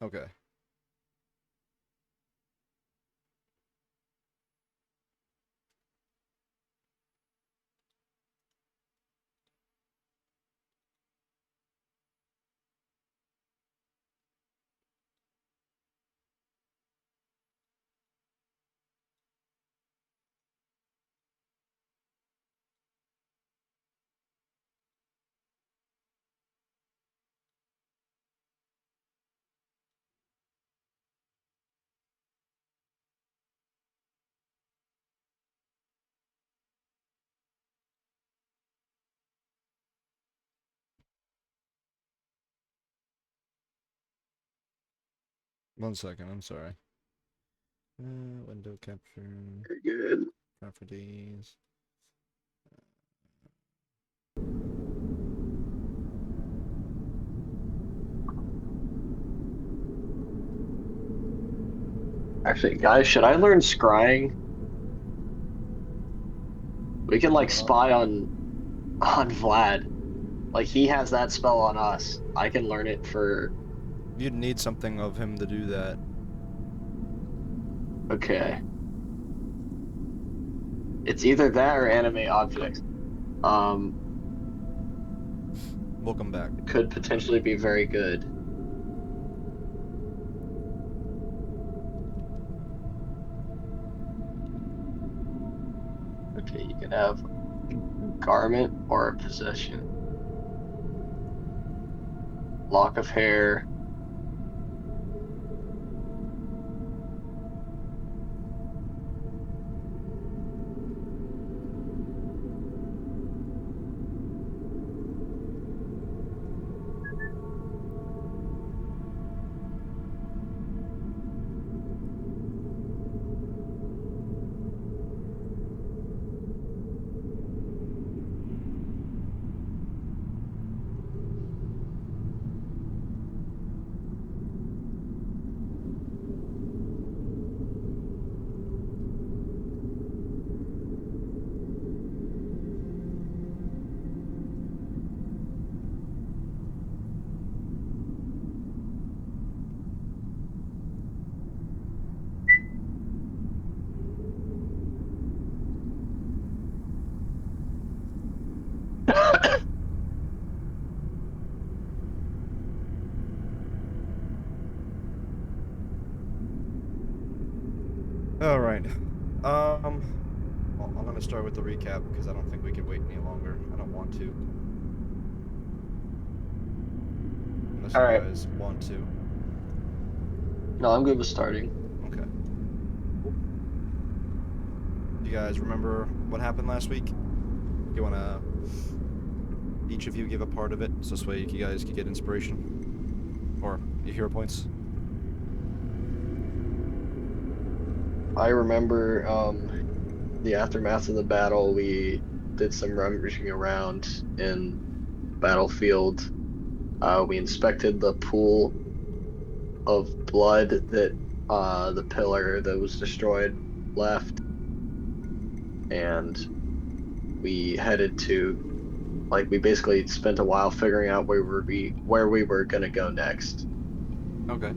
Okay. One second, I'm sorry. Window capture, Very good. properties. Actually, guys, should I learn scrying? We can like Uh, spy on Vlad. Like he has that spell on us. I can learn it for you'd need something of him to do that. okay. It's either that or animate objects. Um, We'll come back. could potentially be very good. Okay, you can have garment or a possession. Lock of hair. All right. Well, I'm gonna start with the recap because I don't think we can wait any longer. I don't want to, unless All you right. guys want to. No, I'm good with starting. Okay. You guys remember what happened last week? You wanna each of you give a part of it, so this way you guys can get inspiration or your hero points. I remember the aftermath of the battle. We did some rummaging around in battlefield. We inspected the pool of blood that the pillar that was destroyed left, and we headed to like we basically spent a while figuring out where we were gonna go next. Okay.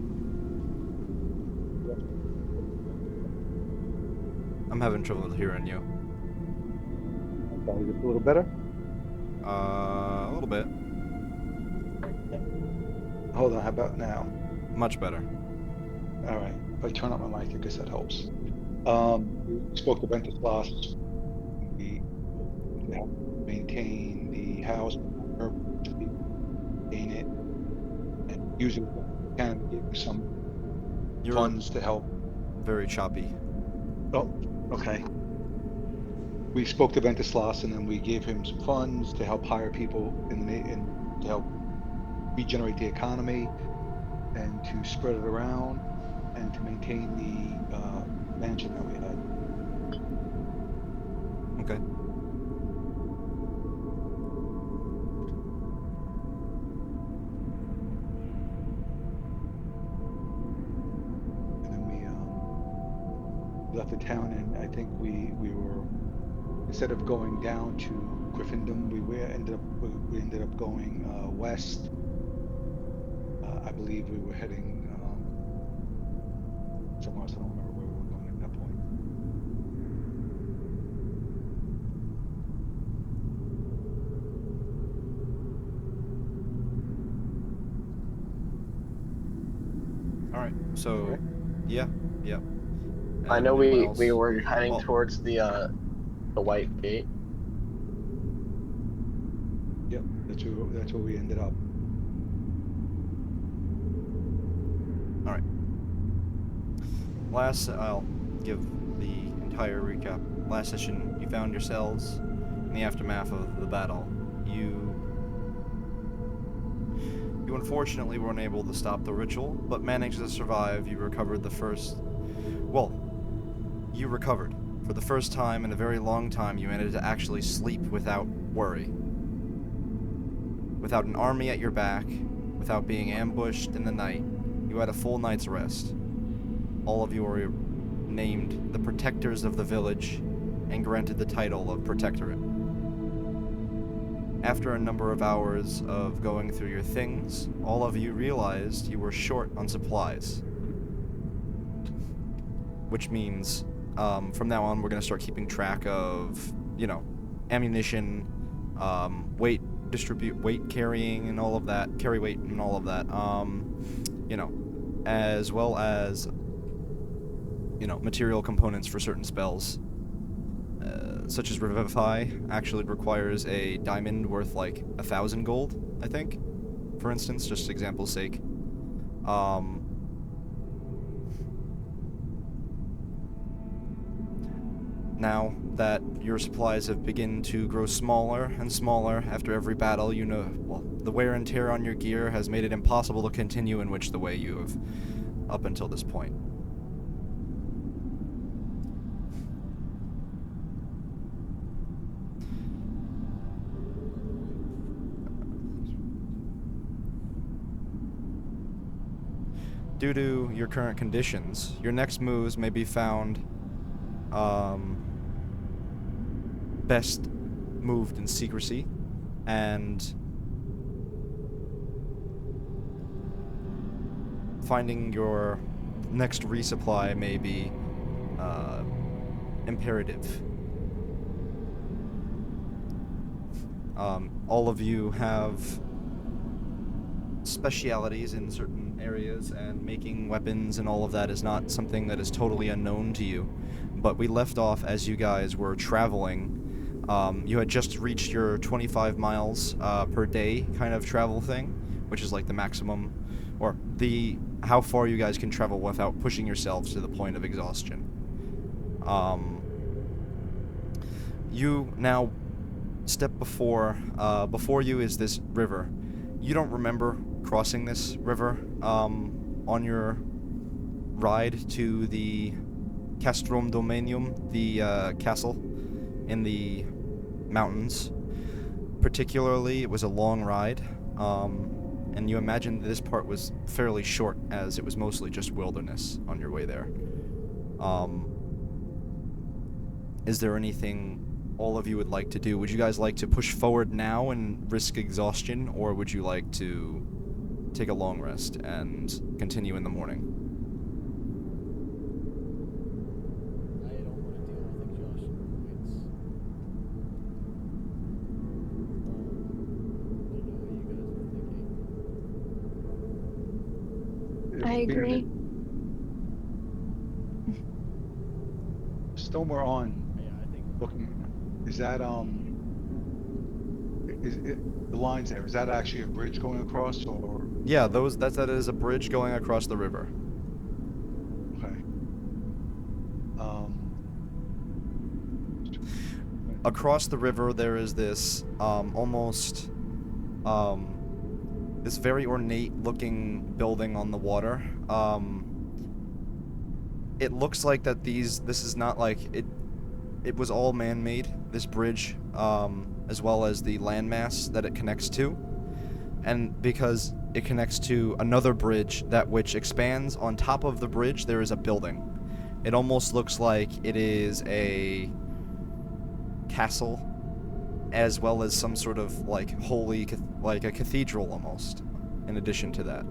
I'm having trouble hearing you. Okay, just a little better. A little bit. Hold on, how about now? Much better. All right. If I turn up my mic, I guess that helps. We spoke to Ventuslas. We to help maintain the house, maintain it, and use it when we can. We gave him some You're funds to help. very choppy. Oh, okay. We spoke to Ventuslas, and then we gave him some funds to help hire people in to help regenerate the economy and to spread it around and to maintain the mansion that we had. Okay. And then we left the town, and I think we were, instead of going down to Gryffindor, we ended up going west. I believe we were heading somewhere else. I don't remember where we were going at that point. All right. So, All right. yeah, yeah. I know Anyone we else? were heading Well, towards the white gate. Yep. That's where we ended up. all right. I'll give the entire recap. Last session, you found yourselves in the aftermath of the battle. You unfortunately were unable to stop the ritual, but managed to survive. You recovered you recovered. For the first time in a very long time, you managed to actually sleep without worry. Without an army at your back, without being ambushed in the night, you had a full night's rest. All of you were named the Protectors of the Village and granted the title of Protectorate. After a number of hours of going through your things, all of you realized you were short on supplies. Which means, from now on, we're going to start keeping track of, ammunition, weight carrying and all of that, carry weight and all of that, as well as, material components for certain spells. Such as Revivify actually requires a diamond worth like 1,000 gold, I think. For instance, just example's sake. Now that your supplies have begun to grow smaller and smaller after every battle, the wear and tear on your gear has made it impossible to continue in the way you have up until this point. Due to your current conditions, your next moves may be found best moved in secrecy, and finding your next resupply may be imperative. All of you have specialities in certain areas, and making weapons and all of that is not something that is totally unknown to you. But we left off as you guys were traveling. You had just reached your 25 miles per day kind of travel thing, which is like the maximum, or how far you guys can travel without pushing yourselves to the point of exhaustion. You now step before you is this river. You don't remember crossing this river on your ride to the Castrum Dominium, the castle in the mountains. Particularly, it was a long ride, and you imagine this part was fairly short, as it was mostly just wilderness on your way there. Is there anything all of you would like to do? Would you guys like to push forward now and risk exhaustion, or would you like to take a long rest and continue in the morning? I don't want to deal with exhaustion. If I don't know what you guys are thinking. I agree. Stone we're on, Yeah, I think looking, is that is it, the lines there? Is that actually a bridge going across, or? Yeah, that is a bridge going across the river. Okay. Across the river, there is this almost this very ornate-looking building on the water. It looks like that this is not like it. It was all man-made. This bridge, as well as the landmass that it connects to, and because it connects to another bridge which expands on top of the bridge, there is a building. It almost looks like it is a castle, as well as some sort of like like a cathedral almost, in addition to that.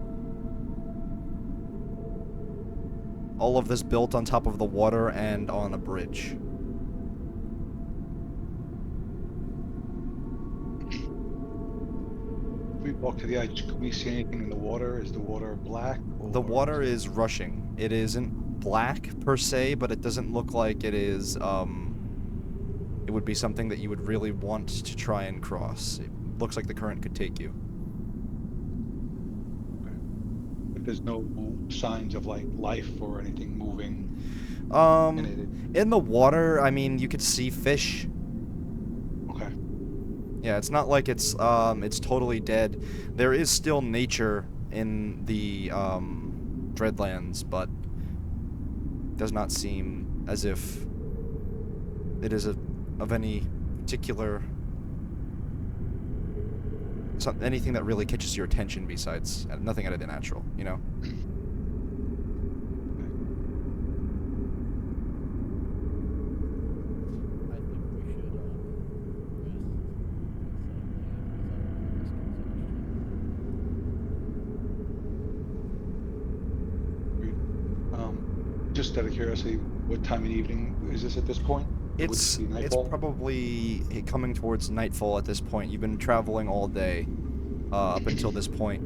All of this built on top of the water and on a bridge. If we walk to the edge, can we see anything in the water? Is the water black? The Or water is rushing. It isn't black per se, but it doesn't look like it is, it would be something that you would really want to try and cross. It looks like the current could take you. But there's no signs of like life or anything moving in it? In the water, I mean, you could see fish. Okay. Yeah, it's not like it's totally dead. There is still nature in the, Dreadlands, but does not seem as if it is of any particular anything that really catches your attention besides nothing out of the natural, you know? I think we should rest. Just out of curiosity, what time of evening is this at this point? Would It's be it's nightfall? probably coming towards nightfall at this point. You've been traveling all day up until this point.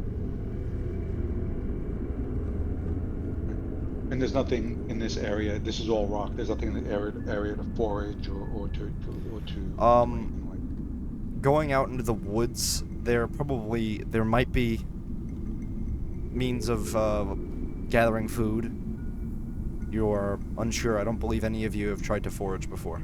And there's nothing in this area. This is all rock. There's nothing in the area to forage or to do anything like. Going out into the woods, there might be means of gathering food. You're unsure. I don't believe any of you have tried to forage before.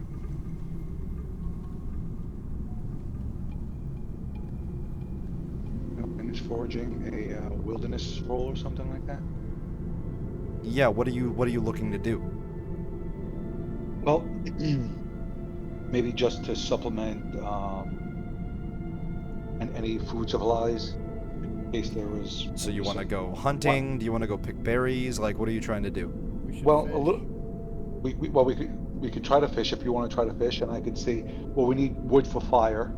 And is foraging a wilderness scroll or something like that? Yeah. What are you looking to do? Well, maybe just to supplement and any food supplies in case there was. So you want to some- go hunting? Do you want to go pick berries? Like, what are you trying to do? We should Well, fish. a little. We could try to fish if you want to try to fish, and I could see. Well, we need wood for fire.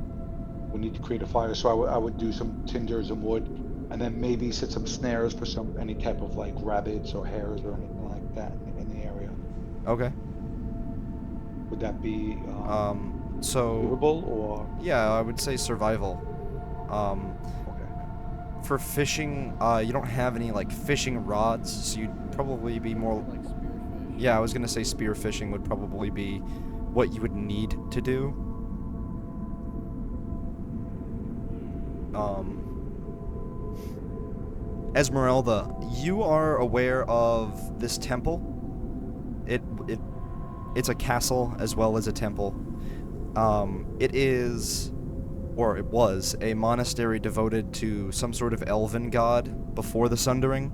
We need to create a fire, so I would do some tinders and wood, and then maybe set some snares for any type of like rabbits or hares or anything like that in the area. Okay. Would that be So doable or? yeah, I would say survival. Okay. For fishing, you don't have any like fishing rods, so you'd probably be more. Like spearfish. Yeah, I was gonna say spear fishing would probably be what you would need to do. Esmeralda, you are aware of this temple. It's a castle as well as a temple. It is, or it was, a monastery devoted to some sort of elven god before the Sundering,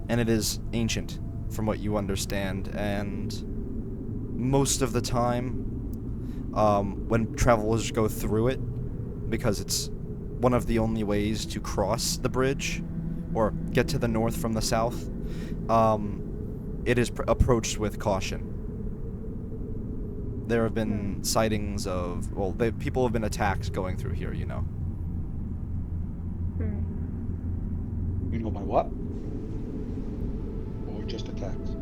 and it is ancient, from what you understand, and most of the time, when travelers go through it, because it's one of the only ways to cross the bridge, or get to the north from the south, it is approached with caution. There have been sightings of, well, people have been attacked going through here, you know. You know by what? Or just attacks?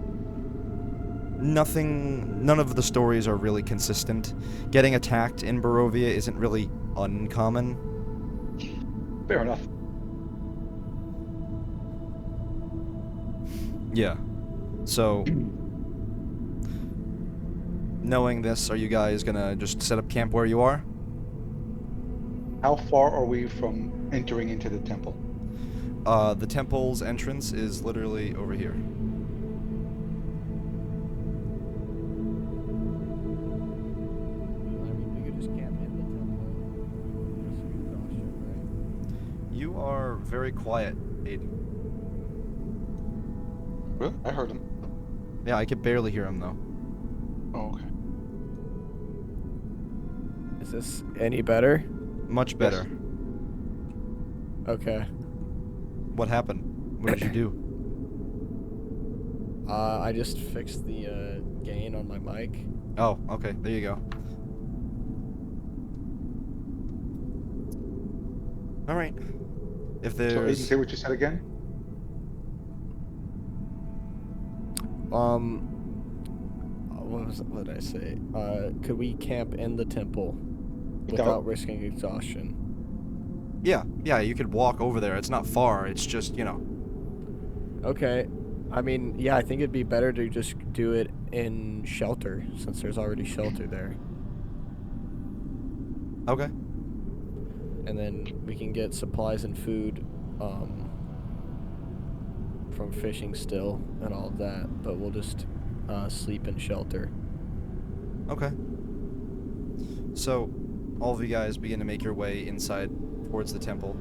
None of the stories are really consistent. Getting attacked in Barovia isn't really uncommon. Fair enough. Yeah. So, knowing this, are you guys gonna just set up camp where you are? How far are we from entering into the temple? The temple's entrance is literally over here. I mean, we could just camp in the temple. Just be caution, right? You are very quiet, Aiden. Really? I heard him. Yeah, I could barely hear him though. Oh, okay. Is this any better? Much better. Okay. What happened? What did you do? I just fixed the gain on my mic. Oh, okay. There you go. All right. If So Aiden, there's say what you said again. What did I say? Could we camp in the temple without risking exhaustion? Yeah, you could walk over there. It's not far. It's just, Okay. I mean, yeah, I think it'd be better to just do it in shelter since there's already shelter there. Okay. And then we can get supplies and food from fishing still and all of that, but we'll just sleep in shelter. Okay. So, all of you guys begin to make your way inside towards the temple.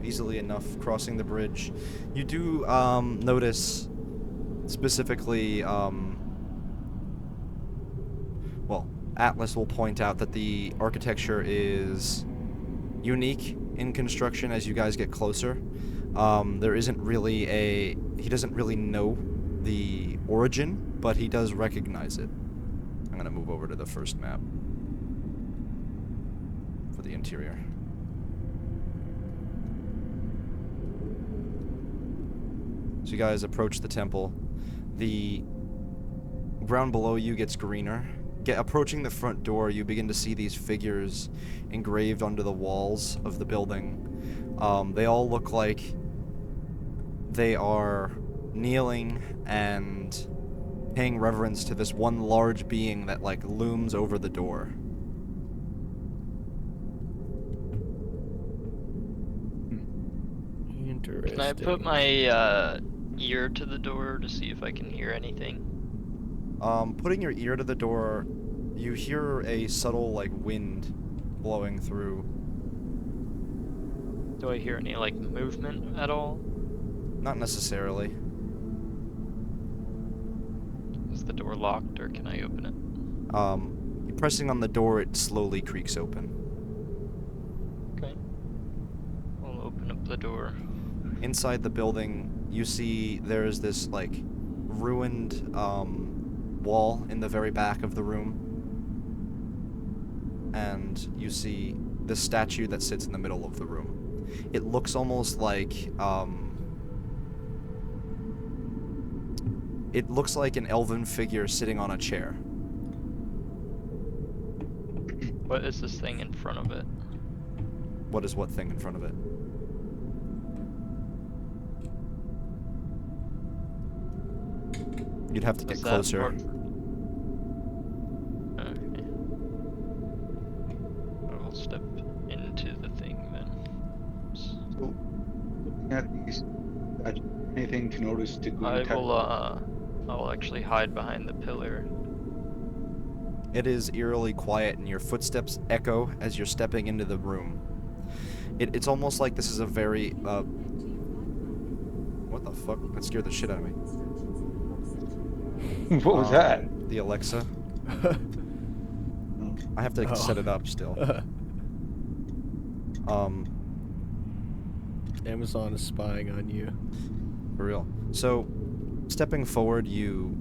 Easily enough crossing the bridge. You do notice specifically, well, Atlas will point out that the architecture is unique in construction as you guys get closer. There isn't really he doesn't really know the origin, but he does recognize it. I'm going to move over to the first map for the interior. So you guys approach the temple. The ground below you gets greener. Approaching the front door, you begin to see these figures engraved onto the walls of the building. They all look like they are kneeling and paying reverence to this one large being that, like, looms over the door. Interesting. Can I put my ear to the door to see if I can hear anything? Putting your ear to the door, you hear a subtle, like, wind blowing through. Do I hear any, like, movement at all? Not necessarily. Is the door locked, or can I open it? You're pressing on the door, it slowly creaks open. Okay. I'll open up the door. Inside the building, you see there's this, like, ruined, wall in the very back of the room. And you see the statue that sits in the middle of the room. It looks almost like, it looks like an elven figure sitting on a chair. What is this thing in front of it? What is what thing in front of it? You'd have to get Is that closer. Okay. I'll step into the thing then. So, looking at these, anything to notice to do? I will actually hide behind the pillar. It is eerily quiet, and your footsteps echo as you're stepping into the room. It's almost like this is a very, what the fuck? That scared the shit out of me. What was that? The Alexa. I have to set it up still. Amazon is spying on you. For real. So, stepping forward, you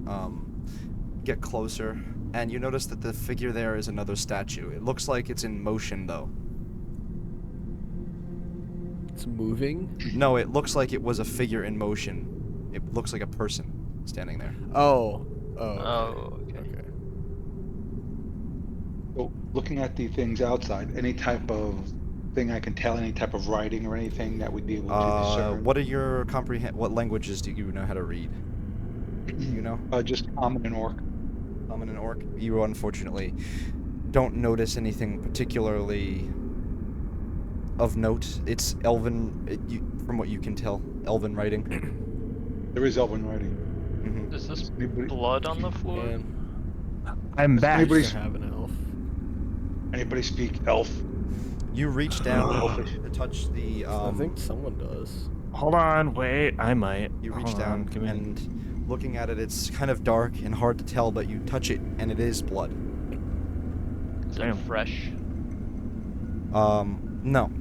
get closer, and you notice that the figure there is another statue. It looks like it's in motion, though. It's moving? No, it looks like it was a figure in motion. It looks like a person standing there. Oh. Oh, okay. So, looking at the things outside, any type of thing I can tell, any type of writing or anything that would be able to discern? What are your what languages do you know how to read? You know? Just Common and Orc. Common and Orc. You unfortunately don't notice anything particularly of note. It's Elven, from what you can tell, Elven writing. There is Elven writing. Mm-hmm. Is this Anybody, blood on the floor? Man, I'm back. anybody, I have an elf. anybody speak Elf? You reach down Elfish. to touch the. I think someone does. Hold on, wait, I might. You reach Hold down on, give me- and looking at it, it's kind of dark and hard to tell, but you touch it and it is blood. Is it Damn. fresh? No.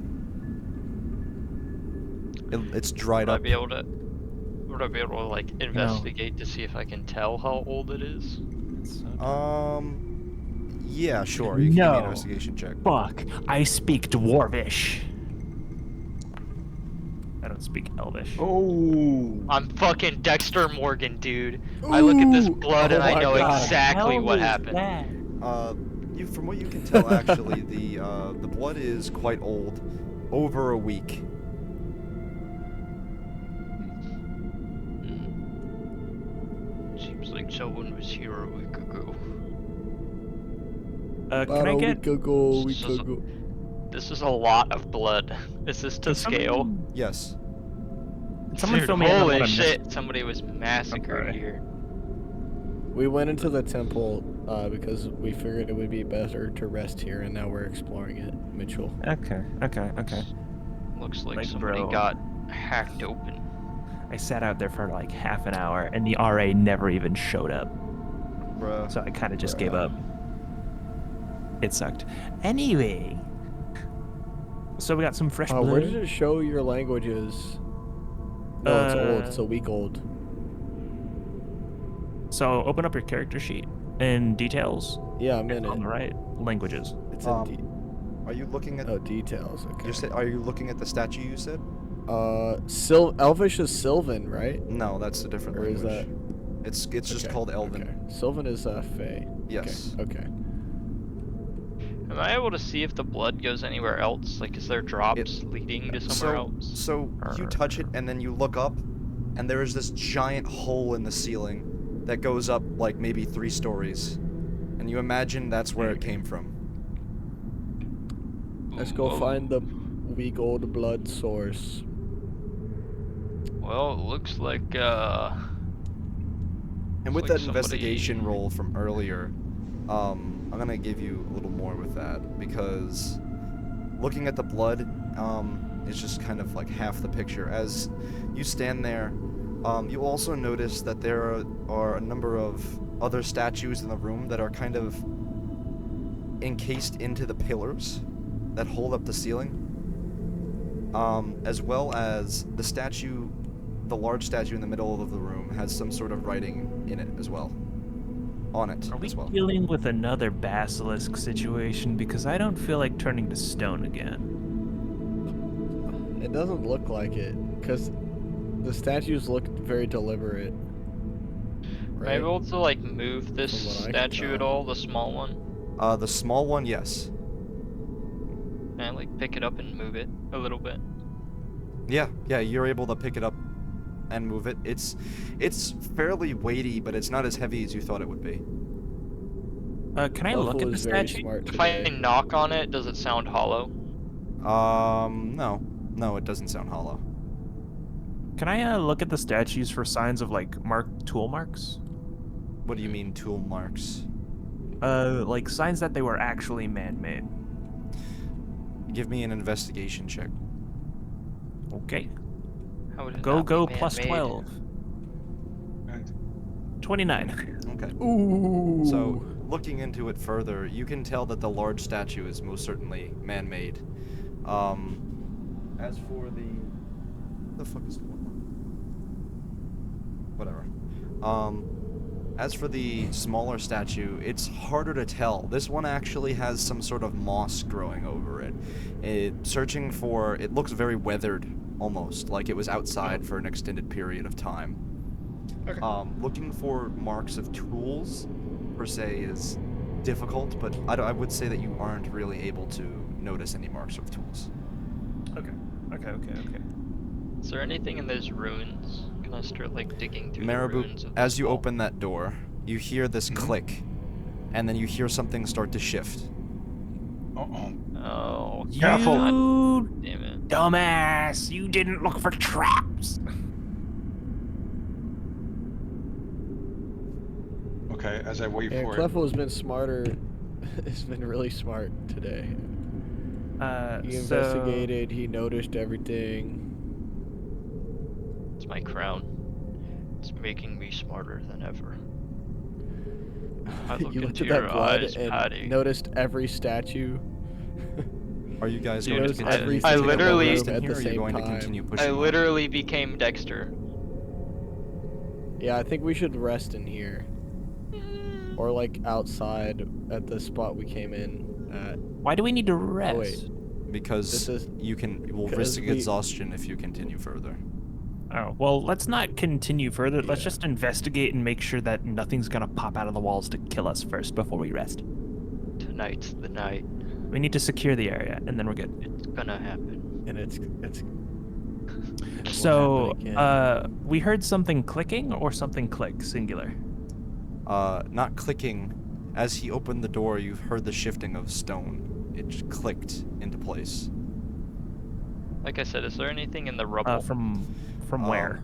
It's dried Would I up. be able to? Would I be able to like investigate to see if I can tell how old it is? Yeah, sure. You can give me an No. investigation check. Fuck, I speak Dwarvish. don't speak Elvish. Oh. I'm fucking Dexter Morgan, dude. I look at this Ooh! blood Oh and I my know God. exactly what happened. From what you can tell, actually, the blood is quite old, over a week. Seems like someone was here a week ago. Can I get This is a lot of blood. Is this to can scale? Yes. someone Dude, fill me in on what holy I'm missing? shit! Somebody was massacred sorry. here. We went into the temple because we figured it would be better to rest here, and now we're exploring it, Mitchell. Okay. Looks like Like, somebody bro. got hacked open. I sat out there for like half an hour, and the RA never even showed up. Bruh. So I kind of just gave up. It sucked. Anyway, so we got some fresh blood. Where did it show your languages? No, it's old. It's a week old. So open up your character sheet in details. Yeah, I'm in On it. the right, languages. It's Are you looking at? details. Okay. Are you looking at the statue you said? Elvish is Sylvan, right? No, that's a different Or is language. It's just called Elven. Okay. Sylvan is Fey. Yes. Okay. Am I able to see if the blood goes anywhere else? Like, is there drops leading to somewhere else? So you touch it and then you look up, and there is this giant hole in the ceiling that goes up like maybe 3 stories, and you imagine that's where it came from. Let's go find the week old blood source. Well, it looks like And with like that somebody- investigation roll from earlier, I'm gonna give you a little more with that, because looking at the blood is just kind of like half the picture. As you stand there, you also notice that there are a number of other statues in the room that are kind of encased into the pillars that hold up the ceiling, as well as the large statue in the middle of the room has some sort of writing in it as well. On it Are we as well. dealing with another basilisk situation? Because I don't feel like turning to stone again. It doesn't look like it, because the statues look very deliberate. Am I Right? able to like move this From what I can statue at tell. all? The small one? The small one, yes. Can I like pick it up and move it a little bit? Yeah, you're able to pick it up and move it. It's fairly weighty, but it's not as heavy as you thought it would be. Can I look at the is very statue? smart If I today. knock on it, does it sound hollow? No, it doesn't sound hollow. Can I look at the statues for signs of like tool marks? What do you mean, tool marks? Like signs that they were actually man-made. Give me an investigation check. Okay. How would it Go not be plus man-made? 12. 29. Okay. Ooh. So, looking into it further, you can tell that the large statue is most certainly man-made. As for the fuck is going on? Whatever. As for the smaller statue, it's harder to tell. This one actually has some sort of moss growing over it. It looks very weathered, almost, like it was outside for an extended period of time. Okay. Looking for marks of tools, per se, is difficult, but I would say that you aren't really able to notice any marks of tools. Okay. Is there anything in those ruins? Can I start like digging through the Marabou, ruins of as this you wall? open that door, you hear this click, and then you hear something start to shift. Uh-oh. Oh, Careful. God damn it. Dumbass! You didn't look for traps! Okay, as I wait Yeah, for Clefo has been smarter. Has been really smart today. He investigated. He noticed everything. It's my crown. It's making me smarter than ever. I look You looked into at that your blood eyes, and Patty. noticed every statue. Are you guys You going to noticed continue every I to take a long literally- rest in at here, the or are you same going to time. continue pushing I on? literally became Dexter. Yeah, I think we should rest in here. Or like outside at the spot we came in at. Why do we need to rest? Oh wait. because This is you will 'cause risk we- exhaustion if you continue further. Oh, well, let's not continue further. Let's Yeah. just investigate and make sure that nothing's gonna pop out of the walls to kill us first before we rest. Tonight's the night. We need to secure the area, and then we're good. It's gonna happen. And it will So, happen again. we heard something clicking or something click, singular. Not clicking. As he opened the door, you heard the shifting of stone. It just clicked into place. Like I said, is there anything in the rubble? From where?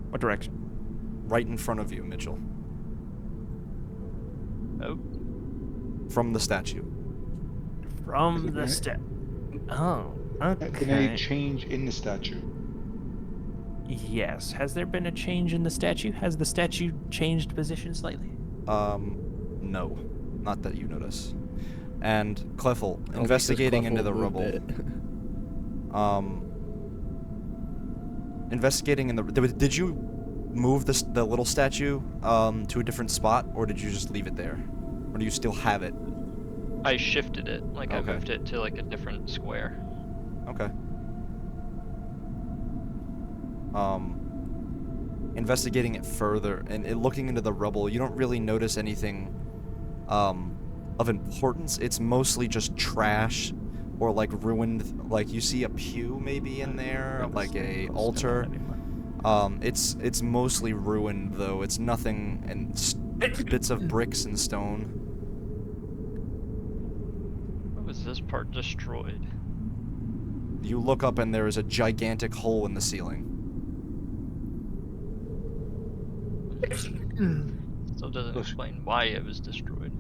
What direction? Right in front of you, Mitchell. Oh, From the statue. From the Right. step. Oh, Been any okay. change in the statue? Yes. Has there been a change in the statue? Has the statue changed position slightly? No. Not that you notice. And Cleffel, Only 'cause investigating into Cleffel the moved rubble. it. Investigating in the... Did you move the little statue to a different spot, or did you just leave it there? Or do you still have it? I shifted it. Like I Okay. moved it to like a different square. Okay. Investigating it further and looking into the rubble, you don't really notice anything of importance. It's mostly just trash or like ruined. Like you see a pew maybe in there, like a altar. It's mostly ruined though. It's nothing, and bits of bricks and stone. What was this part destroyed? You look up and there is a gigantic hole in the ceiling. Still doesn't explain why it was destroyed.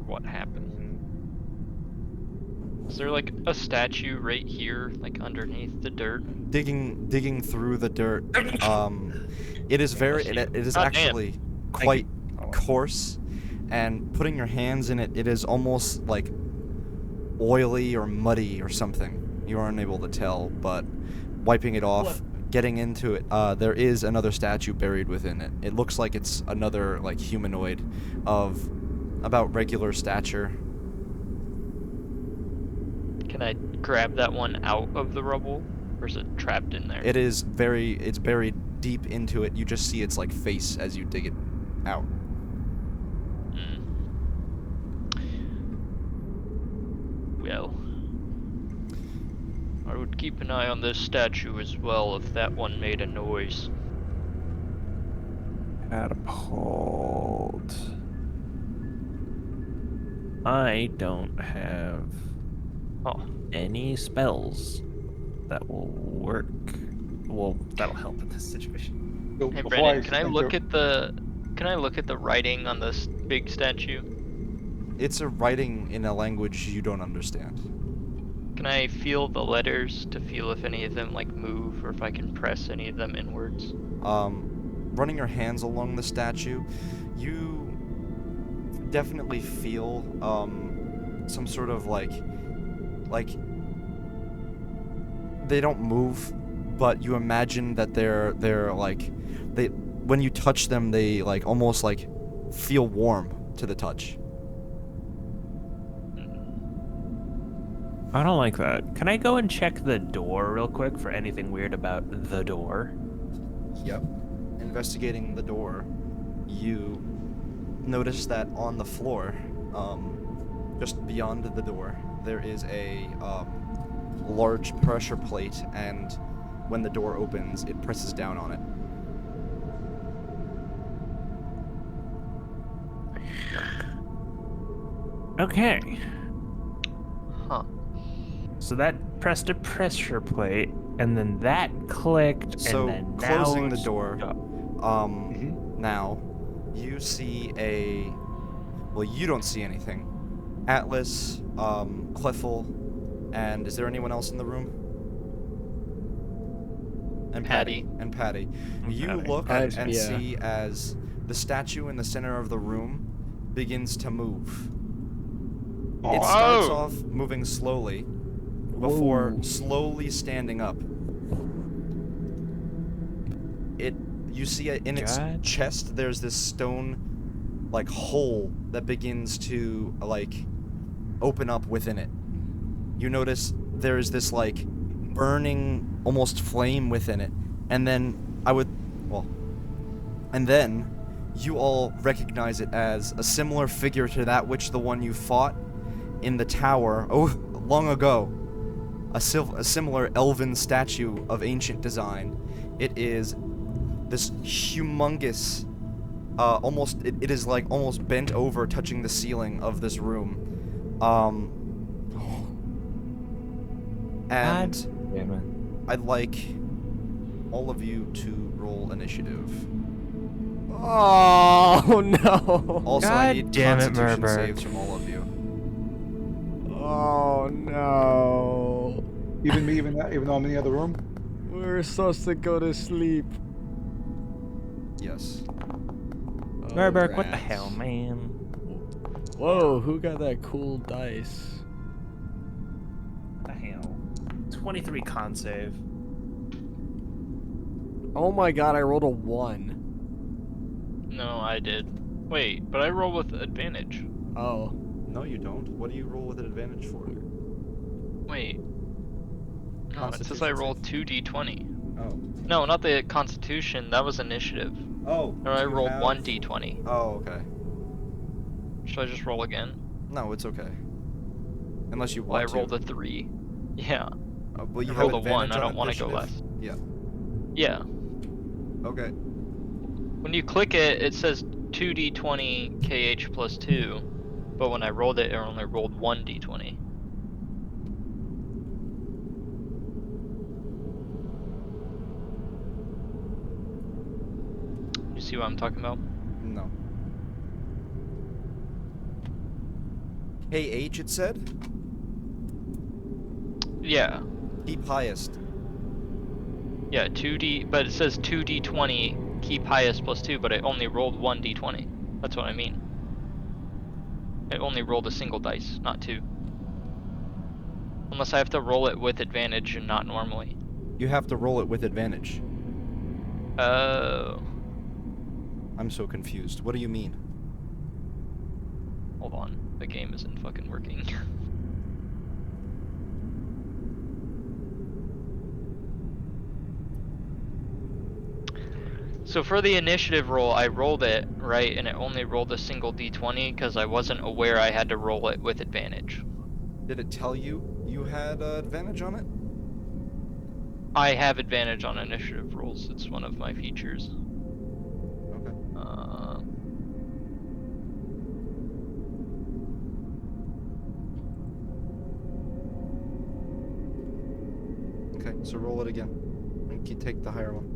What happened? Is there like a statue right here, like underneath the dirt? Digging through the dirt. It is very. It is God damn. actually quite coarse, and putting your hands in it, it is almost like oily or muddy or something. You are unable to tell, but wiping it off, getting into it, there is another statue buried within it. It looks like it's another like humanoid of about regular stature. Can I grab that one out of the rubble? Or is it trapped in there? It's buried deep into it. You just see its like face as you dig it out. Well, I would keep an eye on this statue as well if that one made a noise. Catapult. I don't have any spells that will work. Well, that'll help in this situation. So Hey before Brandon, can I enter- look at the writing on this big statue? It's a writing in a language you don't understand. Can I feel the letters to feel if any of them like move or if I can press any of them inwards? Running your hands along the statue, you definitely feel some sort of like they don't move, but you imagine that they're like when you touch them, they like almost like feel warm to the touch. I don't like that. Can I go and check the door real quick for anything weird about the door? Yep. Investigating the door, you notice that on the floor, just beyond the door, there is a large pressure plate, and when the door opens, it presses down on it. Okay. Huh. So that pressed a pressure plate, and then that clicked, So, and then closing now the it's door, up. now, you see well, you don't see anything. Atlas, Cleffel, and is there anyone else in the room? And Patty. And Patty. And You Patty. look Patty's- and yeah. see as the statue in the center of the room begins to move. It starts Whoa! off moving slowly before Whoa. slowly standing up. You see it in its God. chest. There's this stone, like hole that begins to like open up within it. You notice there is this like burning almost flame within it, and then and then you all recognize it as a similar figure to that which the one you fought in the tower long ago. A similar elven statue of ancient design. It is this humongous, it is like almost bent over, touching the ceiling of this room. And Damn it. I'd like all of you to roll initiative. Oh no. Also, God I need damn it, Constitution Murberg. saves from all of you. Oh no. Even me, even though I'm in the other room. We're supposed to go to sleep. Yes. Oh, Murberg, what the rats. hell, man? Whoa, who got that cool dice? What the hell? 23 con save. Oh my god, I rolled a 1. No, I did. Wait, but I roll with advantage. Oh. No, you don't. What do you roll with an advantage for? Wait. No, it says I Constitution rolled save. 2d20. Oh. No, not the Constitution. That was initiative. Oh. Or I do you rolled have- 1d20. Oh, okay. Should I just roll again? No, it's okay. Unless you Well, I want to. rolled a 3. Yeah. Well, you I have rolled a 1. advantage I on don't want to go initiative? less. Yeah. Yeah. Okay. When you click it, it says 2d20 KH plus 2. But when I rolled it, it only rolled 1d20. You see what I'm talking about? No. KH, it said? Yeah. Keep highest. Yeah, 2d, but it says 2d20, keep highest plus 2, but it only rolled 1d20. That's what I mean. It only rolled a single dice, not 2. Unless I have to roll it with advantage and not normally. You have to roll it with advantage. Oh. I'm so confused. What do you mean? Hold on. The game isn't fucking working. So for the initiative roll, I rolled it, right, and it only rolled a single d20 because I wasn't aware I had to roll it with advantage. Did it tell you you had advantage on it? I have advantage on initiative rolls. It's one of my features. Okay. Okay, so roll it again. And take the higher one.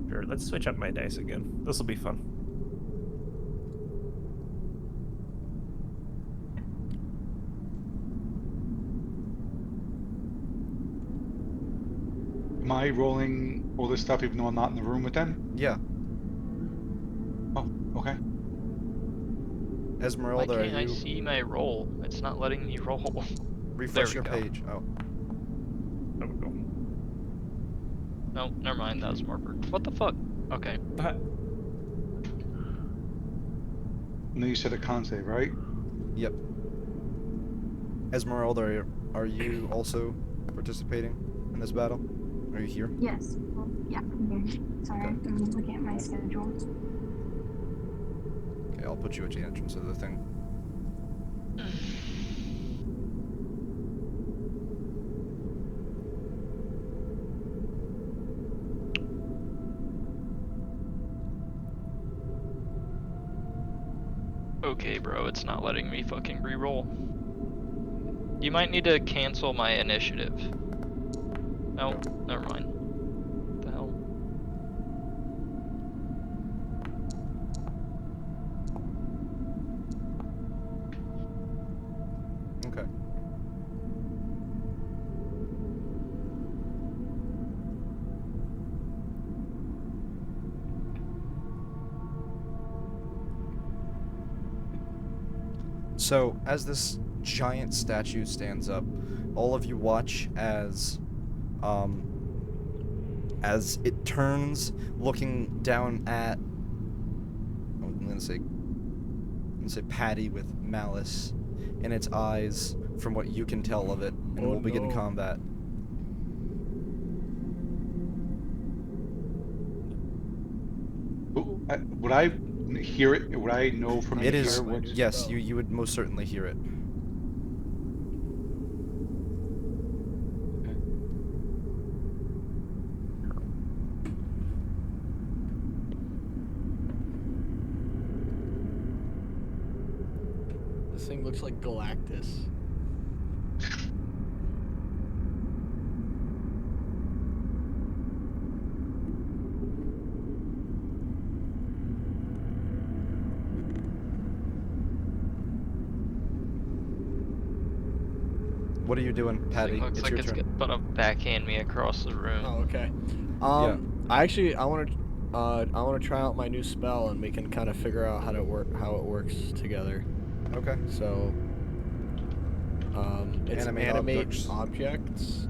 Sure, let's switch up my dice again. This will be fun. Am I rolling all this stuff even though I'm not in the room with them? Yeah. Oh, okay. Why Esmeralda, can't are I you... see my roll? It's not letting me roll. Refresh There your we go. page. Oh. There we go. No, never mind. That was Morberg. What the fuck? Okay. And then you said a con save, right? Yep. Esmeralda, are you also participating in this battle? Are you here? Yes. Well, yeah, I'm here. Sorry, Okay. I'm looking at my schedule. Okay, I'll put you at the entrance of the thing. Okay, bro, it's not letting me fucking re-roll. You might need to cancel my initiative. No, never mind. What the hell? Okay. So, as this giant statue stands up, all of you watch as it turns, looking down at... Oh, gonna say Patty with malice in its eyes, from what you can tell of it, and Oh, we'll begin no. combat. Would I hear it? Would I know from It in is here what? yes, spell. you would most certainly hear it. This thing looks like Galactus. What are you doing, This Patty? thing looks It's like your it's turn. gonna backhand me across the room. Oh, okay. I want to try out my new spell, and we can kind of figure out how it works together. Okay. So, it's Animate objects. objects.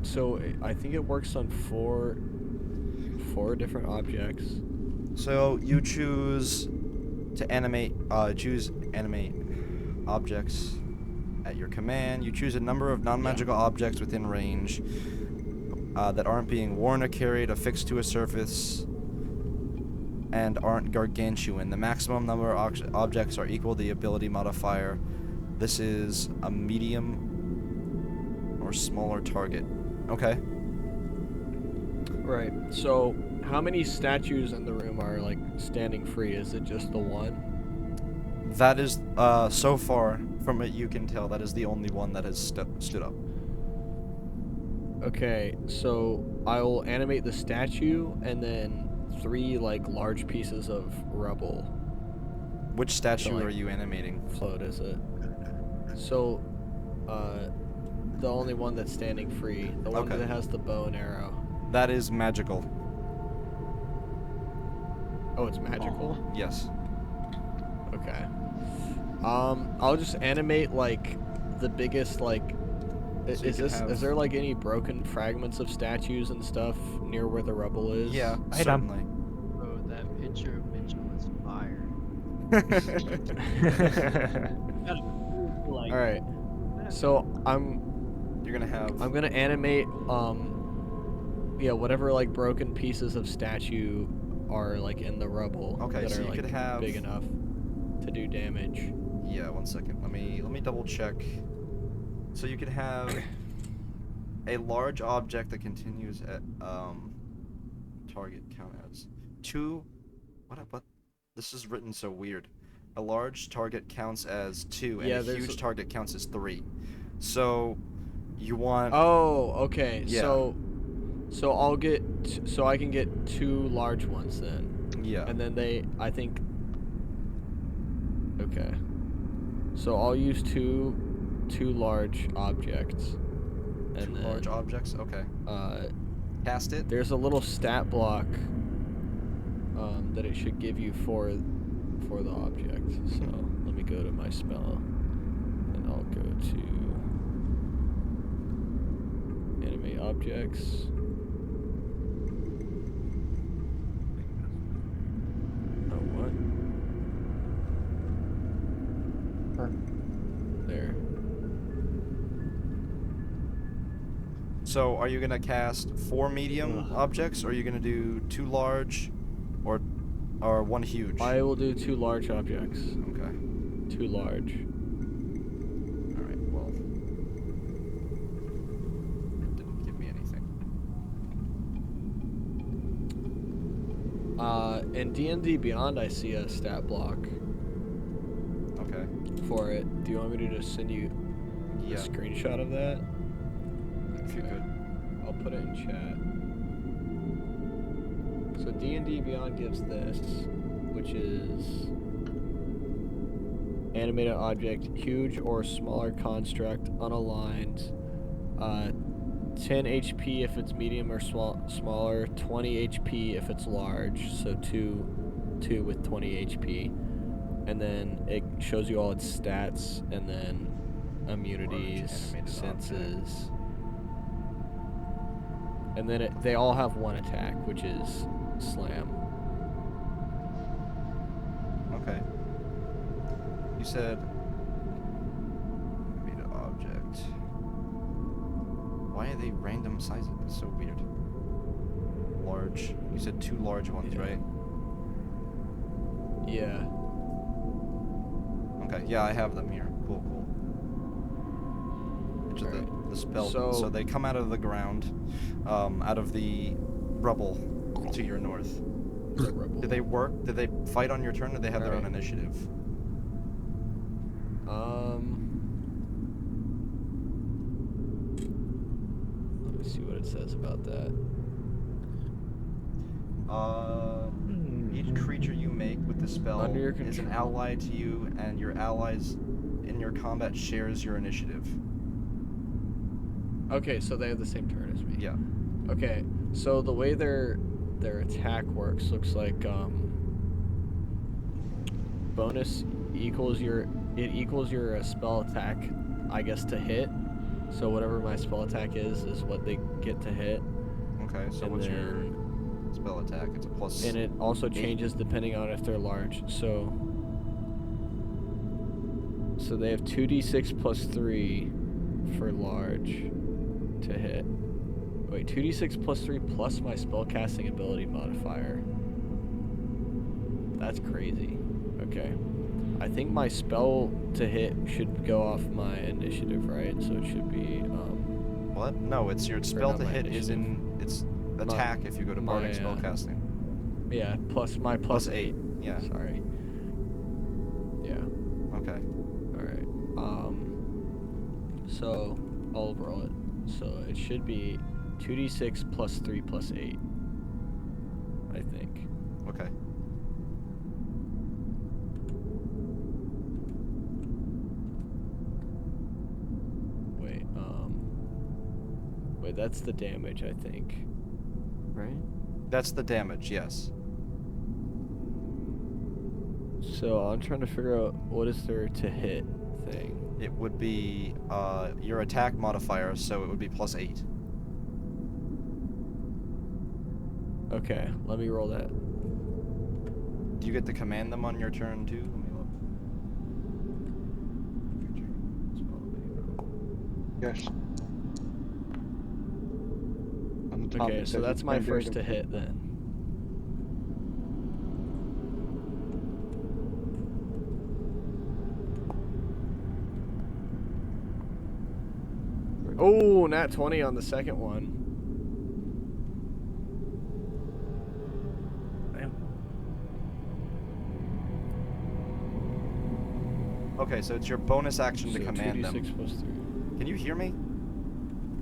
So I think it works on four different objects. So you choose to animate objects at your command. You choose a number of non-magical objects within range that aren't being worn or carried, affixed to a surface, and aren't gargantuan. The maximum number of objects are equal to the ability modifier. This is a medium or smaller target. Okay. Right. So, how many statues in the room are like standing free? Is it just the one? That is, so far, from what you can tell, that is the only one that has stood up. Okay, so I will animate the statue and then 3 like large pieces of rubble. Which statue like, are you animating? Float, is it? So, the only one that's standing free, the one Okay. that has the bow and arrow. That is magical. Oh, it's magical? Yes. Okay. I'll just animate like the biggest like. So you can have- Is there like any broken fragments of statues and stuff near where the rubble is? Yeah, Item. certainly. Oh, that picture of Mitchell is fire. Like, All right. So You're gonna have. I'm gonna animate whatever like broken pieces of statue are like in the rubble Okay, that so are you like could have- big enough to do damage. Yeah, 1 second. Let me double check. So you could have a large object that continues at target count as 2. What? This is written so weird. A large target counts as 2, and Yeah, a there's huge a- target counts as 3. So you want. Oh, okay. Yeah. So I'll get so I can get 2 large ones then. Yeah. And then I think. Okay. So I'll use two large objects. And 2 then, large objects. Okay. Cast it. there's a little stat block that it should give you for the object. So let me go to my spell, and I'll go to animate objects. Oh, what? There. So are you gonna cast 4 medium objects, or are you gonna do 2 large, or 1 huge? I will do 2 large objects. Okay. 2 large. All right. Well, it didn't give me anything. In D&D Beyond, I see a stat block Okay. for it. Do you want me to just send you a Yeah. screenshot of that? If you could. I'll put it in chat. So D&D Beyond gives this, which is animated object, huge or smaller construct, unaligned, 10 HP if it's medium or smaller, 20 HP if it's large, so two with 20 HP. And then it shows you all its stats, and then immunities, animated senses. And then they all have 1 attack, which is slam. Okay. You said read an object. Why are they random sizes? That's so weird. Large. You said 2 large ones, Yeah. right? Yeah. Okay. Yeah, I have them here. Cool, cool. Which are the spell. So they come out of the ground, out of the rubble to your north. The rebel. Did they work? Did they fight on your turn, or they have their own Alright. initiative? Let me see what it says about that. Each creature you make with the spell Under your is an control. ally to you, and your allies in your combat shares your initiative. Okay, so they have the same turn as me. Yeah. Okay, so the way their attack works looks like bonus equals your spell attack, I guess, to hit. So whatever my spell attack is what they get to hit. Okay, so And what's your then- spell attack? It's a plus. And it also changes depending on if they're large. So they have 2d6 plus 3 for large to hit. Wait, 2d6 plus 3 plus my spellcasting ability modifier. That's crazy. Okay. I think my spell to hit should go off my initiative, right? So it should be What? No, it's your spell not to my hit is in its attack if you go to bardic spellcasting. yeah, plus my plus 8. Yeah. Sorry. Yeah. Okay. All right. So I'll roll it. So it should be 2d6 plus 3 plus 8. I think. Okay. Wait, that's the damage, I think. Right? That's the damage, yes. So I'm trying to figure out what is there to hit thing. It would be your attack modifier, so it would be plus 8. Okay, let me roll that. Do you get to command them on your turn too? Let me look. Yes. On the top Okay, it so says that's it's my been first during to hit then. Oh, nat 20 on the second one. Okay, so it's your bonus action to So command 2d6 them. plus 3. Can you hear me?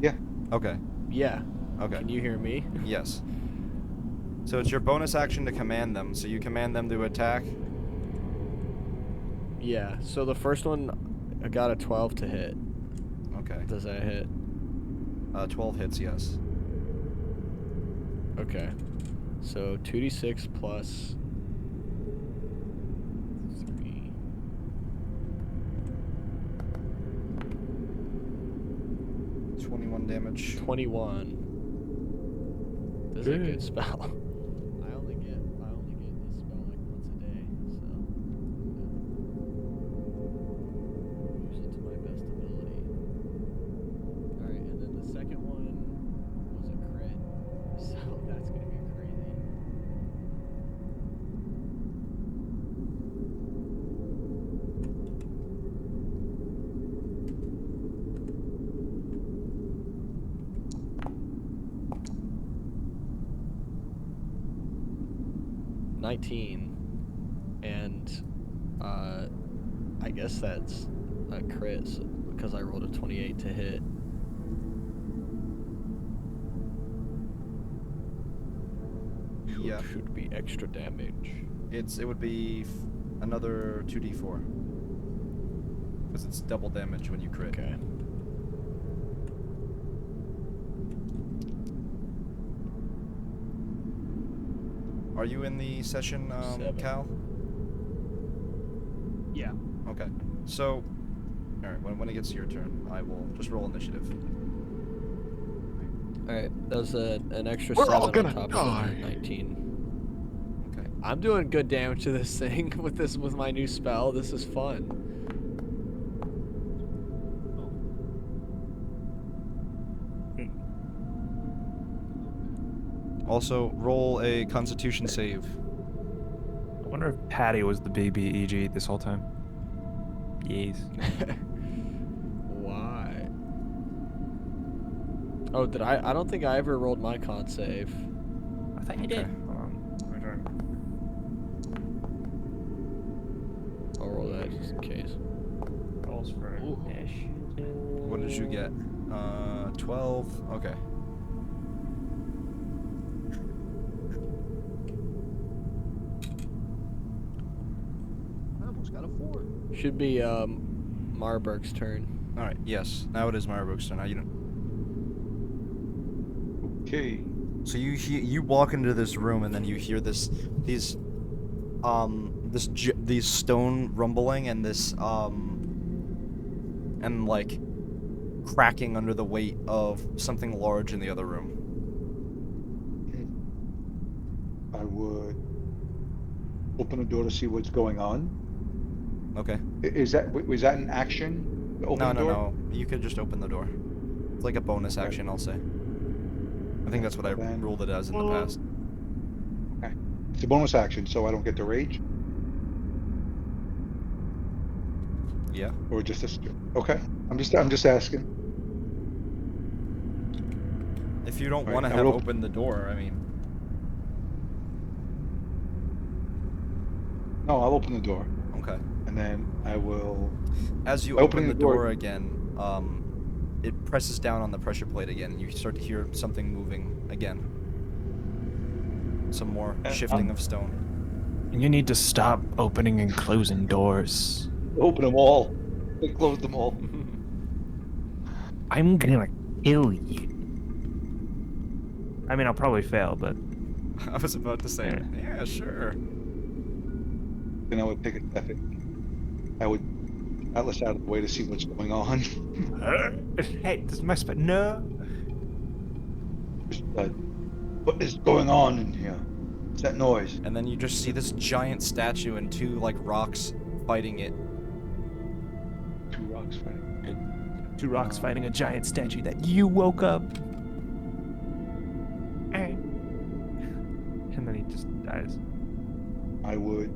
Yeah. Okay. Yeah. Okay. Can you hear me? Yes. So it's your bonus action to command them. So you command them to attack. Yeah. So the first one, I got a 12 to hit. Okay. Does that hit? 12 hits, yes. Okay. So 2d6 plus 3. 21 damage. 21. This is a good spell. I only get this spell like once a day, so use it to my best ability. Alright, and then the second one was a crit, so that's gonna be crazy. And I guess that's a crit because I rolled a 28 to hit. Yeah. Should be extra damage. It would be another 2d4. Because it's double damage when you crit. Okay. Are you in the session, 7. Cal? Yeah. Okay. So, alright, when it gets to your turn, I will just roll initiative. Alright, that was an extra We're 7 all on gonna top die. of the 19. Okay. I'm doing good damage to this thing with my new spell. This is fun. Also, roll a Constitution save. I wonder if Patty was the baby EG this whole time. Yes. Why? Oh, did I? I don't think I ever rolled my con save. I thought you Okay. did. Hold on. Let me try. I'll roll that just in case. Rolls for initiative. What did you get? 12. Okay. I almost got a 4. Should be Marburg's turn. All right. Yes. Now it is Marburg's turn. Now you don't. Okay. So you walk into this room and then you hear these stone rumbling and this and like cracking under the weight of something large in the other room. I would open the door to see what's going on. Okay. Was that an action? To open No, the door? no. You could just open the door. It's like a bonus Okay. action, I'll say. I think that's what I Then- ruled it as in the past. Okay. It's a bonus action, so I don't get to rage, Yeah. or just a. Okay. I'm just asking. If you don't Alright, want to I have will- opened the door, I mean. No, I'll open the door, Okay. and then I will. As you By open opening the the door- door again, it presses down on the pressure plate again, and you start to hear something moving again. Some more shifting of stone. You need to stop opening and closing doors. Open them all. I closed them all. I'm gonna kill you. I mean, I'll probably fail, but I was about to say, yeah, sure. Then I would take a step. I would atlas out of the way to see what's going on. hey, this is my spot. No. Just, what is going on in here? What's that noise? And then you just see this giant statue and two like rocks fighting it. Two rocks fighting. Two rocks fighting a giant statue that you woke up. And then he just dies. I would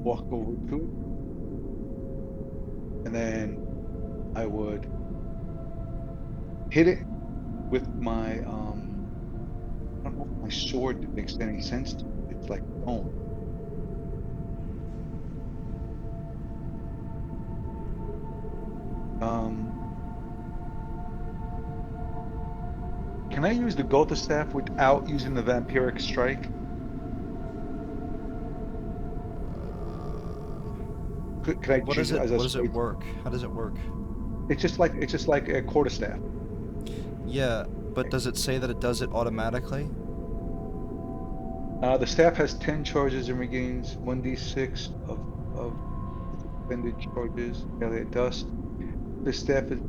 walk over to it, and then I would hit it with my I don't know if my sword makes any sense to it. It's like stone. Can I use the Gotha staff without using the vampiric strike? Could I What choose is it? as a What does it straight- work? How does it work? It's just like a quarterstaff. Yeah, but does it say that it does it automatically? The staff has 10 charges and regains 1d6 of expended charges, alien dust. The staff is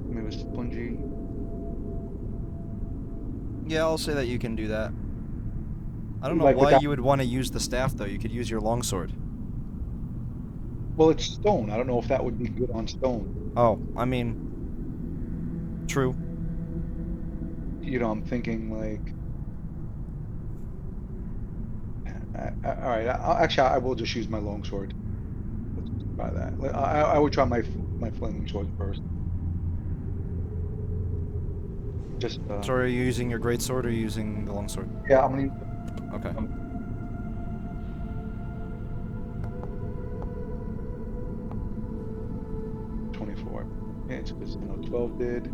maybe it's spongy. Yeah, I'll say that you can do that. I don't know Like why without- you would want to use the staff though. You could use your longsword. Well, it's stone. I don't know if that would be good on stone. Oh, I mean, true. You know, I'm thinking like. All right. Actually, I will just use my longsword. Let's just try that. I would try my flaming sword first. Just. So are you using your greatsword or are you using the longsword? Yeah, I'm gonna use. Okay. 24. Yeah, it's because 12 did.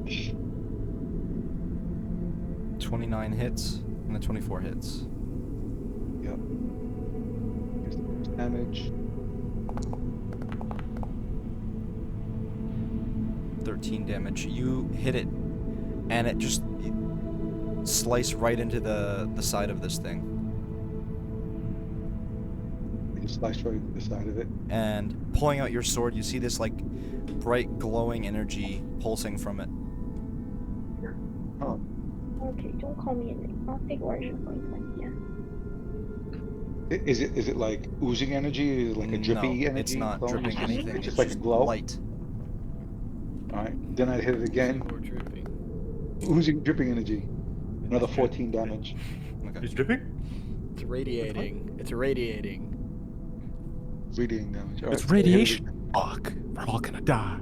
Shh. 29 hits and the 24 hits. Yep. Here's the first damage. 13 damage. You hit it, and it just sliced right into the side of this thing. sliced right into the side of it. And pulling out your sword, you see this like bright glowing energy pulsing from it. Oh, Okay, don't call me a name. I'll take origin point then, yeah. is it like oozing energy? Is it like a drippy No, energy? it's not glowing? dripping anything. It's It's just like a just glow. light. All right, then I'd hit it again. Or dripping. Oozing, dripping energy. Another It's drip- 14 damage. Okay. It's dripping? It's radiating. It's radiating. Radiating damage. All right, It's so I hit it radiation. again. Fuck. We're all gonna die.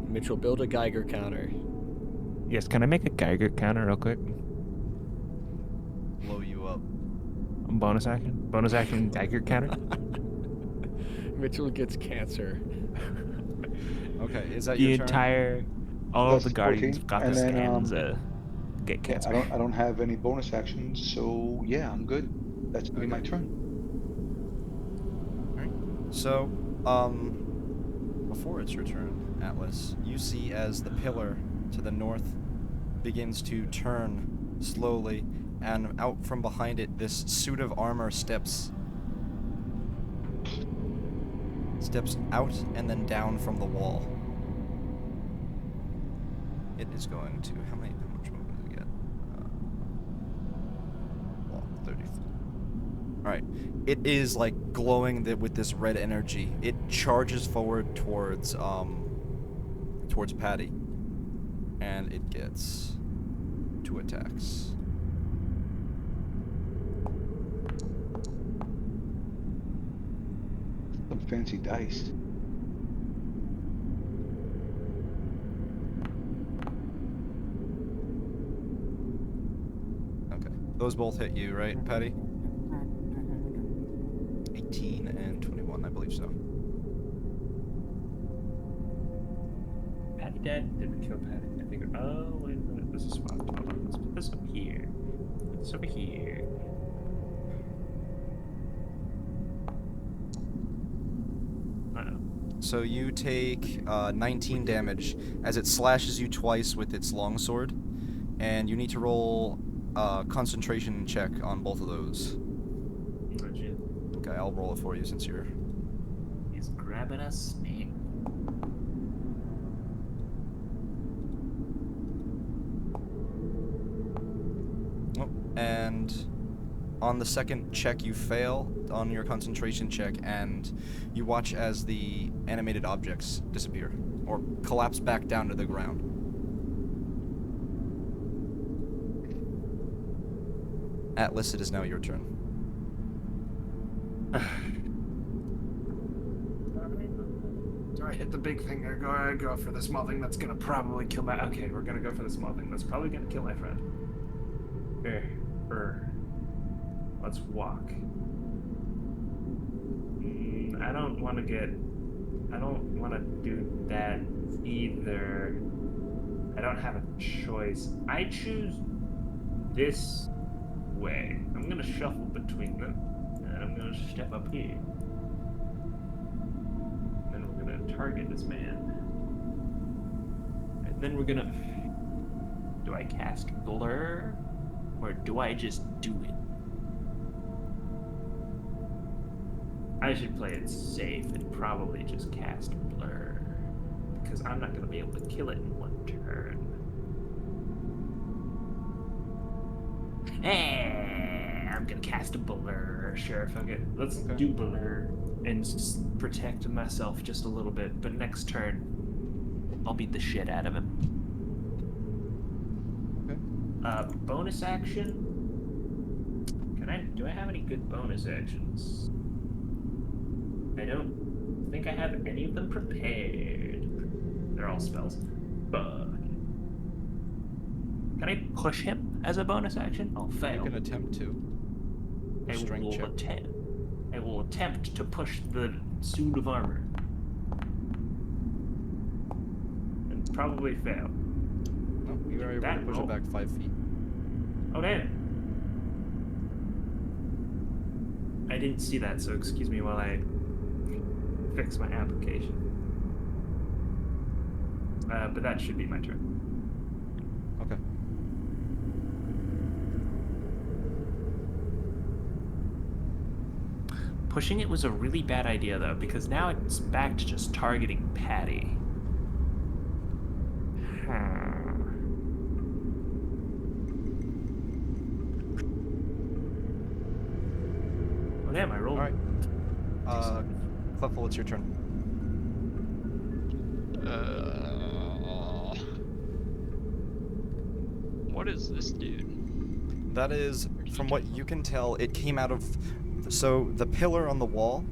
Mitchell, build a Geiger counter. Yes, can I make a Geiger counter real quick? Blow you up. Bonus action? Bonus action Geiger counter? Mitchell gets cancer. Okay, is that The your turn? entire... All of That's the Guardians 14, got and the then, scans get Yeah, cancer. I don't have any bonus actions, so yeah, I'm good. That's gonna be my Okay. turn. So, before it's your turn, Atlas, you see as the pillar to the north begins to turn slowly, and out from behind it, this suit of armor steps out and then down from the wall. It is going to how much movement does it get? 30. All right. It is like glowing with this red energy. It charges forward towards Patty, and it gets 2 attacks. Some fancy dice. Okay. Those both hit you, right, Patty? 18 and 21, I believe so. Patty dead? Did we kill Patty? I think. Oh, wait a minute. This is swapped. Hold on. Let's put this up here. Put this over here. So you take 19 damage as it slashes you twice with its longsword, and you need to roll a concentration check on both of those. Okay, I'll roll it for you since you're... He's grabbing a snake. Oh, and on the second check you fail on your concentration check, and you watch as the animated objects disappear or collapse back down to the ground. Atlas, it is now your turn. Do I hit the big thing or go for the small thing that's gonna probably kill my... Okay, we're gonna go for the small thing that's probably gonna kill my friend. Let's walk. I don't want to do that either. I don't have a choice. I choose this way. I'm gonna shuffle between them, and I'm gonna step up here. Then we're gonna target this man. And then we're gonna... Do I cast Blur? Or do I just do it? I should play it safe and probably just cast Blur. Because I'm not going to be able to kill it in one turn. I'm going to cast a Blur. Sure, fuck it. Let's do Blur and protect myself just a little bit. But next turn, I'll beat the shit out of him. Bonus action? Do I have any good bonus actions? I don't think I have any of them prepared. They're all spells. But can I push him as a bonus action? I'll fail. You can attempt to. I will attempt to push the suit of armor. And probably fail. No, you are able to push it back 5 feet. Oh, damn. I didn't see that, so excuse me while I fix my application. But that should be my turn. Okay. Pushing it was a really bad idea, though, because now it's back to just targeting Patty. Oh, damn, I rolled. All right. Cleftle, it's your turn. What is this dude? That is, from what you can tell, it came out of... So, the pillar on the wall,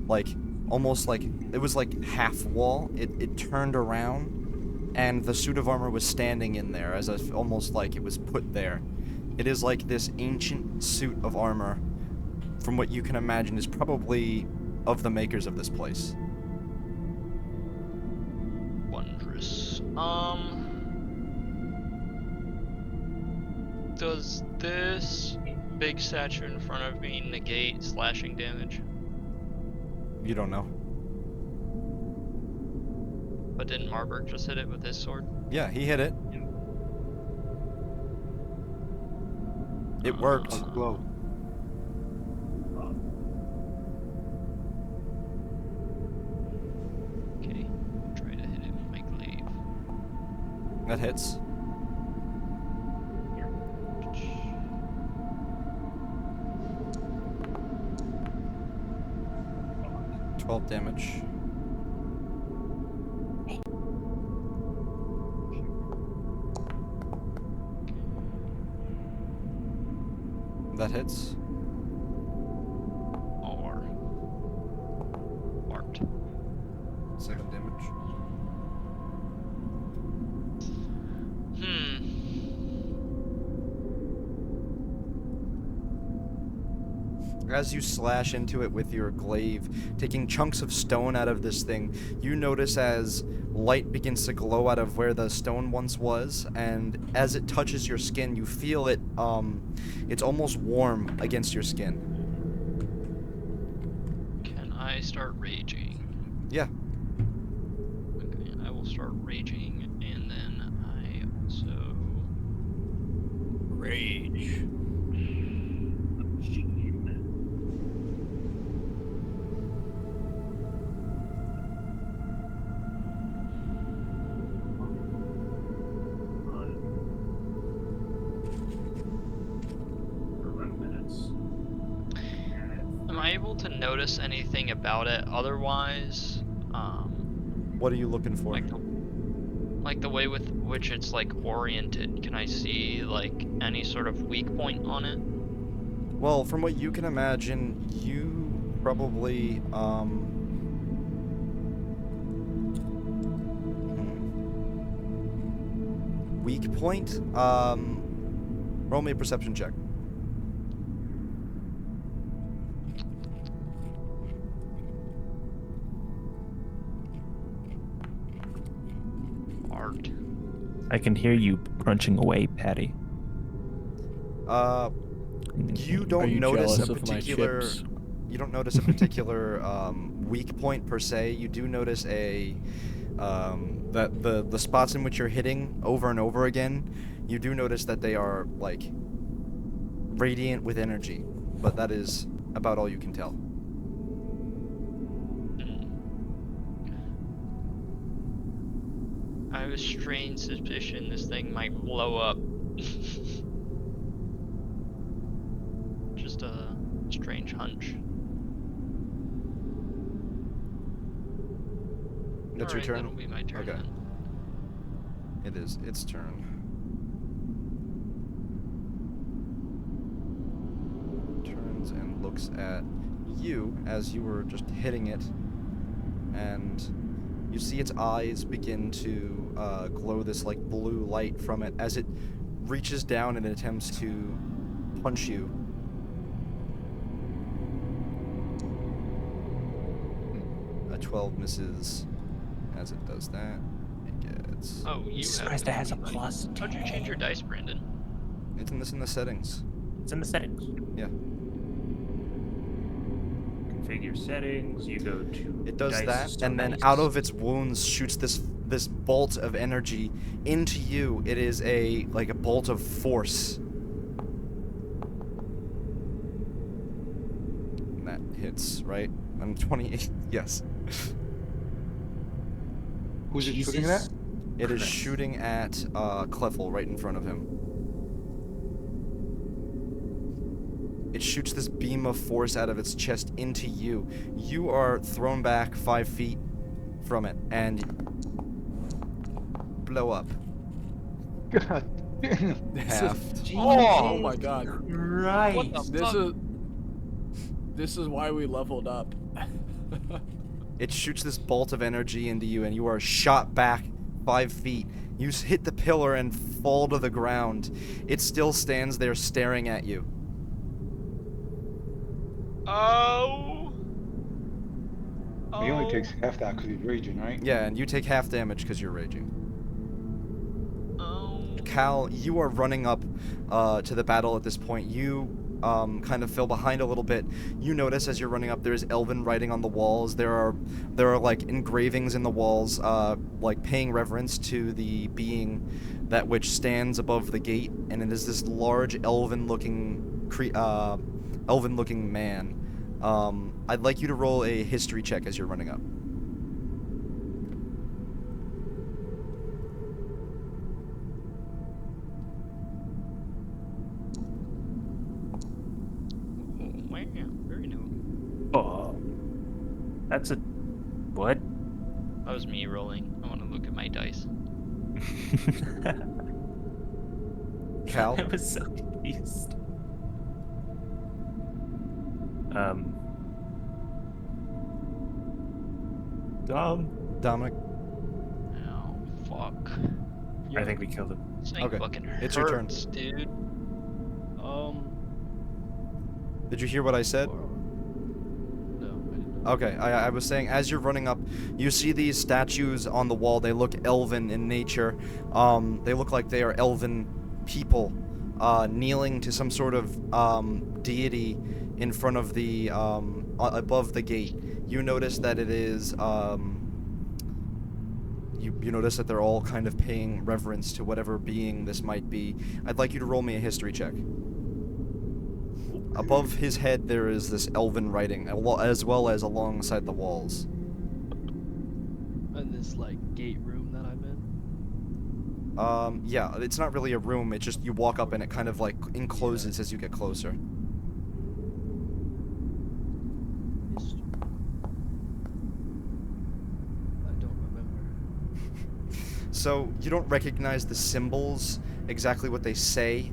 like, almost like... It was like half wall. It turned around, and the suit of armor was standing in there, as if almost like it was put there. It is like this ancient suit of armor, from what you can imagine, is probably of the makers of this place. Wondrous. Does this big statue in front of me negate slashing damage? You don't know. But didn't Marburg just hit it with his sword? Yeah, he hit it. It worked. How's it glow? Okay, I'll try to hit it with my glaive. That hits. 12 damage. That hits. Or marked. 7 damage. As you slash into it with your glaive, taking chunks of stone out of this thing, you notice as light begins to glow out of where the stone once was, and as it touches your skin, you feel it, it's almost warm against your skin. Can I start raging? Yeah. Okay, I will start raging, and then I also... Rage. Am I able to notice anything about it otherwise? What are you looking for? Like the way with which it's like oriented. Can I see like any sort of weak point on it? Well, from what you can imagine, you probably, weak point? Roll me a perception check. Art. I can hear you crunching away, Patty. You Are don't you notice jealous a of my particular... chips? You don't notice a particular weak point per se. You do notice a that the spots in which you're hitting over and over again. You do notice that they are like radiant with energy, but that is about all you can tell. I have a strange suspicion this thing might blow up. Just a strange hunch. That's your Alright, turn? that'll be my turn Okay. then. It is its turn. Turns and looks at you as you were just hitting it, and you see its eyes begin to glow this like blue light from it as it reaches down and attempts to punch you. A 12 misses. As it does that, it gets... Oh, you Jesus have Christ, that has a like- plus How'd you change your dice, Brandon? It's in the settings. It's in the settings. Yeah. Configure settings. You go to. It does dice, that, so and then dice. out of its wounds shoots this bolt of energy into you. It is a bolt of force. And that hits, right? And 28. Yes. Who's it shooting at? It is Christ. shooting at Cleffel right in front of him. It shoots this beam of force out of its chest into you. You are thrown back 5 feet from it and blow up. God damn. Halved. Oh my god. Right. What the This fuck? this is why we leveled up. It shoots this bolt of energy into you, and you are shot back 5 feet. You hit the pillar and fall to the ground. It still stands there staring at you. Oh. He only takes half that because he's raging, right? Yeah, and you take half damage because you're raging. Oh. Cal, you are running up to the battle at this point. You kind of fell behind a little bit. You notice as you're running up, there's elven writing on the walls. There are like engravings in the walls, like paying reverence to the being that which stands above the gate, and it is this large elven-looking man. I'd like you to roll a history check as you're running up. Oh, wow. Very new. Oh. That's a what? That was me rolling. I want to look at my dice. Cal? I was so confused. Dominic? Oh, fuck. I think we killed him. This thing Okay, fucking it's your turn. hurts, dude. Did you hear what I said? No, I didn't know. Okay, I was saying, as you're running up, you see these statues on the wall. They look elven in nature. They look like they are elven people kneeling to some sort of deity in front of the, above the gate. You notice that it is, you notice that they're all kind of paying reverence to whatever being this might be. I'd like you to roll me a history check. Above his head, there is this elven writing, as well as alongside the walls. In this like gate room that I'm in. Yeah, it's not really a room, it's just you walk up and it kind of like encloses as you get closer. History. I don't remember. So, you don't recognize the symbols, exactly what they say,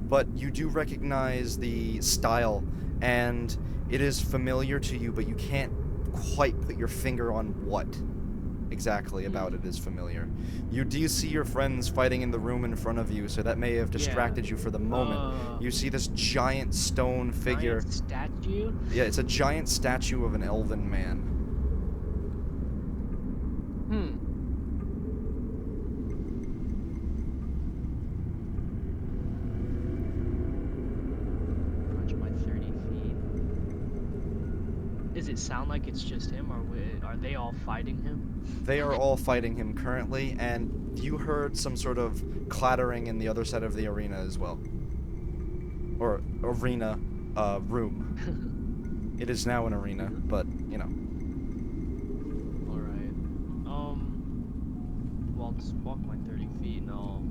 but you do recognize the style, and it is familiar to you, but you can't quite put your finger on what exactly about it is familiar. You do see your friends fighting in the room in front of you, so that may have distracted you for the moment. You see this giant stone figure. Giant statue? Yeah, it's a giant statue of an elven man. Approach my 30 feet. Does it sound like it's just him, or are they all fighting him? They are all fighting him currently, and you heard some sort of clattering in the other side of the arena as well. Or arena, room. It is now an arena, but, you know. Alright. Well, I'll just walk my 30 feet and I'll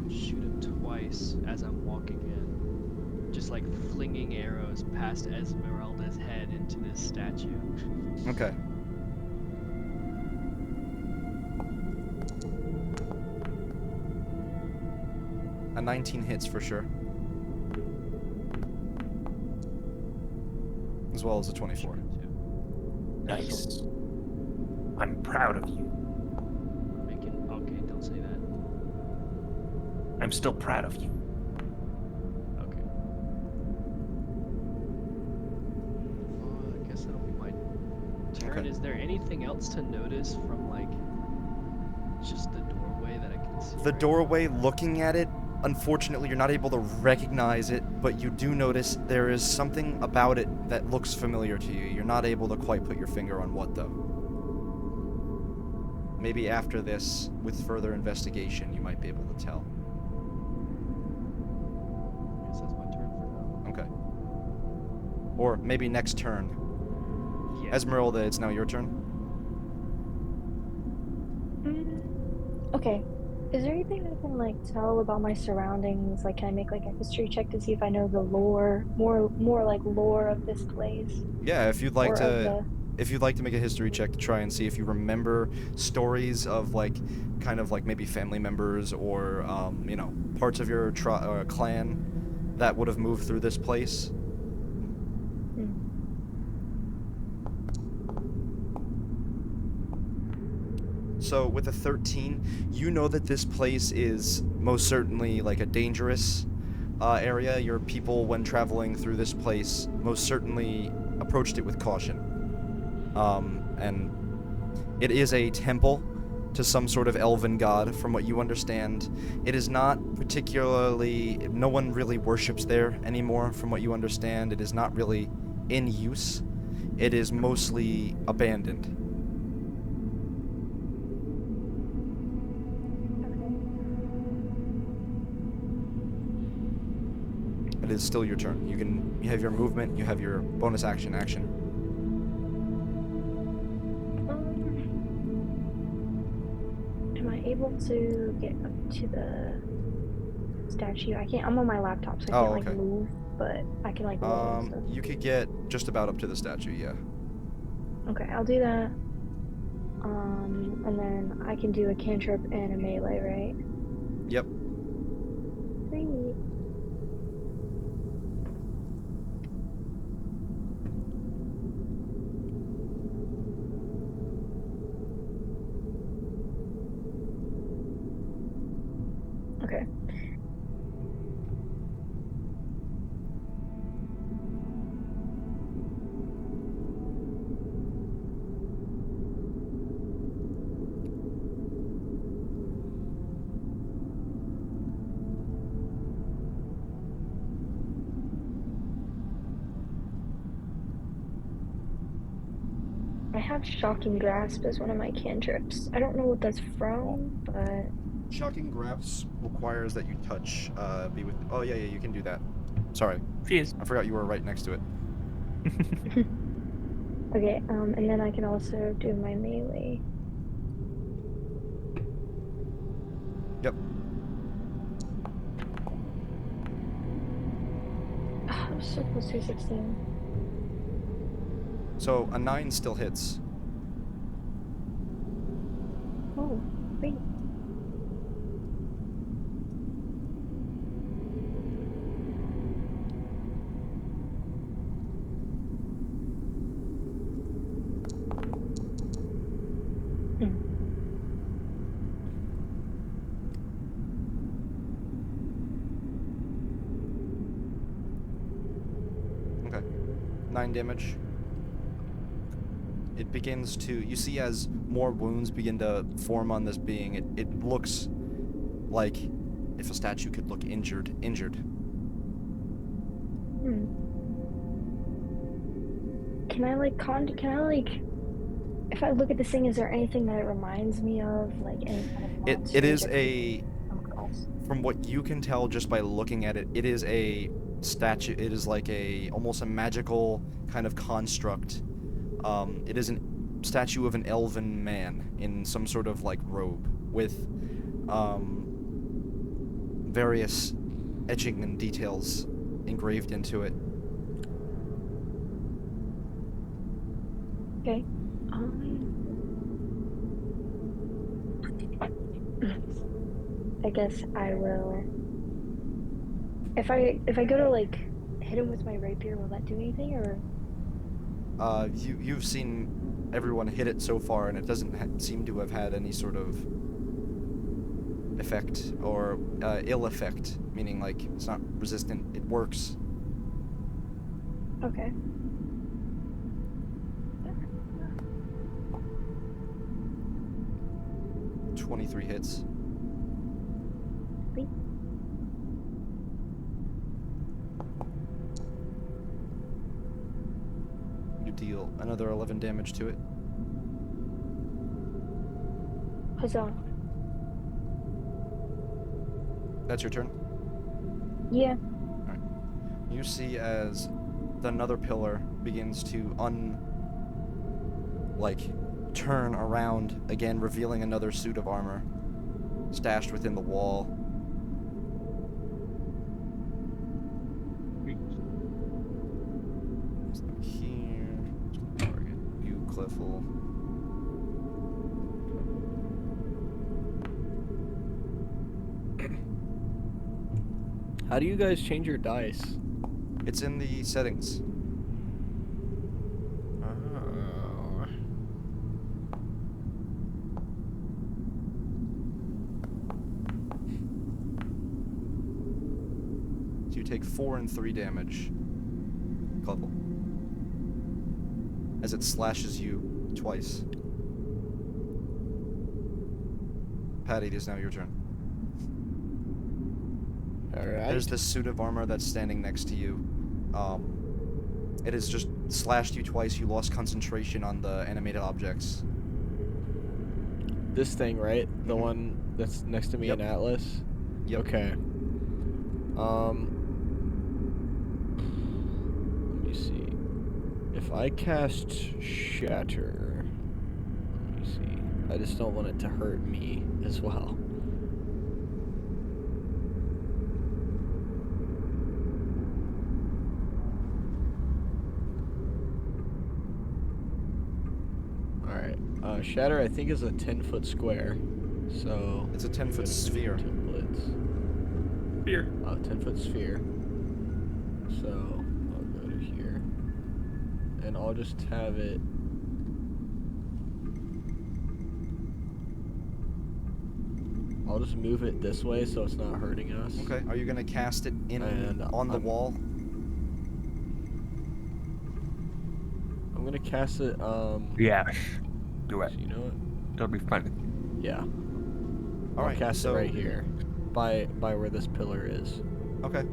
shoot him twice as I'm walking in. Just like flinging arrows past Esmeralda's head into this statue. Okay. A 19 hits for sure. As well as a 24. Nice. I'm proud of you. Okay, don't say that. I'm still proud of you. Okay. I guess that'll be my turn. Okay. Is there anything else to notice from like just the doorway that I can see? The right doorway, looking at it, unfortunately you're not able to recognize it, but you do notice there is something about it that looks familiar to you. You're not able to quite put your finger on what though. Maybe after this, with further investigation, you might be able to tell. now? I guess that's my turn for now. Okay. Or maybe next turn. Yeah. Esmeralda, it's now your turn. Okay. Is there anything I can like tell about my surroundings? Like, can I make like a history check to see if I know the lore, more like lore of this place Yeah, if you'd like or of to the? make a history check to try and see if you remember stories of like kind of like maybe family members or parts of your clan that would have moved through this place. Hmm. So with a 13, you know that this place is most certainly like a dangerous area. Your people, when traveling through this place, most certainly approached it with caution. And it is a temple to some sort of elven god, from what you understand. It is not particularly... No one really worships there anymore, from what you understand. It is not really in use. It is mostly abandoned. Okay. It is still your turn. You have your movement, you have your bonus action. Am I able to get up to the statue? I can't. I'm on my laptop, so I can't Oh, like okay. move, but I can like roll and stuff. You could get just about up to the statue, yeah. Okay, I'll do that. And then I can do a cantrip and a melee, right? Yep. Sweet. Okay. I have Shocking Grasp as one of my cantrips. I don't know what that's from, but Shocking Grasp requires that you touch, be with... Oh, yeah, you can do that. Sorry. Jeez. I forgot you were right next to it. okay. And then I can also do my melee. Yep. Oh, so close to 16. So, a 9 still hits. Oh, wait. Hmm. Okay. 9 damage. It begins to... You see as more wounds begin to form on this being, it looks like if a statue could look injured. Hmm. Can I like if I look at this thing, is there anything that it reminds me of? Like any kind of It monsters is or creatures a... I've come across? From what you can tell just by looking at it, it is a statue. It is like almost a magical kind of construct. It is a statue of an elven man in some sort of like robe with various etching and details engraved into it. Okay. I guess I will. If I go to like hit him with my rapier, will that do anything or? You've seen everyone hit it so far, and it doesn't seem to have had any sort of effect or ill effect, meaning like it's not resistant. It works. Okay. 23 hits. Sweet. You deal another 11 damage to it. Huzzah. That's your turn? Yeah. Alright. You see as another pillar begins to turn around again, revealing another suit of armor stashed within the wall. Here, target you, Cliffle. How do you guys change your dice? It's in the settings. Oh. So you take 4 and 3 damage, Cliffle, as it slashes you twice. Patty, it is now your turn. Alright. There's this suit of armor that's standing next to you. It has just slashed you twice. You lost concentration on the animated objects. This thing, right? The Mhm. one that's next to me Yep. in Atlas? Yep. Okay. Let me see. If I cast Shatter, let me see. I just don't want it to hurt me as well. Alright. Shatter, I think, is a 10-foot square. So It's a 10-foot sphere. templates. Here. 10-foot sphere. So I'll go to here. And I'll just have it. I'll just move it this way so it's not hurting us. Okay. Are you gonna cast it in And on the wall? I'm gonna cast it. Yeah. Do it. So you know what? It'll be fun. Yeah. All I'll right. cast So it right here, by where this pillar is. okay.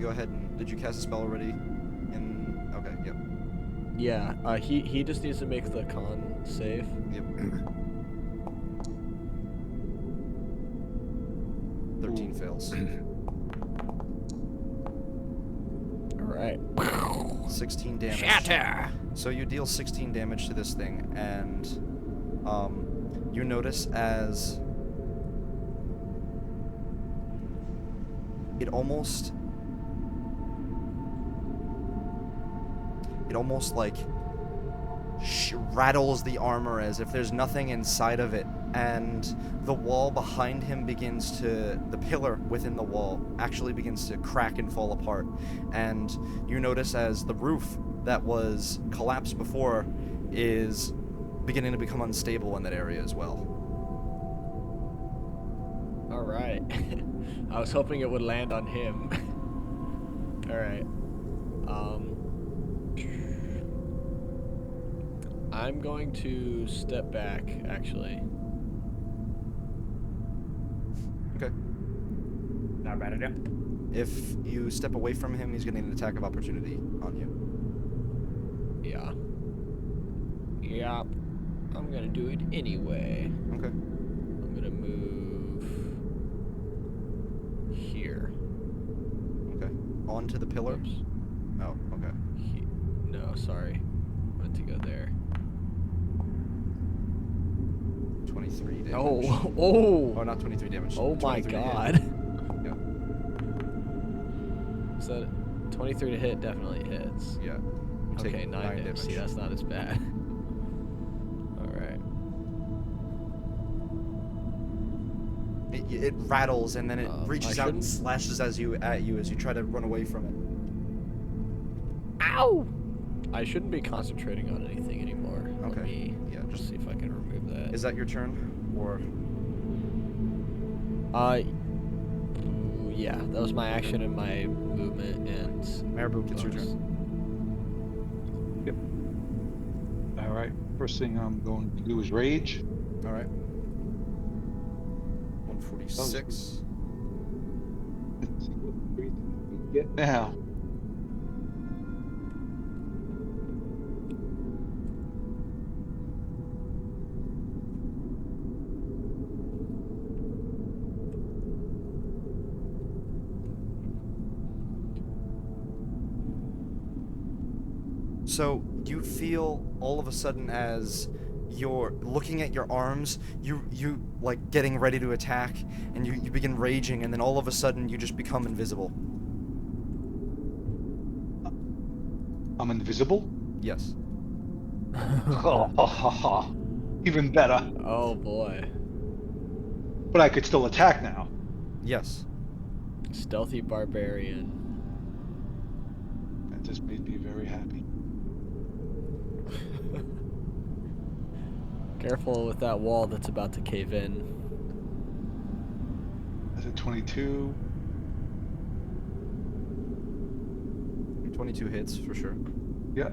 Go ahead and did you cast a spell already? Okay. Yep. Yeah. He just needs to make the con save. Yep. 13 fails. All right. 16 damage. Shatter. So you deal 16 damage to this thing, and you notice as it almost like rattles the armor as if there's nothing inside of it, and the wall behind him the pillar within the wall actually begins to crack and fall apart, and you notice as the roof that was collapsed before is beginning to become unstable in that area as well. All right. I was hoping it would land on him. All right. I'm going to step back, actually. Okay. Not a bad idea. If you step away from him, he's getting an attack of opportunity on you. Yeah. Yeah. I'm gonna do it anyway. Okay. I'm gonna move here. Okay. Onto the pillar? Oops. Oh, okay. No, sorry. I meant to go there. 23 damage. Oh, oh! Oh, not 23 damage. Oh my 23 hit. god. Yeah. Is that 23 to hit? Definitely hits. Yeah. You take Okay, 9 damage. See, that's not as bad. Alright. It rattles and then it reaches I out and shouldn't- slashes at you as you try to run away from it. Ow! I shouldn't be concentrating on anything anymore. Let Okay. me Yeah, just just see if I can remove that. Is that your turn? Or Yeah, that was my action and my movement and Marabou, it's your bonus. turn. All right. First thing I'm going to do is rage. All right. 146. Let's see what rage we get now. So you feel all of a sudden as you're looking at your arms, you like getting ready to attack, and you begin raging, and then all of a sudden you just become invisible. I'm invisible? Yes. Even better. Oh boy. But I could still attack now. Yes. Stealthy barbarian. That just made me very happy. Careful with that wall that's about to cave in. That's a 22. 22 hits for sure. Yeah.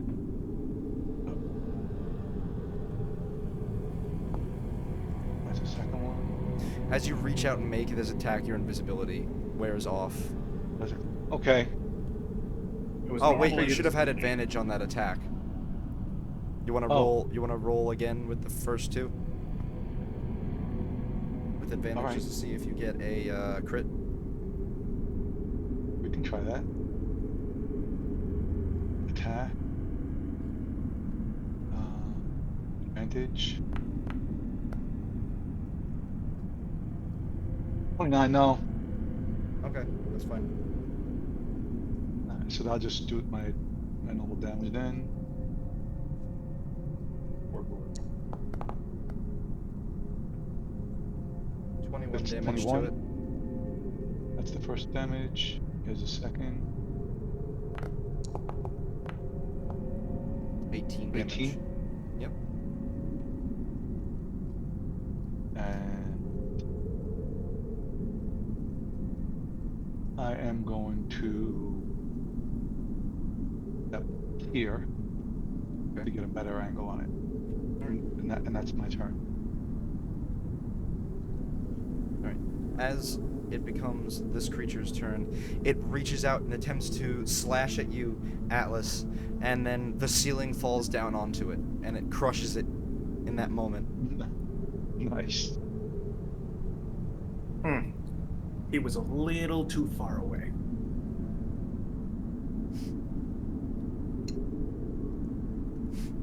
That's the second one. As you reach out and make this attack, your invisibility wears off. Okay. It was Oh normal wait, for you you should to have had advantage on that attack. You want to roll? You want to roll again with the first two? With advantage, Alright. just to see if you get a crit. We can try that. Attack. Advantage. 29, no. Okay, that's fine. So I'll just do my normal damage then. 21 That's damage 21. to it. That's the first damage. Here's the second. 18 damage. 18. Yep. And I am going to step here to get a better angle on it. And that's my turn. As it becomes this creature's turn, it reaches out and attempts to slash at you, Atlas, and then the ceiling falls down onto it, and it crushes it in that moment. Nice. He was a little too far away.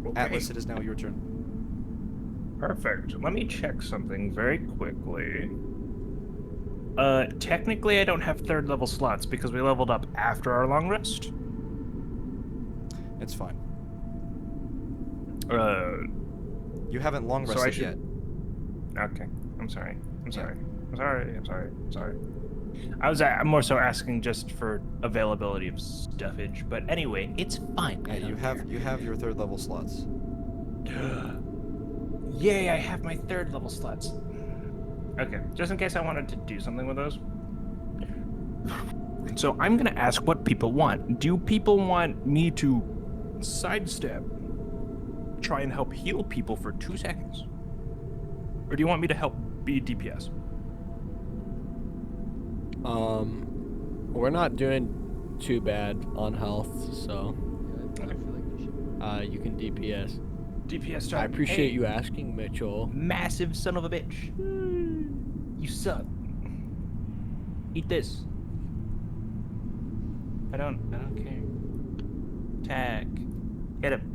Okay. Atlas, it is now your turn. Perfect. Let me check something very quickly. Technically I don't have third level slots because we leveled up after our long rest. It's fine. Uh, You haven't long So I rested should- yet. okay. I'm sorry. I'm Yeah. sorry. I'm sorry. I'm sorry. I'm sorry. I'm more so asking just for availability of stuffage, but anyway, it's fine. I Yeah, don't you have your third level slots. care. Yay! I have my third level slots. Okay, just in case I wanted to do something with those. So I'm gonna ask what people want. Do people want me to sidestep, try and help heal people for 2 seconds, or do you want me to help be DPS? We're not doing too bad on health, so I feel like we should. you can DPS. DPS time. I appreciate Hey, you asking, Mitchell. massive son of a bitch. You suck. Eat this. I don't care. Tag. Hit him.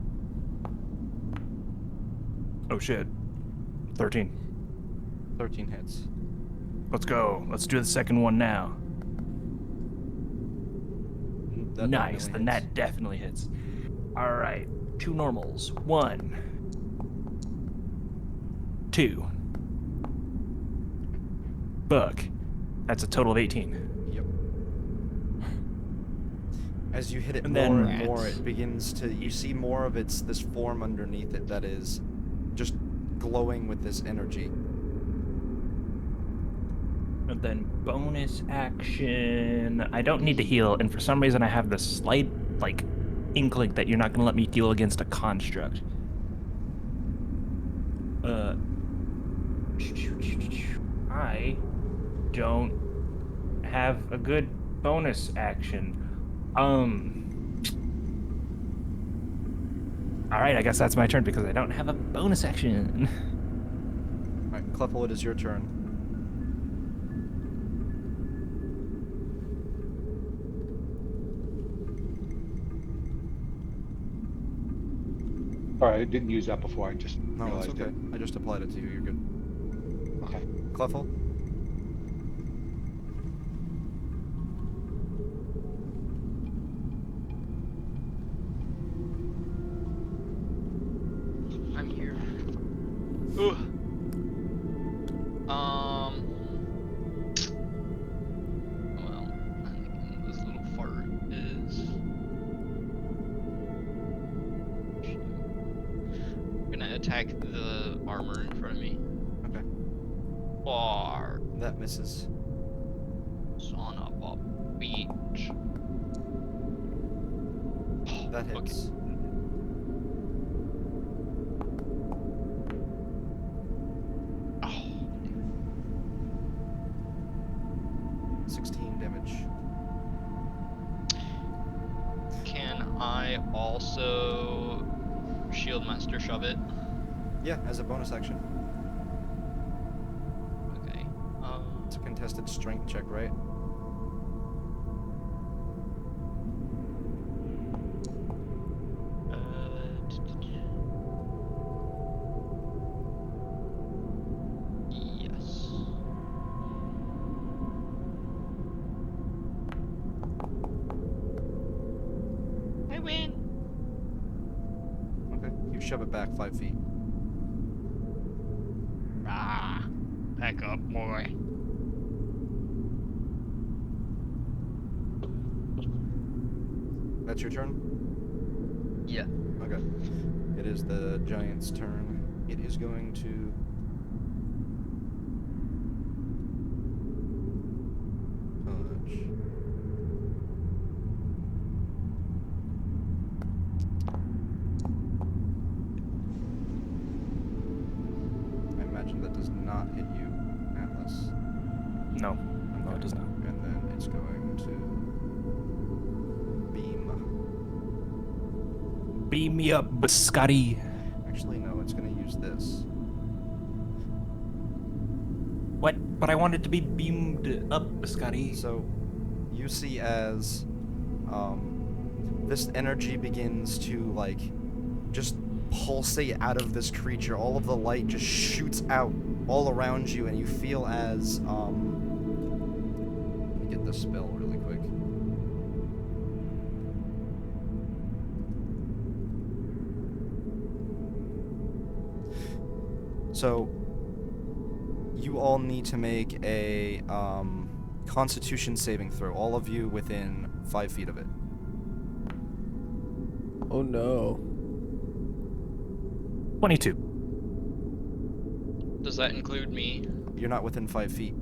Oh shit. 13. 13 hits. Let's go. Let's do the second one now. That Nice. definitely Then hits. that definitely hits. All right. 2 normals. 1. 2. Fuck. That's a total of 18. Yep. As you hit it And more then and more, rats. it begins to. You see more of this form underneath it that is just glowing with this energy. And then bonus action. I don't need to heal, and for some reason I have this slight, like, inkling that you're not gonna let me heal against a construct. I don't have a good bonus action. Alright, I guess that's my turn because I don't have a bonus action. Alright, Clefple, it is your turn. Alright, I didn't use that before, I just No, it's realized okay. it. I just applied it to you. You're good. Okay. Cleffel? I'm here. Ugh. Well, I think this little fart is. I'm gonna attack the armor in front of me. Okay. Far. That misses. Son of a bitch. That Okay. hits. Oh, 16 damage. can I also shield master shove it? Yeah, as a bonus action. Okay. It's a contested strength check, right? Yes. I win. Okay. You shove it back 5 feet. Ah, back up, boy. That's your turn? Yeah. Okay. It is the giant's turn. It is going to... punch. I imagine that does not hit you, Atlas. No. No, it does not. And then it's going to beam. Beam me up, biscotti. Actually, no, it's going to use this. What? But I wanted to be beamed up, biscotti. So, you see as this energy begins to, like, just pulsate out of this creature. All of the light just shoots out all around you, and you feel as, let me get this spell really quick. So, you all need to make a, Constitution saving throw. All of you within 5 feet of it. Oh no. 22. Does that include me? You're not within 5 feet.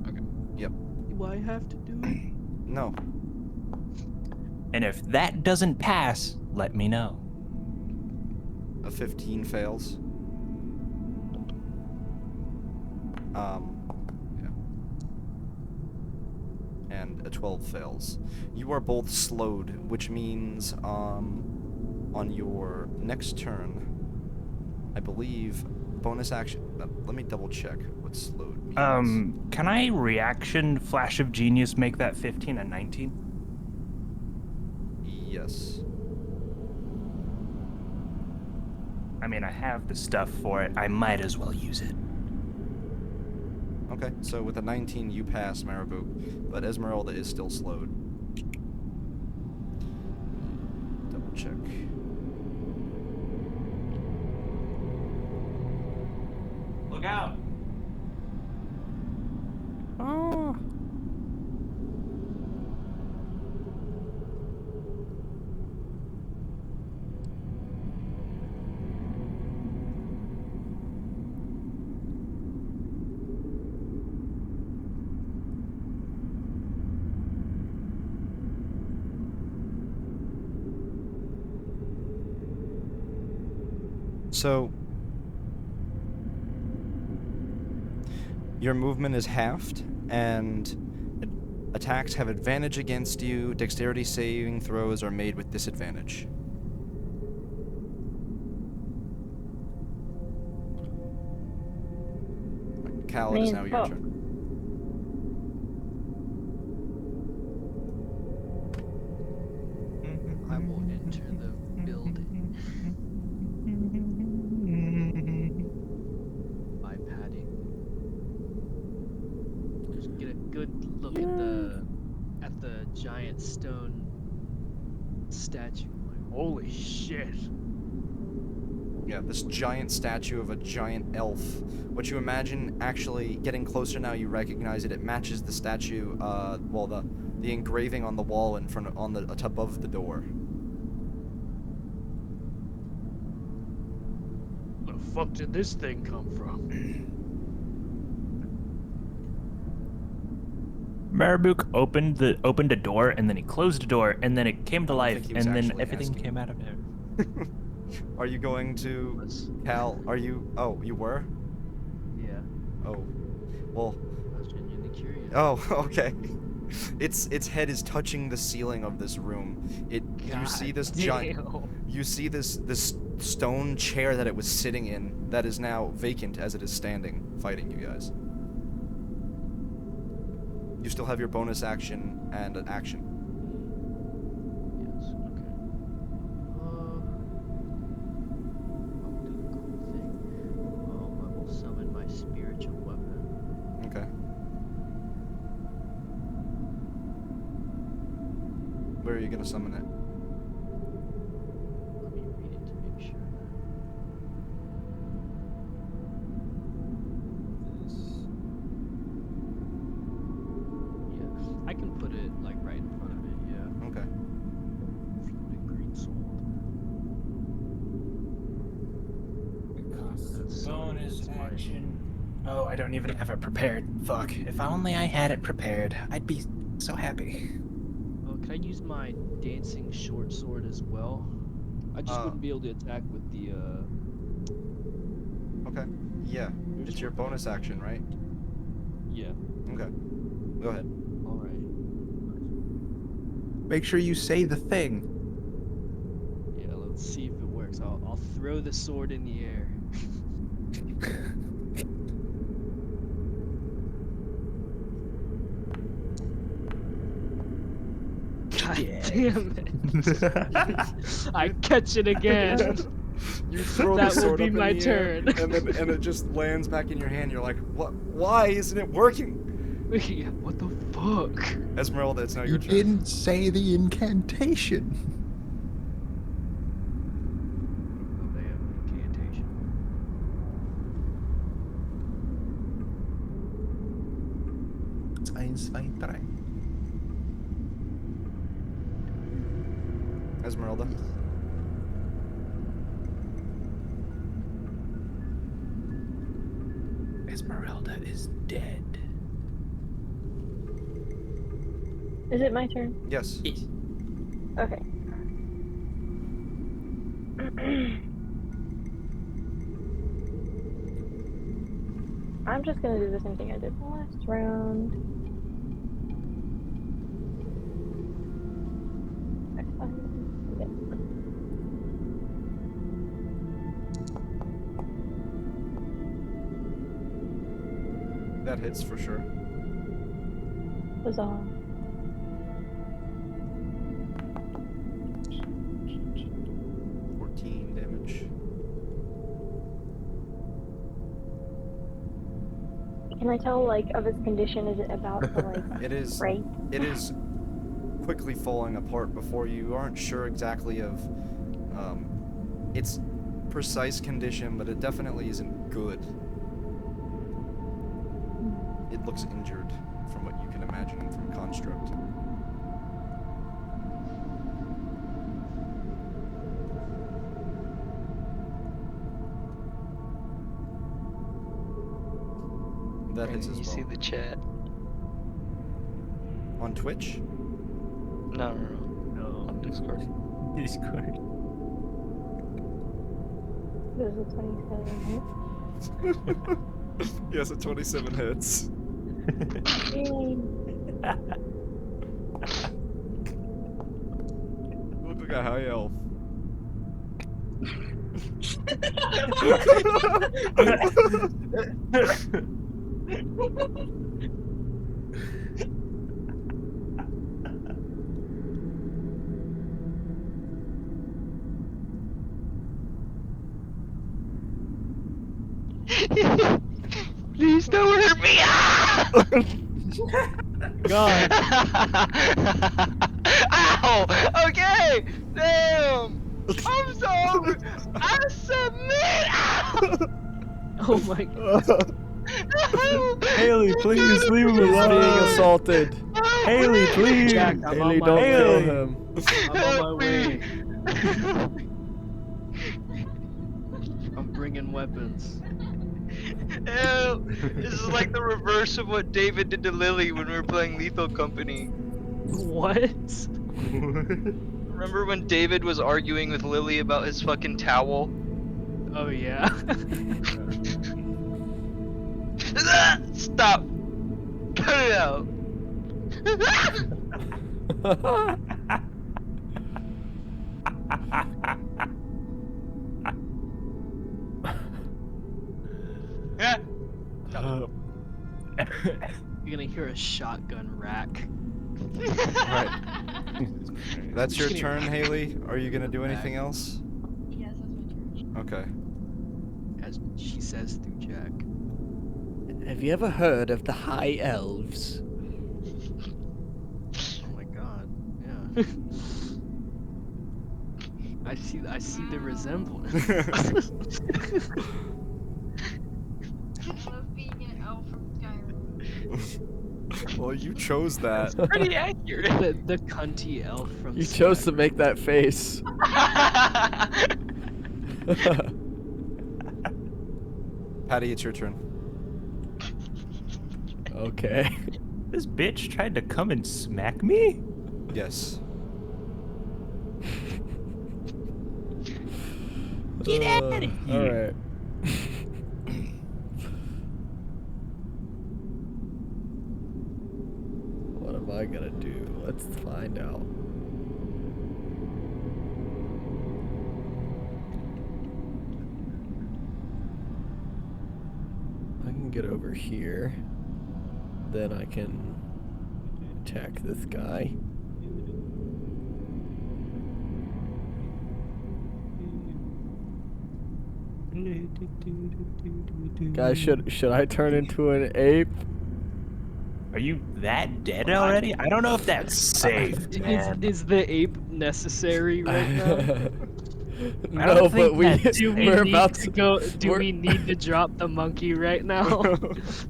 Okay. Yep. Do I have to do it? No. And if that doesn't pass, let me know. A 15 fails. Yeah. And a 12 fails. You are both slowed, which means, on your next turn, I believe, bonus action. Let me double check what slowed means. Can I reaction Flash of Genius make that 15 and 19? Yes. I mean, I have the stuff for it. I might as well use it. Okay, so with a 19, you pass Marabou, but Esmeralda is still slowed. Double check. Look out! Oh. So, your movement is halved, and attacks have advantage against you. Dexterity saving throws are made with disadvantage. Cal, it is now your turn. I will enter the building. By Patty. Just get a good look at the giant stone statue. Like, holy shit. Yeah, this giant statue of a giant elf. What you imagine, actually getting closer now, you recognize it. It matches the statue, well, the engraving on the wall in front of, on the above the door. Where the fuck did this thing come from? Marabuk opened a door, and then he closed a door, and then it came to I don't life, think he was and then actually everything asking. came out of there. Are you going to Cal? Are you? Oh, you were? Yeah, Oh, well. I was genuinely curious. Oh, okay. Its head is touching the ceiling of this room. You see this giant. You see this stone chair that it was sitting in that is now vacant as it is standing, fighting you guys. You still have your bonus action and an action. Yes, okay. I'll do the cool thing. I will summon my spiritual weapon. Okay. Where are you gonna summon it? Let me read it to make sure I can put it like right in front of it, yeah. Okay. Floating green sword. That's so bonus it's mine. action. Oh, I don't even have it prepared. Fuck. If only I had it prepared, I'd be so happy. Oh, can I use my dancing short sword as well? I just wouldn't be able to attack with the Okay. Yeah. Here's It's your what I bonus mean. action, right? Yeah. Okay. Go ahead. All right. Make sure you say the thing. Yeah, let's see if it works. I'll throw the sword in the air. God damn it! I catch it again. You throw That the will sword be up in my the air, turn. and it just lands back in your hand. You're like, what? Why isn't it working? Yeah, what the fuck? Esmeralda, it's now You your turn. didn't say the incantation. Oh, they have an incantation. It's 1, 2, 3. Esmeralda. Esmeralda is dead. Is it my turn? Yes. Okay. I'm just gonna do the same thing I did last round. That hits for sure. Huzzah. Damage. Can I tell, like, of its condition? Is it about to, like, It is. break? It is quickly falling apart before you aren't sure exactly of its precise condition, but it definitely isn't good. It looks injured from what you can imagine from construct. That hits as You well. see the chat? On Twitch? No. On Discord. Discord. There's a 27 hit. Yes, a 27 hits. Yay. Look like a high elf. Please don't hurt me! Ah! God. Ow! Okay! Damn! I'm sorry! I submit! Ow! Oh my god. No! Haley, please leave him He's being alone. assaulted. Help Haley, me! please. Jack, I'm Haley, on my don't way. kill Haley. him. I'm on my Help way. me! I'm bringing weapons. Ew. This is like the reverse of what David did to Lily when we were playing Lethal Company. What? Remember when David was arguing with Lily about his fucking towel? Oh yeah. Stop! Cut it out! Yeah. You're gonna hear a shotgun rack. Alright. That's your Just gonna- turn, Haley. Are you gonna do Back. anything else? Yes, that's my turn. Okay. As she says through Jack. Have you ever heard of the High Elves? Oh my god. Yeah. I see the resemblance. I love being an elf from Skyrim. Well, you chose that. Pretty accurate. the cunty elf from You chose to Skyrim. make that face. Patty, it's your turn. Okay. This bitch tried to come and smack me? Yes. Get out of here. Alright. What am I gonna do? Let's find out. I can get over here. Then I can attack this guy. Guys, should I turn into an ape? Are you that dead already? I don't know if that's safe, man. Is the ape necessary right now? No, don't but think we that's Do we we're need about to go? Do we're- we need to drop the monkey right now?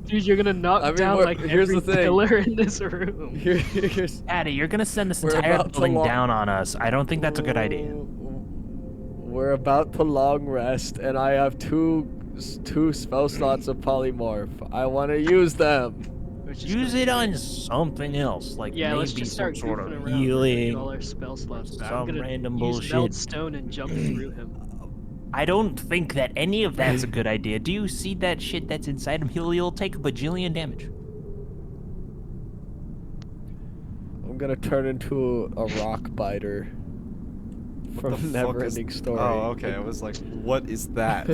Dude, you're gonna knock I mean, down we're- like here's every the thing. pillar in this room. Here's Patty, you're gonna send this We're entire about to building lo- down on us. I don't think that's a good idea. We're about to long rest, and I have two spell slots of polymorph. I want to use them. We're just Use gonna it do on something else, like Yeah, let's maybe just some start sort goofing of around. We're gonna get all healing. our spell slots back. some I'm gonna random use bullshit. melt stone and jump through him. I don't think that any of that's a good idea. Do you see that shit that's inside him? He'll take a bajillion damage. I'm gonna turn into a rock biter What the from fuck is- Neverending Story. Oh, okay. I was like, what is that?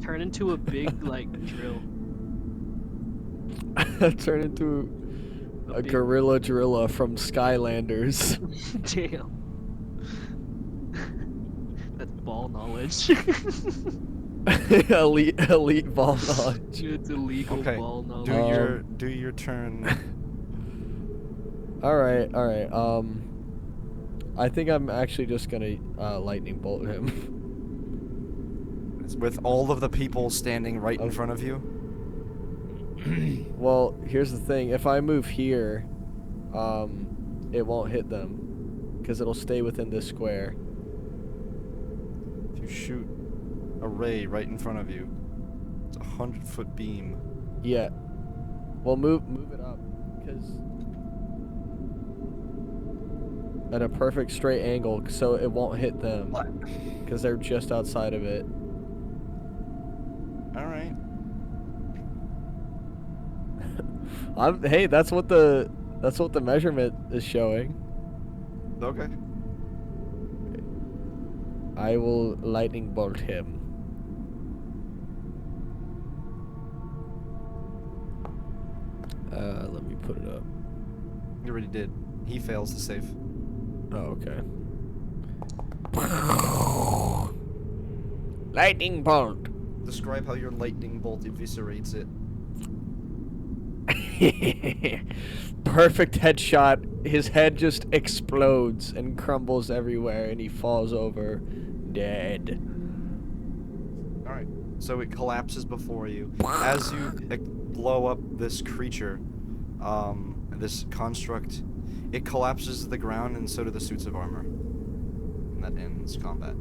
Turn into a big like drill. Turn into a big- gorilla drilla from Skylanders. Damn. That's ball knowledge. elite ball knowledge. It's illegal Okay, ball knowledge. do your turn. All right. I think I'm actually just gonna lightning bolt him. With all of the people standing right in Okay. front of you. Well, here's the thing. If I move here, it won't hit them, because it'll stay within this square. If you shoot a ray right in front of you, it's a 100-foot beam. Yeah. Well, move it up, because at a perfect straight angle, so it won't hit them, because they're just outside of it. All right. Hey, that's what the measurement is showing. Okay. I will lightning bolt him. Let me put it up. You already did. He fails to save. Oh, okay. Lightning bolt. Describe how your lightning bolt eviscerates it. Perfect headshot. His head just explodes and crumbles everywhere, and he falls over dead. Alright, so it collapses before you. As you blow up this creature, this construct, it collapses to the ground, and so do the suits of armor. And that ends combat.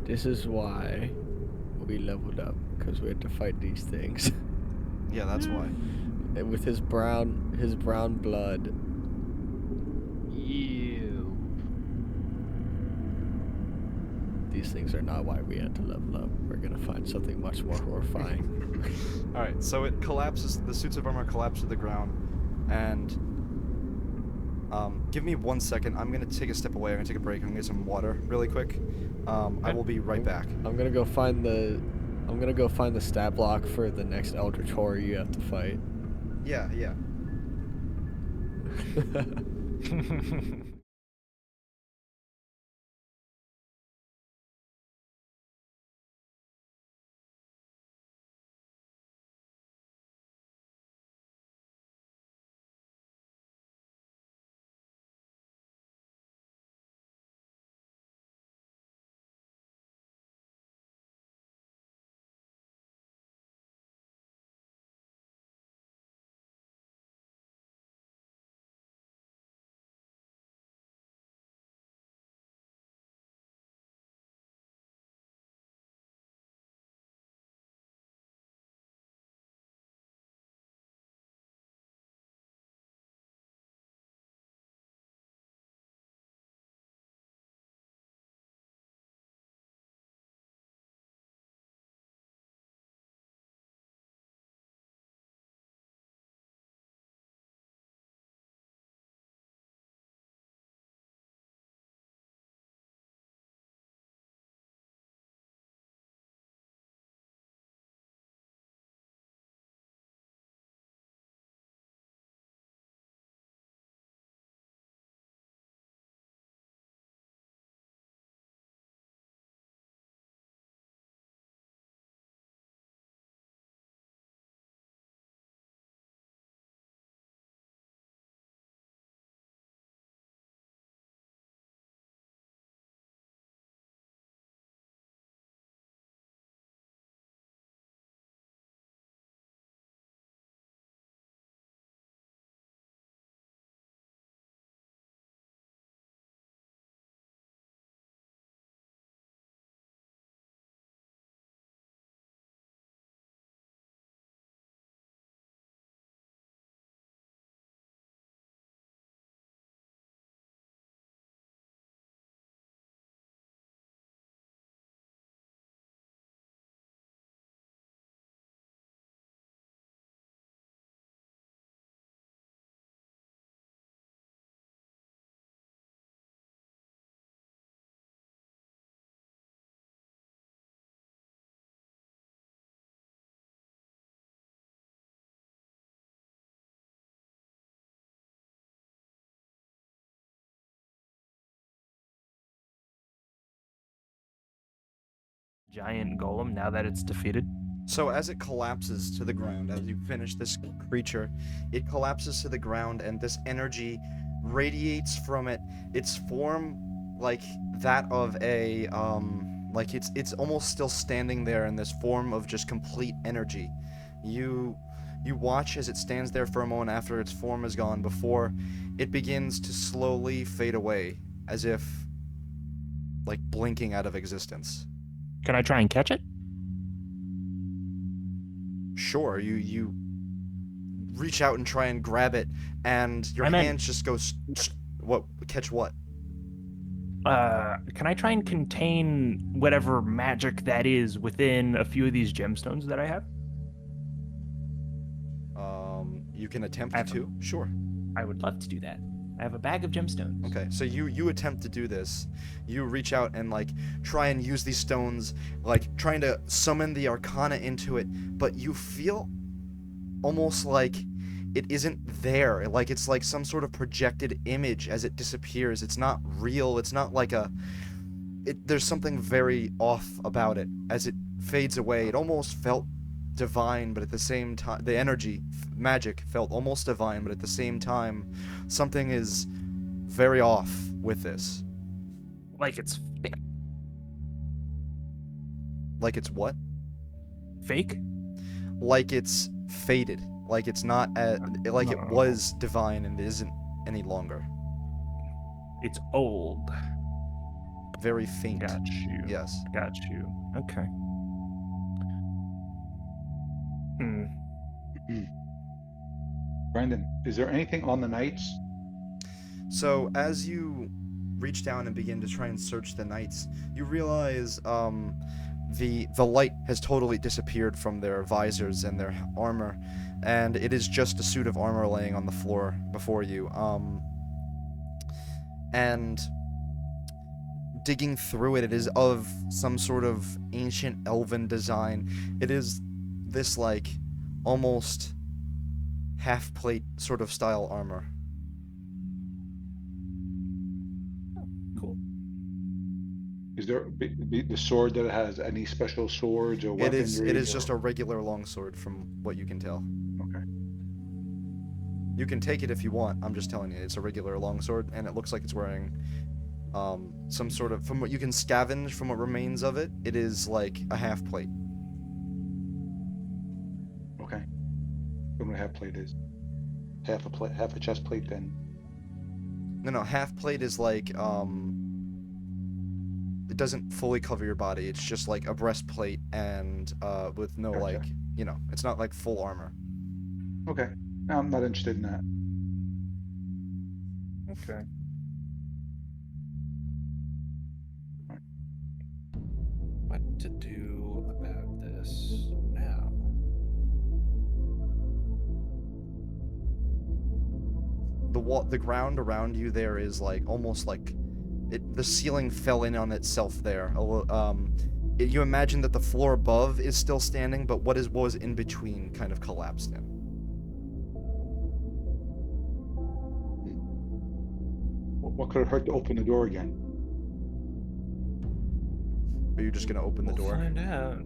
This is why we leveled up, because we had to fight these things. Yeah, that's why. And with his brown blood. You. These things are not why we had to level up. We're gonna find something much more horrifying. Alright, so it collapses, the suits of armor collapse to the ground, and give me 1 second. I'm gonna take a step away. I'm gonna take a break. I'm gonna get some water really quick. I will be right back. I'm gonna go find the stat block for the next Eldritch Horror you have to fight. Yeah. Giant golem now that it's defeated. So as it collapses to the ground, as you finish this creature, it collapses to the ground, and this energy radiates from it. Its form, like that of a, like it's almost still standing there in this form of just complete energy. You watch as it stands there for a moment after its form is gone, before it begins to slowly fade away, as if like blinking out of existence. Can I try and catch it? Sure, you reach out and try and grab it, and your hands just go what? Catch what? Can I try and contain whatever magic that is within a few of these gemstones that I have? You can attempt to. Sure. I would love to do that. I have a bag of gemstones. Okay, so you attempt to do this. You reach out and like try and use these stones, like trying to summon the arcana into it, but you feel almost like it isn't there. Like it's like some sort of projected image as it disappears. It's not real. It's not like there's something very off about it as it fades away. It almost felt divine, but at the same time, the energy, magic felt almost divine, but at the same time, something is very off with this. Like it's Like it's what? fake? Like it's faded. Like it's not like it was divine and it isn't any longer. It's old. Very faint. Got you. Yes. Got you. Okay. Brandon, is there anything on the knights? So as you reach down and begin to try and search the knights, you realize the light has totally disappeared from their visors and their armor, and it is just a suit of armor laying on the floor before you. And digging through it, it is of some sort of ancient elven design. It is this like almost half plate sort of style armor. Cool. Is there the sword that has any special swords or weapons? It is just a regular longsword from what you can tell. Okay. You can take it if you want. I'm just telling you, it's a regular longsword, and it looks like it's wearing some sort of, from what you can scavenge from what remains of it, it is like a half plate. Okay. I'm gonna half plate is half a chest plate then. No, half plate is like it doesn't fully cover your body. It's just like a breastplate and with no Gotcha. like, you know, it's not like full armor. Okay. No, I'm not interested in that. Okay. What to do about this now? The ground around you there is like almost like the ceiling fell in on itself there. You imagine that the floor above is still standing, but what was in between kind of collapsed in. What could it hurt to open the door again? Are you just gonna open the door? Find out.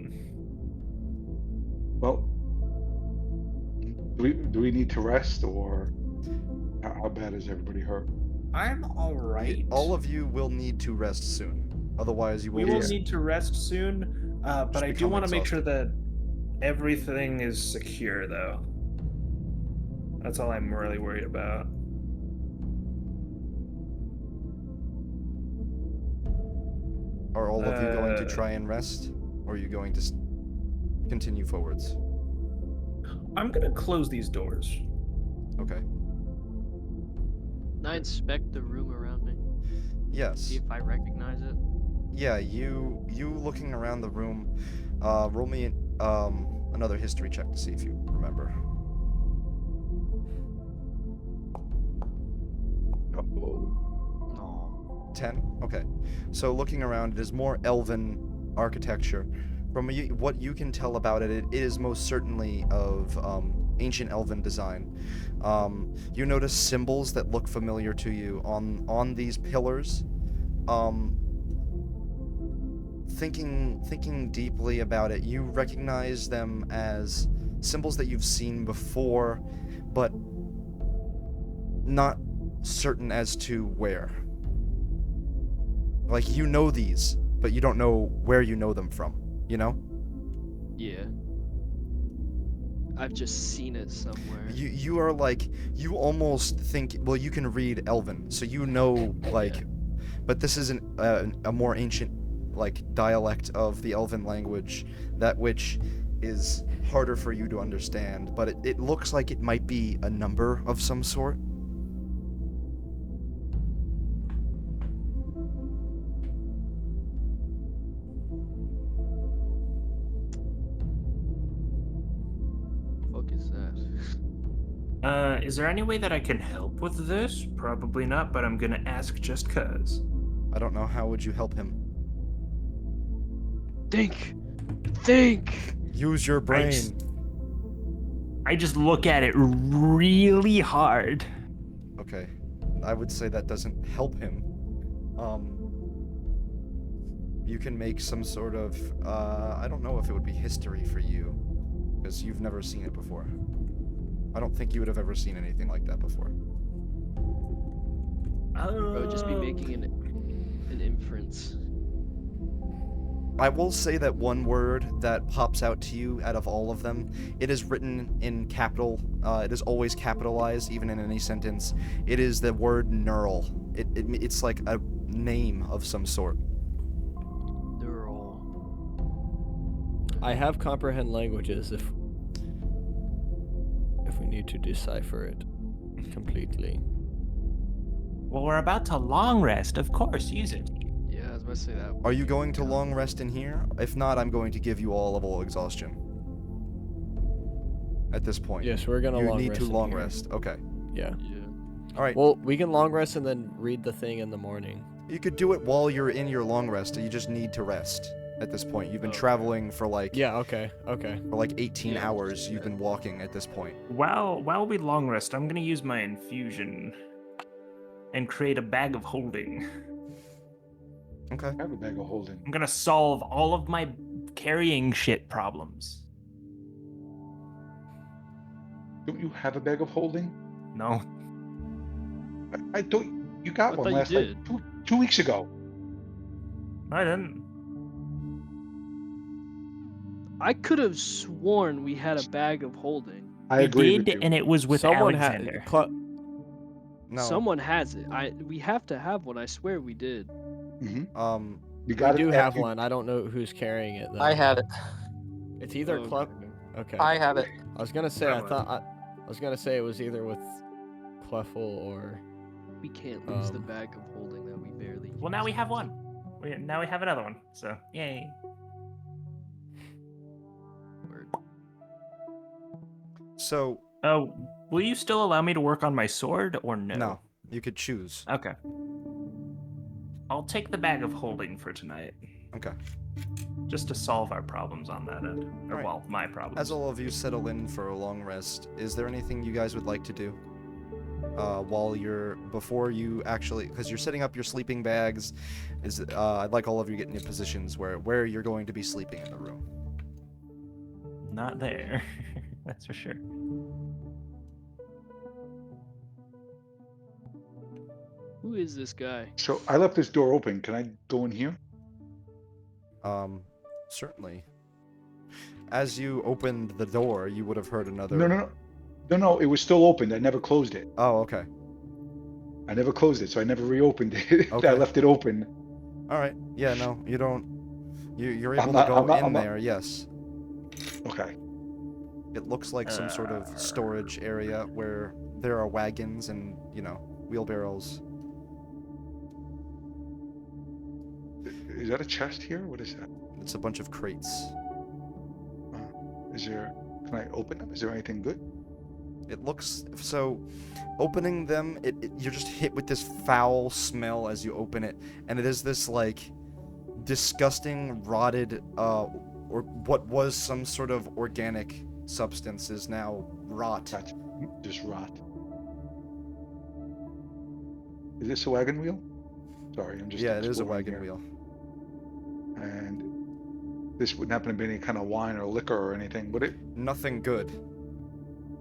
Well, do we need to rest, or how bad is everybody hurt? I'm all right. All of you will need to rest soon. Otherwise, you will We be will need to rest soon, but I do become want to make sure exhausted. that everything is secure, though. That's all I'm really worried about. Are all of you going to try and rest, or are you going to continue forwards? I'm gonna close these doors. Okay. Can I inspect the room around me? Yes. See if I recognize it? Yeah, you looking around the room, roll me another history check to see if you remember. No. 10? Okay. So looking around, it is more elven architecture. From what you can tell about it, it is most certainly of ancient elven design. You notice symbols that look familiar to you on these pillars. Thinking deeply about it, you recognize them as symbols that you've seen before, but not certain as to where. Like, you know these, but you don't know where you know them from, you know? Yeah. I've just seen it somewhere. You are like, you almost think, well, you can read Elven, so you know, like, but this is a more ancient, like, dialect of the Elven language, that which is harder for you to understand, but it looks like it might be a number of some sort. Fuck is that? Is there any way that I can help with this? Probably not, but I'm gonna ask just cuz. I don't know, how would you help him? Think! Think! Use your brain. I just look at it really hard. Okay. I would say that doesn't help him. You can make some sort of, I don't know if it would be history for you, because you've never seen it before. I don't think you would have ever seen anything like that before. I would just be making an inference. I will say that one word that pops out to you out of all of them, it is written in capital, it is always capitalized, even in any sentence. It is the word neural. It's like a name of some sort. Neural. I have comprehend languages if we need to decipher it completely. Well, we're about to long rest. Of course, use it. Yeah, I was about to say that. Are you going to long rest in here? If not, I'm going to give you all level exhaustion. At this point. Yes, we're gonna You long need rest to in long here. rest. Okay. Yeah. Yeah. All right. Well, we can long rest and then read the thing in the morning. You could do it while you're in your long rest. You just need to rest at this point. You've been traveling for like Yeah. Okay. Okay. for like 18 Yeah, hours. You've been walking at this point. While we long rest, I'm gonna use my infusion and create a bag of holding. Okay. I have a bag of holding. I'm gonna solve all of my carrying shit problems. Don't you have a bag of holding? No. I thought you got I one thought you last like did. 2 weeks ago. I didn't. I could have sworn we had a bag of holding. I We agree did, with you. and it was with Someone Alexander. No. Someone has it. We have to have one. I swear we did. Um. You We got do it. have one. I don't know who's carrying it though. I have it. It's either Oh, Clef. okay. Okay. I have it. I was gonna say I I was gonna say it was either with Cleffel or. We can't lose the bag of holding that we barely. Well, now we have one. Now we have another one. So, yay. Word. So. Oh, will you still allow me to work on my sword or no? No. You could choose. Okay. I'll take the bag of holding for tonight. Okay. Just to solve our problems on that end. Or, Alright. well, my problems. As all of you settle in for a long rest, is there anything you guys would like to do? Before you actually, because you're setting up your sleeping bags, I'd like all of you get into positions where you're going to be sleeping in the room. Not there. That's for sure. Who is this guy? So I left this door open. Can I go in here? Certainly. As you opened the door, you would have heard another. No. It was still open. I never closed it. Oh, okay. I never closed it, so I never reopened it. Okay. I left it open. All right. Yeah. No, you don't. You're able not- to go I'm not- in I'm not- there. Yes. Okay. It looks like some sort of storage area where there are wagons and wheelbarrows. Is that a chest here? What is that? It's a bunch of crates. Can I open them? Is there anything good? It looks so. Opening them, you're just hit with this foul smell as you open it, and it is this like disgusting, rotted, or what was some sort of organic substance is now rot. That's just rot. Is this a wagon wheel? Sorry, I'm just. Yeah, it is a exploring wagon here. wheel. And this wouldn't happen to be any kind of wine or liquor or anything, would it? Nothing good.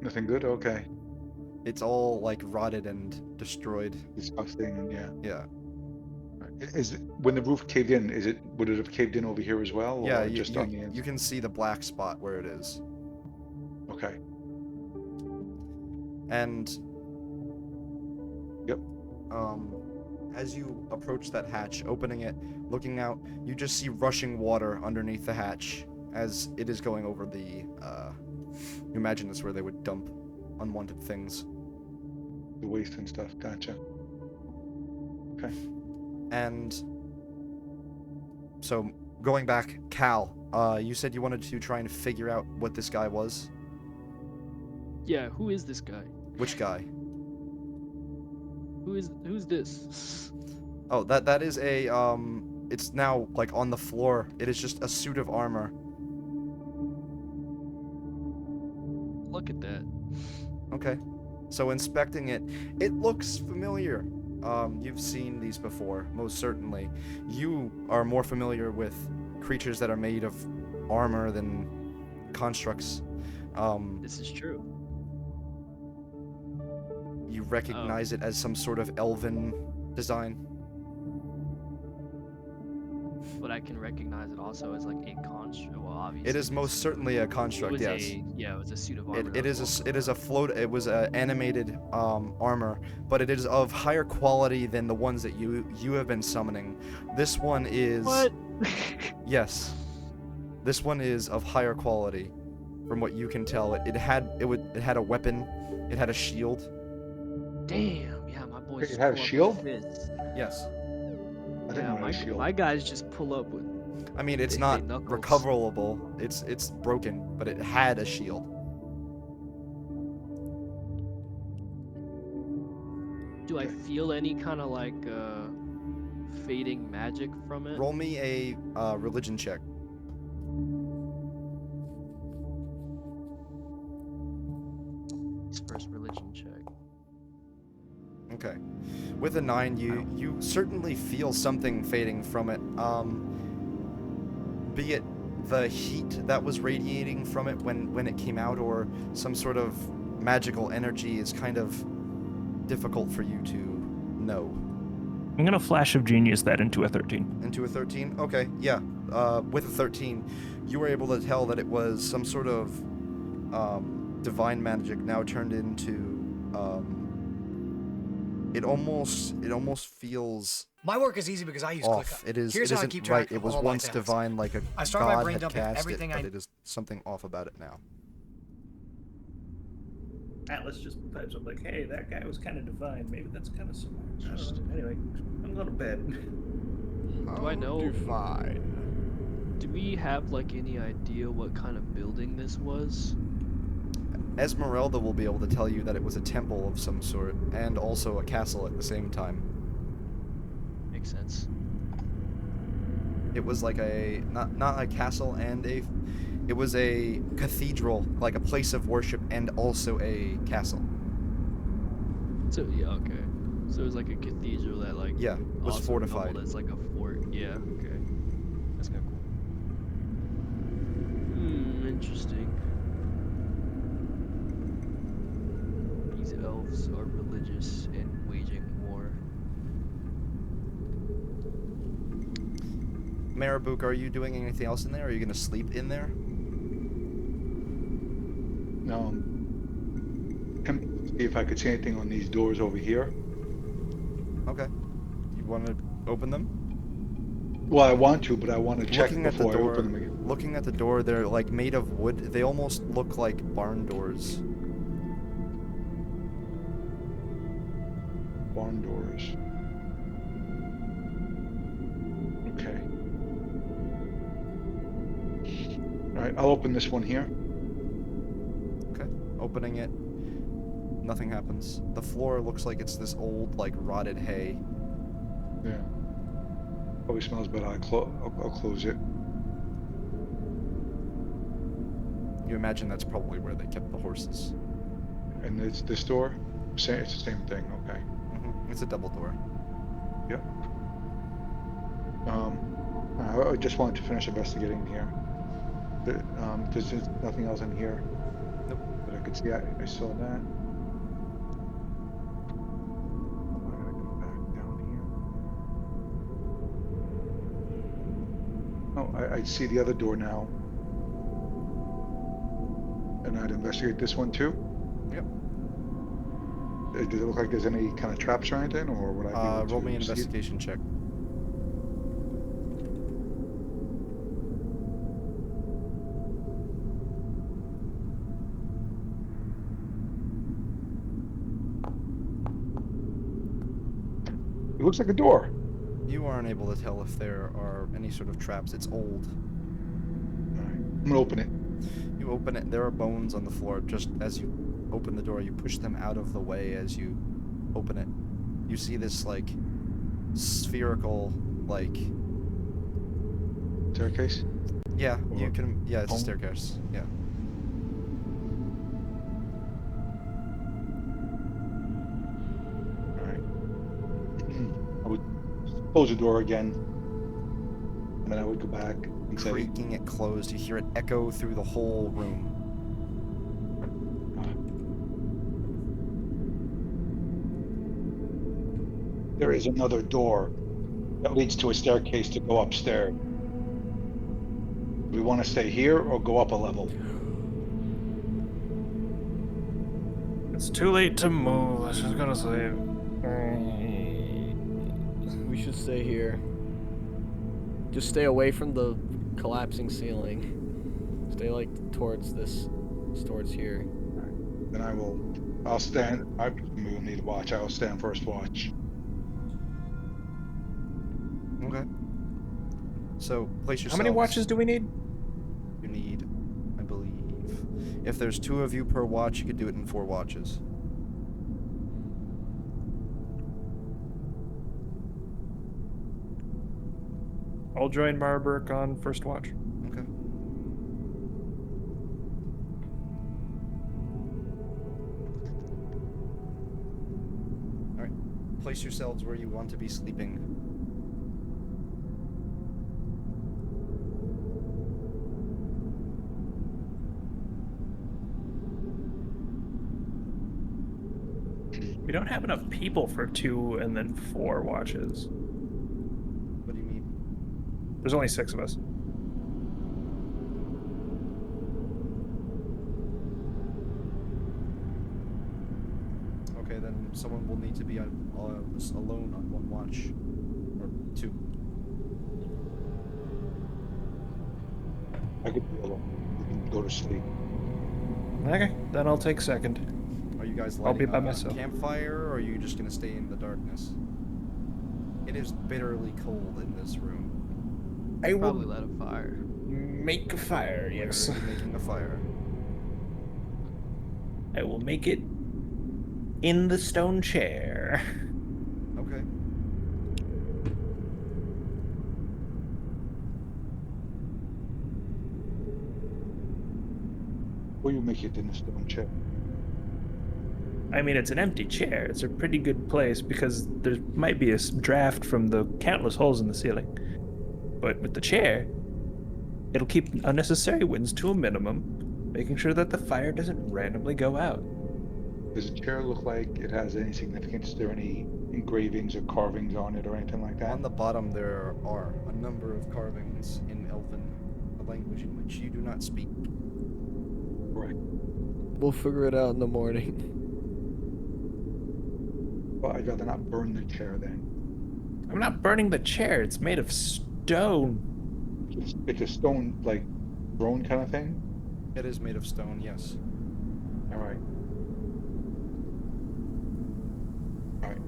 Nothing good? Okay. It's all like rotted and destroyed. Disgusting, and yeah. Yeah. When the roof caved in, would it have caved in over here as well? Yeah, or you, just you, on the inside? you can see the black spot where it is. Okay. And Yep. as you approach that hatch, opening it, looking out, you just see rushing water underneath the hatch as it is going over the, you imagine this where they would dump unwanted things. The waste and stuff. Gotcha. Okay. And so, going back, Cal, you said you wanted to try and figure out what this guy was? Yeah, who is this guy? Which guy? Who's this? Oh, that is a, it's now, like, on the floor. It is just a suit of armor. look at that. Okay. So inspecting it, it looks familiar. You've seen these before, most certainly. You are more familiar with creatures that are made of armor than constructs. This is true. You recognize it as some sort of elven design. But I can recognize it also as like a construct. Well, obviously. It is most certainly a construct, yes. It was a suit of armor. It is a float. It was a animated armor, but it is of higher quality than the ones that you have been summoning. This one is What? Yes, this one is of higher quality, from what you can tell. It had a weapon. It had a shield. Damn. Yeah, my boys. It had a shield? Yes. I didn't know it had a shield. My guys just pull up with. I mean, it's Big not knuckles. recoverable. It's broken, but it had a shield. Do I feel any kind of like fading magic from it? Roll me a religion check. His first religion check. Okay. With a 9, you certainly feel something fading from it. Be it the heat that was radiating from it when it came out, or some sort of magical energy is kind of difficult for you to know. I'm gonna flash of genius that into a 13. Into a 13? Okay, yeah. With a 13, you were able to tell that it was some sort of divine magic now turned into it almost feels My work is easy because I use off. ClickUp. It is. Here's it how I isn't keep track right. It of was all my once tasks. divine, like a I start my god brain had dumping cast everything it, but I- it is something off about it now. Atlas just pipes up like, "Hey, that guy was kind of divine. Maybe that's kind of similar." I don't know. Anyway, I'm going to bed. Do I know? Divine. Do we have like any idea what kind of building this was? Esmeralda will be able to tell you that it was a temple of some sort, and also a castle at the same time. Makes sense. It was like a not a castle and a. It was a cathedral, like a place of worship, and also a castle. So yeah, okay. So it was like a cathedral that like Yeah, was also fortified. doubled as like a fort. Yeah, okay. That's kind of cool. Interesting. These elves are religious and waging war. Marabuk, are you doing anything else in there? Are you gonna sleep in there? No. See if I could see anything on these doors over here. Okay. You want to open them? Well, I want to, but I want to check Looking at the before I door, open them again. looking at the door, they're like made of wood. They almost look like barn doors. Barn doors. Okay. All right, I'll open this one here. Okay. Opening it, nothing happens. The floor looks like it's this old, like rotted hay. Yeah. Probably smells bad. I'll close it. You imagine that's probably where they kept the horses. And it's this door. It's the same thing. Okay. It's a double door. Yep. I just wanted to finish investigating here. There's nothing else in here. Nope. But I could see. I saw that. I gotta go back down here. Oh, I see the other door now. And I'd investigate this one too. Yep. Does it look like there's any kind of traps or anything, or would I be able Roll to me an see it? investigation check. It looks like a door. You aren't able to tell if there are any sort of traps. It's old. Alright, I'm gonna open it. You open it, there are bones on the floor. Just as you open the door, you push them out of the way as you open it. You see this, like, spherical, like... Staircase? Yeah, you Or can... Yeah, it's a home? staircase. Yeah. close the door again, and then I would go back and say, Creaking it closed. You hear it echo through the whole room. there is another door that leads to a staircase to go upstairs. Do we want to stay here or go up a level? It's too late to move. I was just gonna say. We should stay here. Just stay away from the collapsing ceiling. Stay like towards here. Then I'll stand. I will need to watch. I'll stand first watch. Okay. So place yourselves. How many watches do we need? You need, I believe, if there's 2 of you per watch, you could do it in 4 watches. I'll join Marburg on first watch. Okay. All right. Place yourselves where you want to be sleeping. We don't have enough people for 2 and then 4 watches. What do you mean? There's only 6 of us. Okay, then someone will need to be alone on 1 watch. Or 2. I could be alone. We can go to sleep. Okay, then I'll take second. Are you guys I'll be lighting by a myself. campfire, or are you just going to stay in the darkness? It is bitterly cold in this room. I will Probably light a fire. make a fire, yes. Where are you making a fire? I will make it in the stone chair. Okay. Or you make it in the stone chair. I mean, it's an empty chair. It's a pretty good place because there might be a draft from the countless holes in the ceiling. But with the chair, it'll keep unnecessary winds to a minimum, making sure that the fire doesn't randomly go out. Does the chair look like it has any significance? Is there any engravings or carvings on it or anything like that? On the bottom there are a number of carvings in Elven, a language in which you do not speak. Right. We'll figure it out in the morning. Well, I'd rather not burn the chair then. I'm not burning the chair. It's made of stone. It's a stone, like, throne kind of thing? It is made of stone, yes. All right. All right.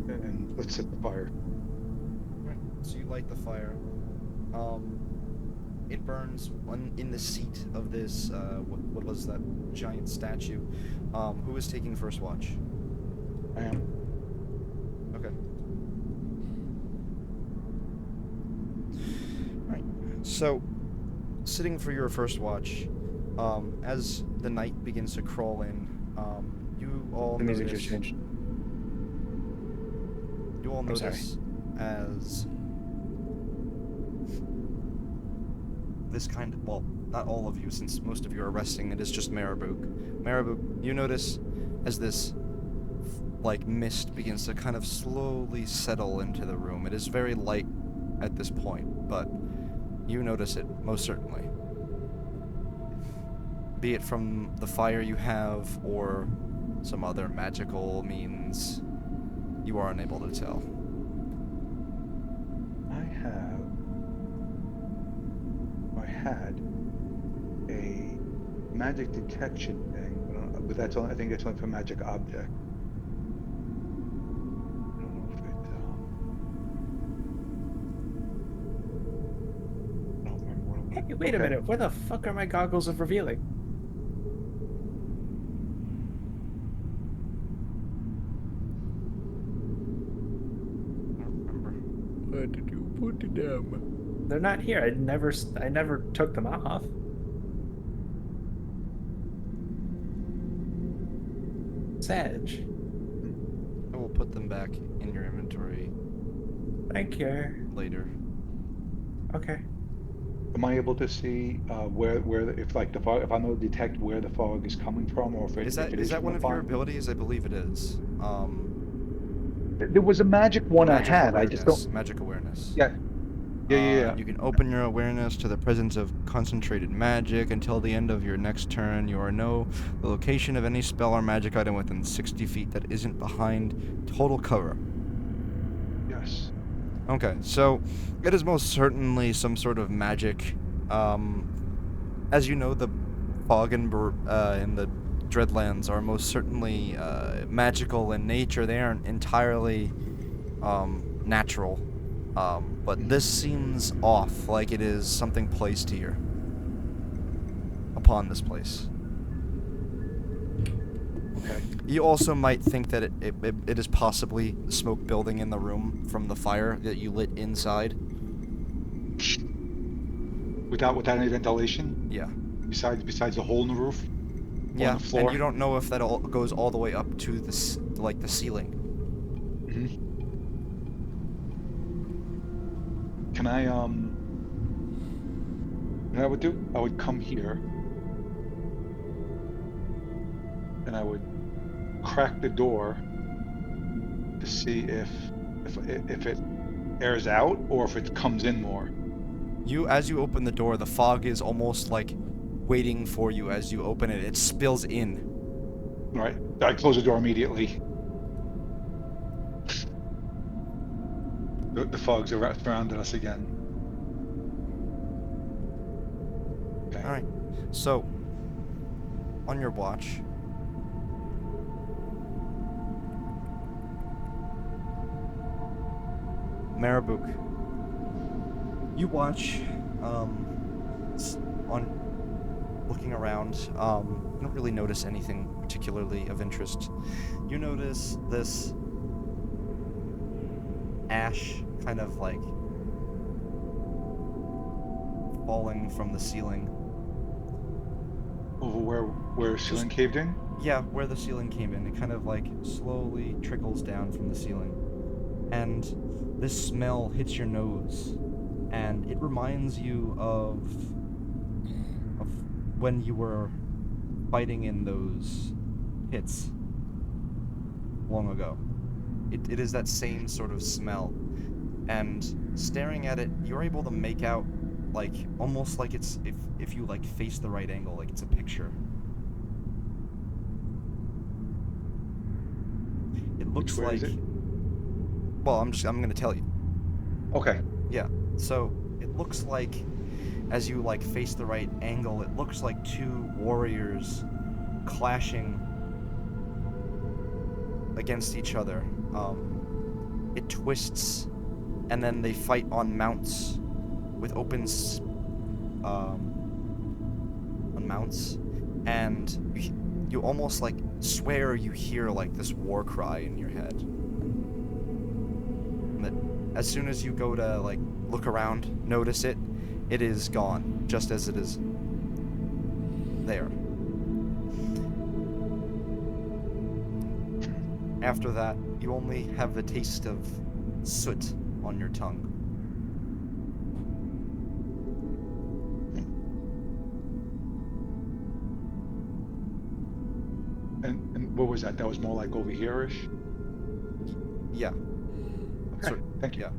And let's set the fire. Right. So you light the fire. It burns in the seat of this, what was that giant statue? Who is taking first watch? I am. Okay. Right. So, sitting for your first watch, as the night begins to crawl in, you all The music notice, just changed. You all I'm sorry. notice as this kind of, well, not all of you, since most of you are resting, it is just Marabuk. Marabuk, you notice as this like mist begins to kind of slowly settle into the room. It is very light at this point, but you notice it most certainly. Be it from the fire you have or some other magical means, you are unable to tell. I had a magic detection thing, but that's only, I think it's only for magic object. I don't know if it. I don't remember what it was. Hey, wait a minute. Where the fuck are my goggles of revealing? I don't remember. Where did you put them? They're not here. I never took them off. Sag. I will put them back in your inventory Thank you. later. Okay. Am I able to see where if like the fog, if I'm able to detect where the fog is coming from, or if Is it that is from one the of your fire? abilities? I believe it is. There was a magic one I Magic had. I just don't. awareness. Magic awareness. Yeah. Yeah. You can open your awareness to the presence of concentrated magic until the end of your next turn. You are know the location of any spell or magic item within 60 feet that isn't behind total cover. Yes. Okay, so it is most certainly some sort of magic. As you know, the fog and the Dreadlands are most certainly magical in nature. They aren't entirely natural. But this seems off, like it is something placed here upon this place. Okay. You also might think that it is possibly smoke building in the room from the fire that you lit inside. Without any ventilation, Yeah. besides the hole in the roof or on Yeah, the and floor. you don't know if that all goes all the way up to the ceiling. Hmm. Can I You know what I would do? I would come here and I would crack the door to see if it airs out or if it comes in more. As you open the door, the fog is almost like waiting for you as you open it. It spills in. All right. I close the door immediately. The fog's surrounded us again. Okay. All right. So, on your watch, Marabuk, you watch, on looking around, you don't really notice anything particularly of interest. You notice this ash kind of like falling from the ceiling. Over where ceiling caved in? Yeah, where the ceiling came in. It kind of like slowly trickles down from the ceiling. And this smell hits your nose, and it reminds you of when you were fighting in those pits long ago. It is that same sort of smell. And staring at it, you're able to make out like almost like it's if you like face the right angle, like it's a picture. It looks Where like is it? well, I'm gonna tell you. Okay. Yeah. So it looks like as you like face the right angle, it looks like two warriors clashing against each other. It twists, and then they fight on mounts with on mounts, and you almost like swear you hear like this war cry in your head. But as soon as you go to like look around, notice it, it is gone, just as it is there. After that, you only have the taste of soot on your tongue. And what was that? That was more like over here-ish? Yeah. Okay. Thank you. Yeah.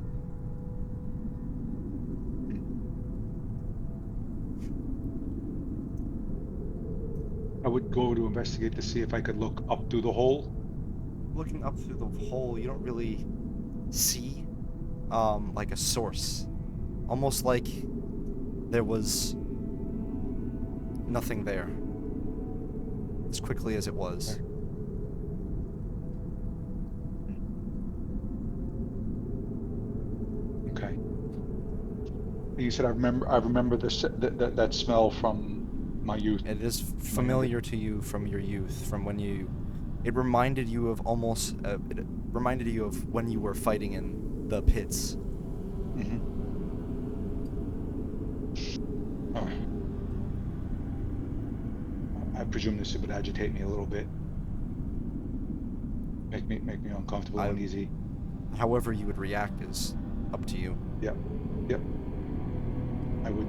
I would go to investigate to see if I could look up through the hole. Looking up through the hole, you don't really see like a source. Almost like there was nothing there. As quickly as it was. Okay. And you said I remember that smell from my youth. It is familiar to you from your youth, from when it reminded you of it reminded you of when you were fighting in the pits. Mm-hmm. Oh. I presume this would agitate me a little bit. Make me uncomfortable and uneasy. However you would react is up to you. Yep. Yep. I would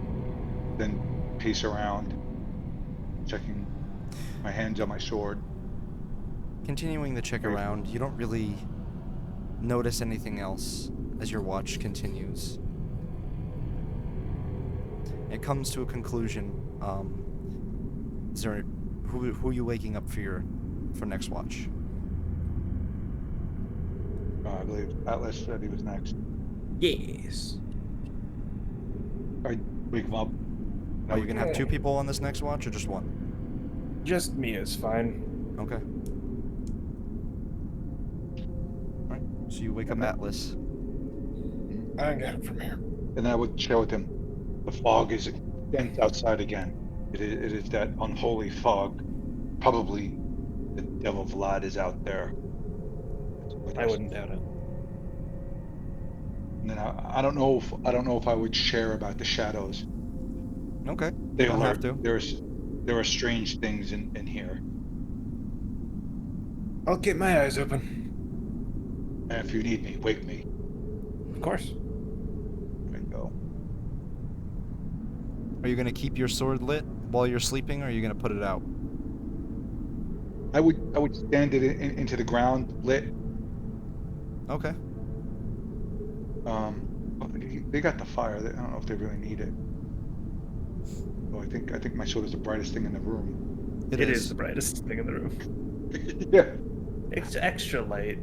then pace around, checking my hands on my sword. Continuing the check Wait. around, you don't really notice anything else as your watch continues. It comes to a conclusion. Is there who are you waking up for next watch? I believe Atlas said he was next. Yes. I wake him up. Now Are we you gonna can- have two people on this next watch or just one? Just me is fine. Okay. Alright. So you wake up And that- Atlas. I can get it from here. And I would share with him, the fog is dense outside again. It is that unholy fog. Probably the devil Vlad is out there. With I us. wouldn't doubt it. And then I don't know if I would share about the shadows. Okay. They You don't have alert. to. There are strange things in here. I'll keep my eyes open. And if you need me, wake me. Of course. There we go. Are you gonna keep your sword lit while you're sleeping, or are you gonna put it out? I would stand it into the ground lit. Okay. They got the fire. I don't know if they really need it. Oh, I think my sword is the brightest thing in the room. It is the brightest thing in the room. Yeah. It's extra light.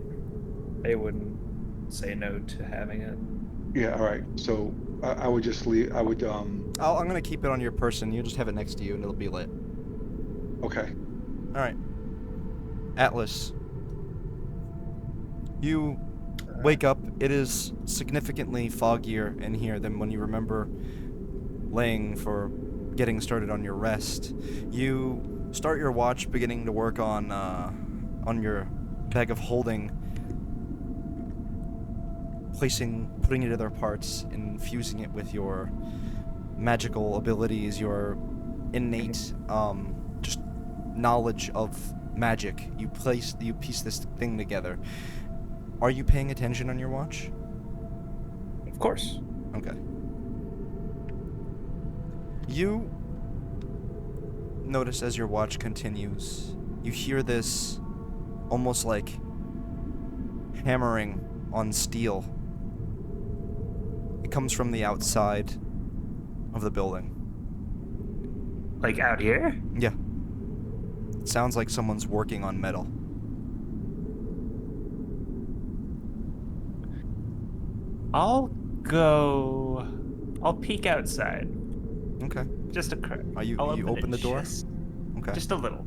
They wouldn't say no to having it. Yeah. All right. So I would just leave. I would I'm gonna keep it on your person. You just have it next to you, and it'll be lit. Okay. All right. Atlas. You wake up. It is significantly foggier in here than when you remember getting started on your rest. You start your watch beginning to work on your bag of holding, putting together parts, infusing it with your magical abilities, your innate just knowledge of magic. You piece this thing together. Are you paying attention on your watch? Of course. Okay. You notice as your watch continues, you hear this almost like hammering on steel. It comes from the outside of the building. Like out here? Yeah. It sounds like someone's working on metal. I'll peek outside. Okay. Just a crack. You I'll open the door? Just, Okay. just a little.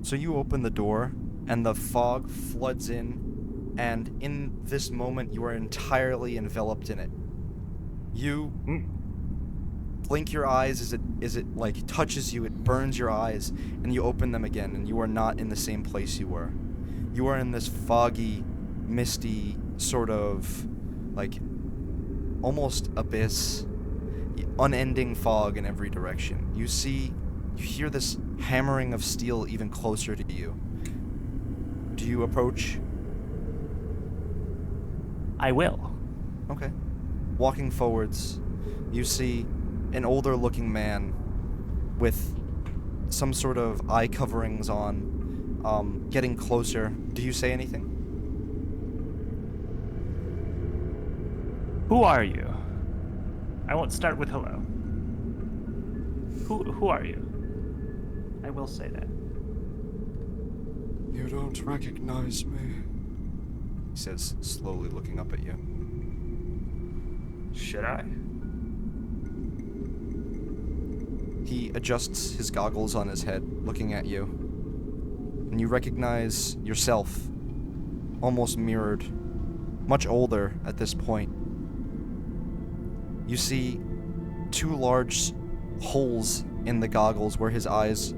So you open the door, and the fog floods in, and in this moment, you are entirely enveloped in it. You blink your eyes as it like touches you, it burns your eyes, and you open them again, and you are not in the same place you were. You are in this foggy, misty sort of like almost abyss, unending fog in every direction. You hear this hammering of steel even closer to you. Do you approach? I will. Okay. Walking forwards, you see an older looking man with some sort of eye coverings on, getting closer. Do you say anything? Who are you? I won't start with hello. Who are you? I will say that. You don't recognize me, he says, slowly looking up at you. Should I? He adjusts his goggles on his head, looking at you. And you recognize yourself, almost mirrored, much older at this point. You see two large holes in the goggles where his eyes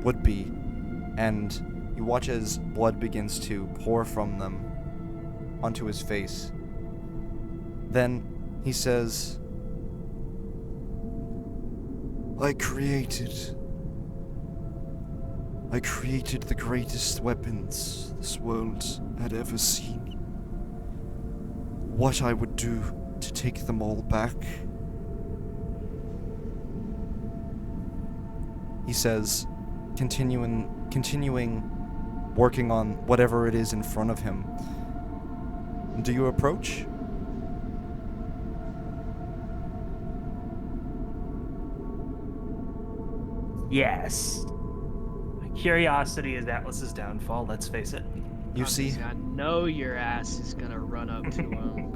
would be, and you watch as blood begins to pour from them onto his face. Then he says, I created the greatest weapons this world had ever seen. What I would do to take them all back. He says, continuing working on whatever it is in front of him. Do you approach? Yes. Curiosity is Atlas's downfall, let's face it. You see, I know your ass is gonna run up to him.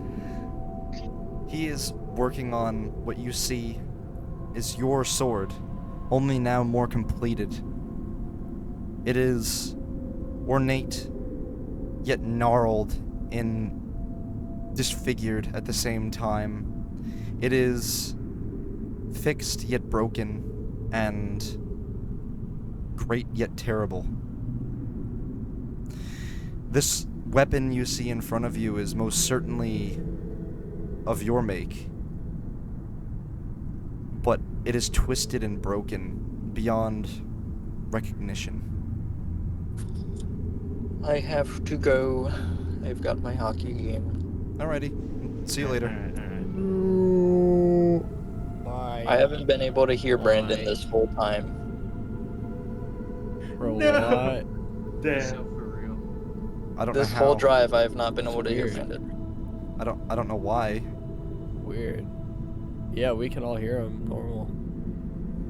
he is working on what you see is your sword, only now more completed. It is ornate, yet gnarled and disfigured at the same time. It is fixed yet broken, and great yet terrible. This weapon you see in front of you is most certainly of your make, but it is twisted and broken beyond recognition. I have to go. I've got my hockey game. Alrighty, see you later. Bye. I haven't been able to hear Brandon Bye. this whole time. Bro, No. what? So Damn. for real. I don't know This whole how. drive, I have not been That's able to hear weird. Brandon. I don't know why. Weird. Yeah, we can all hear him normal.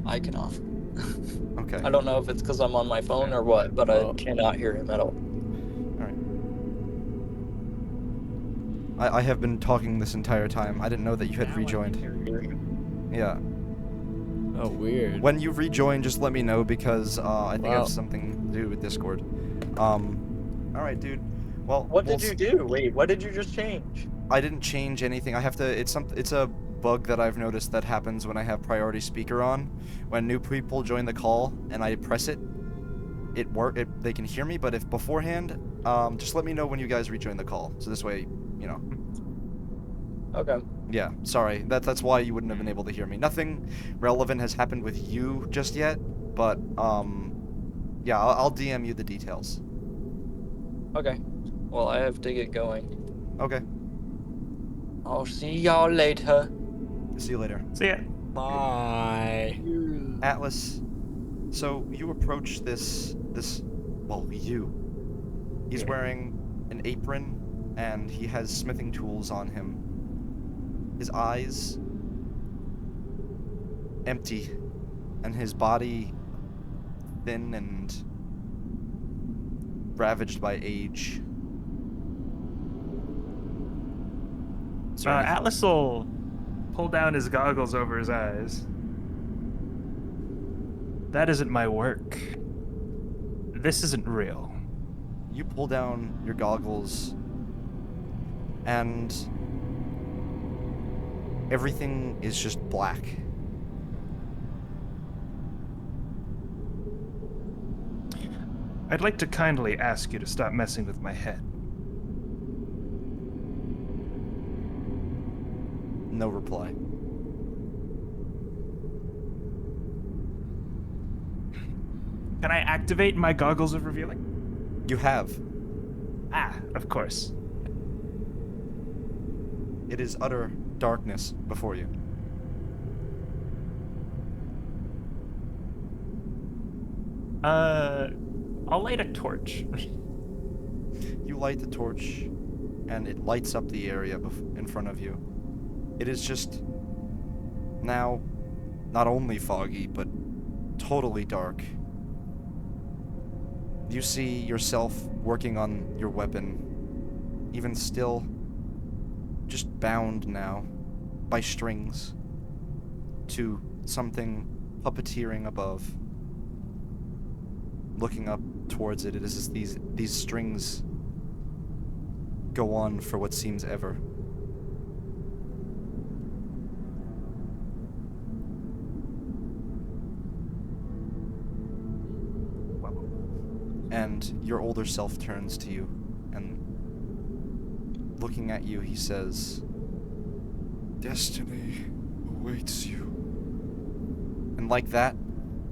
I cannot. Okay. I don't know if it's because I'm on my phone or what, but Well- I cannot hear him at all. Alright. I have been talking this entire time. I didn't know that you had Now I can rejoined. hear you. Yeah. Oh, weird. When you rejoin, just let me know because I think I Well- have something to do with Discord. Alright, dude. Well, What we'll did you do? Wait, what did you just change? I didn't change anything. I have to. It's a bug that I've noticed that happens when I have priority speaker on. When new people join the call and I press it, they can hear me. But if beforehand, just let me know when you guys rejoin the call. So this way, you know. Okay. Yeah. Sorry. That's why you wouldn't have been able to hear me. Nothing relevant has happened with you just yet. But yeah, I'll DM you the details. Okay. Well, I have to get going. Okay. I'll see y'all later. See you later. See ya. Bye. Atlas, so you approach this, well, you. He's Yeah. wearing an apron, and he has smithing tools on him. His eyes empty, and his body thin and ravaged by age. Is there anything- Atlas will pull down his goggles over his eyes. That isn't my work. This isn't real. You pull down your goggles, and everything is just black. I'd like to kindly ask you to stop messing with my head. No reply. Can I activate my goggles of revealing? You have. Ah, of course. It is utter darkness before you. I'll light a torch. You light the torch, and it lights up the area in front of you. It is just now not only foggy, but totally dark. You see yourself working on your weapon, even still, just bound now by strings to something puppeteering above. Looking up towards it, it is as these strings go on for what seems ever. And your older self turns to you, and looking at you, he says, "Destiny awaits you." And like that,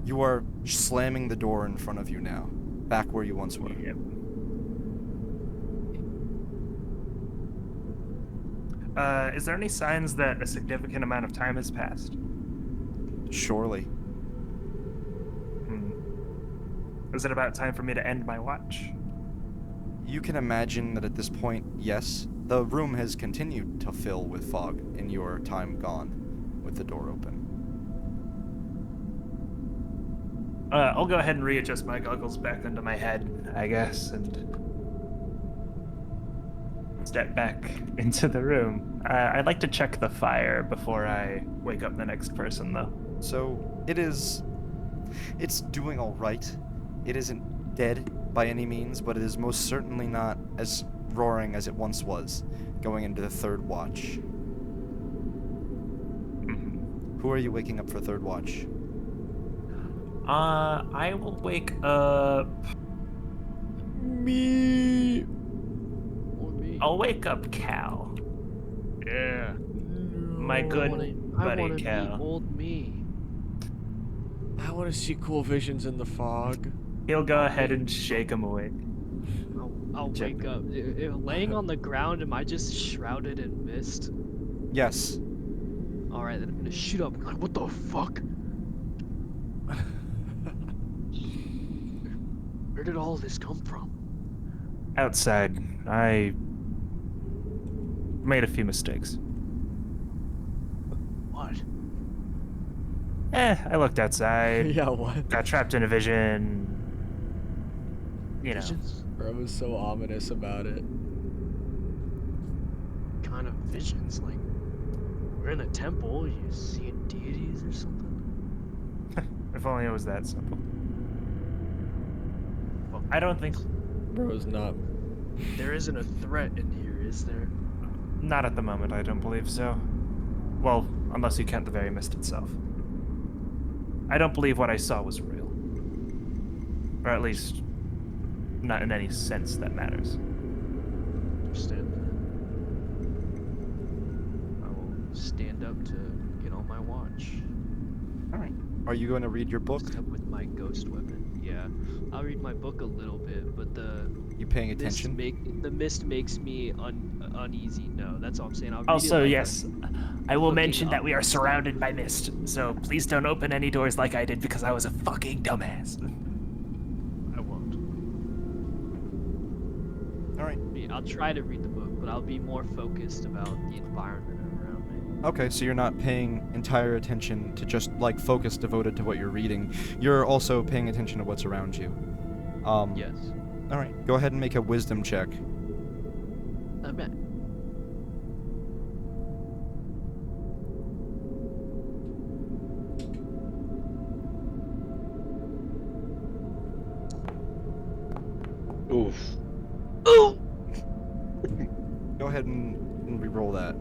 you are slamming the door in front of you now, back where you once were. Yep. Is there any signs that a significant amount of time has passed? Surely. Is it about time for me to end my watch? You can imagine that at this point, yes, the room has continued to fill with fog in your time gone with the door open. I'll go ahead and readjust my goggles back into my head, I guess, and step back into the room. I'd like to check the fire before I wake up the next person, though. So, it's doing all right. It isn't dead by any means, but it is most certainly not as roaring as it once was, going into the third watch. Who are you waking up for third watch? I will wake up. Me. Or me. I'll wake up Cal. Yeah. My good I buddy wanna Cal. meet old me. I want to see cool visions in the fog. He'll go ahead and shake him awake. I'll wake up. Laying on the ground, am I just shrouded in mist? Yes. Alright, then I'm gonna shoot up. Like, what the fuck? Where did all this come from? Outside, I made a few mistakes. What? I looked outside. Yeah, what? Got trapped in a vision. You know. Visions? Bro was so ominous about it. Kind of visions? Like, we're in a temple, you seeing deities or something? If only it was that simple. Fuck. I don't think. Bro's not. There isn't a threat in here, is there? Not at the moment, I don't believe so. Well, unless you count the very mist itself. I don't believe what I saw was real. Or at least, not in any sense that matters. Understand that. I will stand up to get on my watch. Alright. Are you going to read your book? Step with my ghost weapon. Yeah, I'll read my book a little bit, but You paying attention? the mist makes me uneasy. No, that's all I'm saying. I'll read Also, it like yes, I will fucking mention that we are upbeat surrounded by mist, so please don't open any doors like I did because I was a fucking dumbass. I won't. Alright. I'll try to read the book, but I'll be more focused about the environment around me. Okay, so you're not paying entire attention to just, like, focus devoted to what you're reading. You're also paying attention to what's around you. Yes. Alright, go ahead and make a wisdom check. I bet. Oof. Go ahead and re-roll that.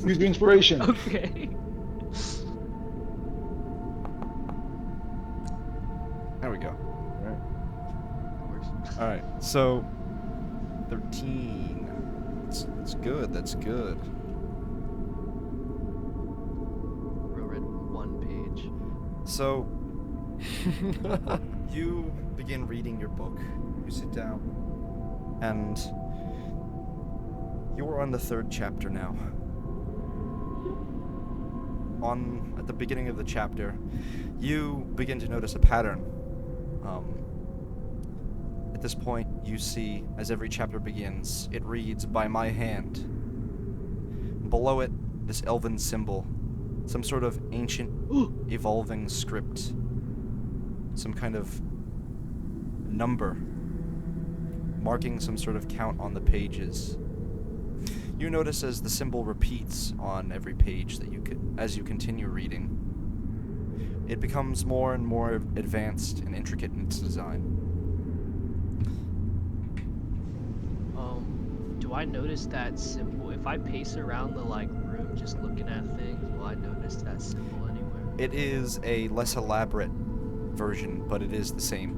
Use the inspiration. Okay. There we go. Alright. That works. Alright, so 13. That's good, that's good. Read one page. So, you begin reading your book. You sit down, and you're on the third chapter now. At the beginning of the chapter, you begin to notice a pattern. At this point, you see, as every chapter begins, it reads, "By my hand." Below it, this elven symbol, some sort of ancient, evolving script, some kind of number, marking some sort of count on the pages. You notice as the symbol repeats on every page that as you continue reading, it becomes more and more advanced and intricate in its design. Do I notice that symbol? If I pace around the room just looking at things, will I notice that symbol anywhere? It is a less elaborate version, but it is the same.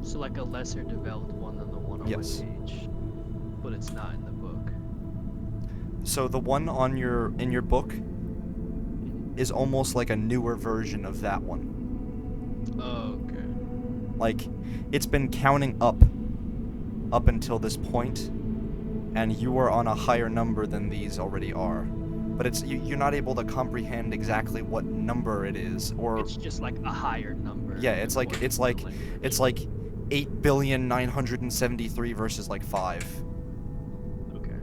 So like a lesser developed one than the one on Yes. my page, but it's not in the book. So the one in your book is almost like a newer version of that one. Oh, okay. Like, it's been counting up until this point, and you are on a higher number than these already are. But it's you're not able to comprehend exactly what number it is, or It's just like a higher number. yeah, it's like according to the language. it's like 8,973 versus like 5. Okay.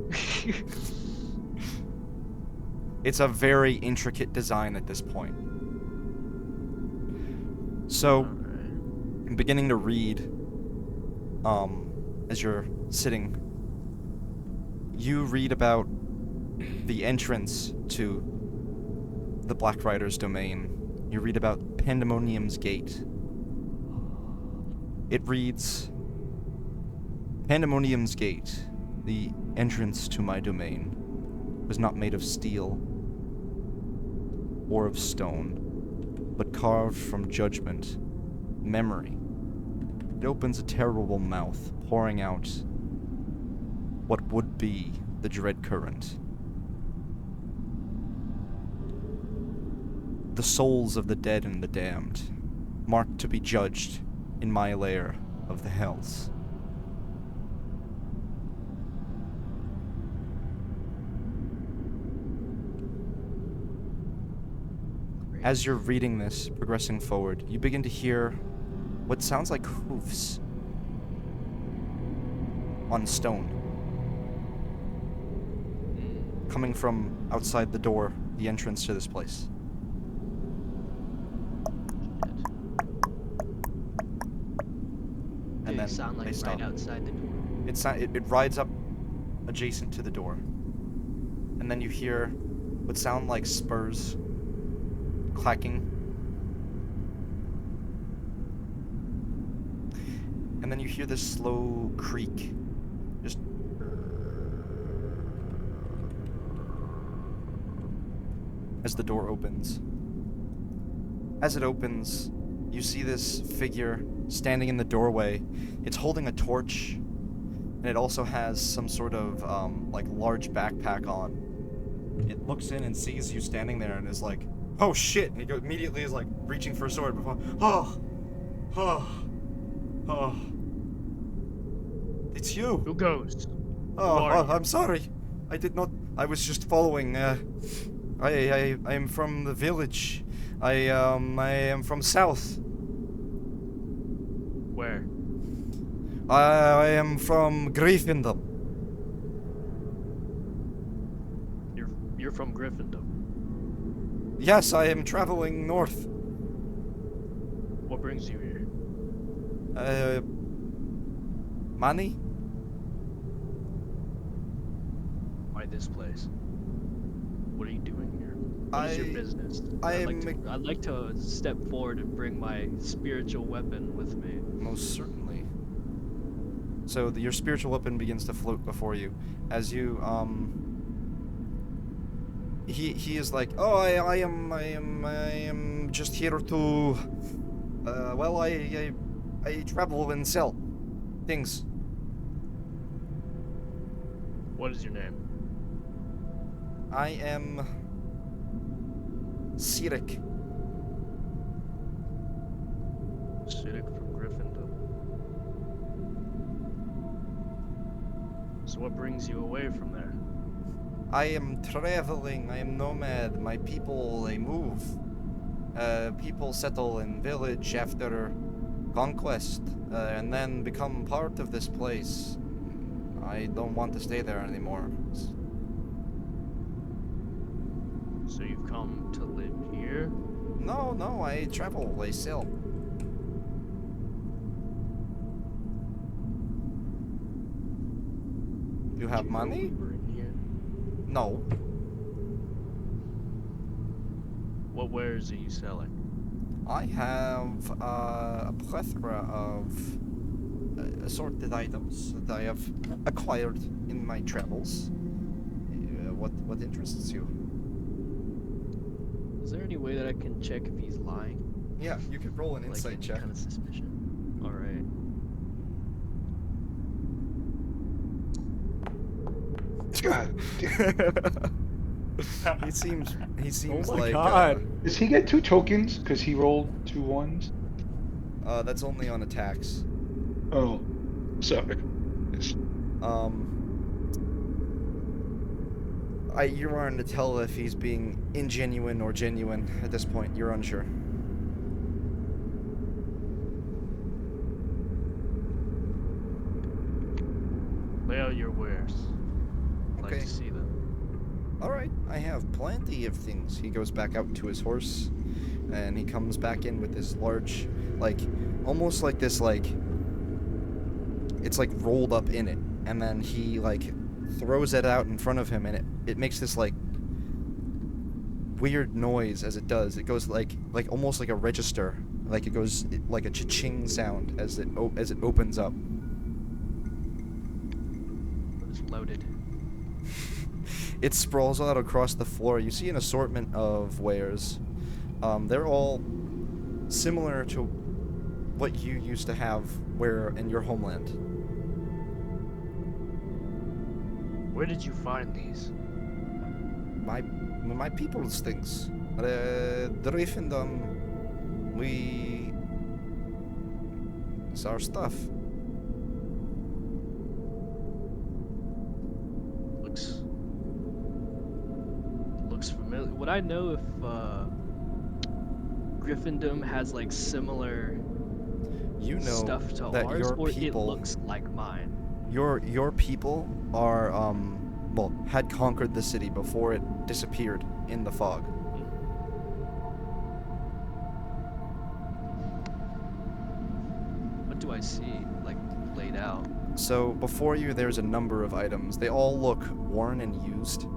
It's a very intricate design at this point. So, I'm beginning to read, as you're sitting, you read about the entrance to the Black Rider's domain. You read about Pandemonium's Gate. It reads, Pandemonium's Gate, the entrance to my domain, was not made of steel or of stone, but carved from judgment, memory. It opens a terrible mouth, pouring out what would be the dread current. The souls of the dead and the damned, marked to be judged in my lair of the hells. As you're reading this, progressing forward, you begin to hear what sounds like hoofs on stone, coming from outside the door, the entrance to this place. And then sound like they stop. right outside the door. It rides up adjacent to the door, and then you hear what sound like spurs clacking, and then you hear this slow creak, just as the door opens. As it opens, you see this figure standing in the doorway. It's holding a torch, and it also has some sort of like large backpack on. It looks in and sees you standing there and is like, "Oh shit!" And he immediately is like reaching for a sword before. Oh, it's you. Who goes? Oh, I'm sorry. I did not. I was just following. I am from the village. I am from south. Where? I am from Gryffindor. You're from Gryffindor. Yes, I am traveling north. What brings you here? Money? Why this place? What are you doing here? What is your business? I'd like to step forward and bring my spiritual weapon with me. Most certainly. So your spiritual weapon begins to float before you as you he is like, "Oh, I am just here to well, I travel and sell things." What is your name? I am Sirik. Sirik from Gryffindor. So what brings you away from there? I am traveling. I am nomad. My people, they move. People settle in village after conquest, and then become part of this place. I don't want to stay there anymore. So you've come to live here? No, I travel. I sell. You have money? We were in here? No. What wares are you selling? I have a plethora of assorted items that I have acquired in my travels. What interests you? Is there any way that I can check if he's lying? Yeah, you could roll an insight check. Kind of suspicion. All right. God. He seems Oh my like God. Does he get 2 tokens because he rolled 2 ones? That's only on attacks. Oh, sorry. You're trying to tell if he's being ingenuine or genuine at this point. You're unsure. Well, your wares. I'd like Okay. to see them. Alright, I have plenty of things. He goes back out to his horse, and he comes back in with this large, like, almost like this, like, it's like rolled up in it. And then he, like, throws it out in front of him, and it makes this, like, weird noise as it does. It goes like almost like a register. Like it goes like a cha-ching sound as it opens up. It's loaded. It sprawls out across the floor. You see an assortment of wares. They're all similar to what you used to have where in your homeland. Where did you find these? My people's things. Driffendom. It's our stuff. Looks familiar. Would I know if Gryffindom has like similar stuff to that ours, your or people, it looks like mine? Your people are had conquered the city before it disappeared in the fog. What do I see like laid out? So before you, there's a number of items. They all look worn and used.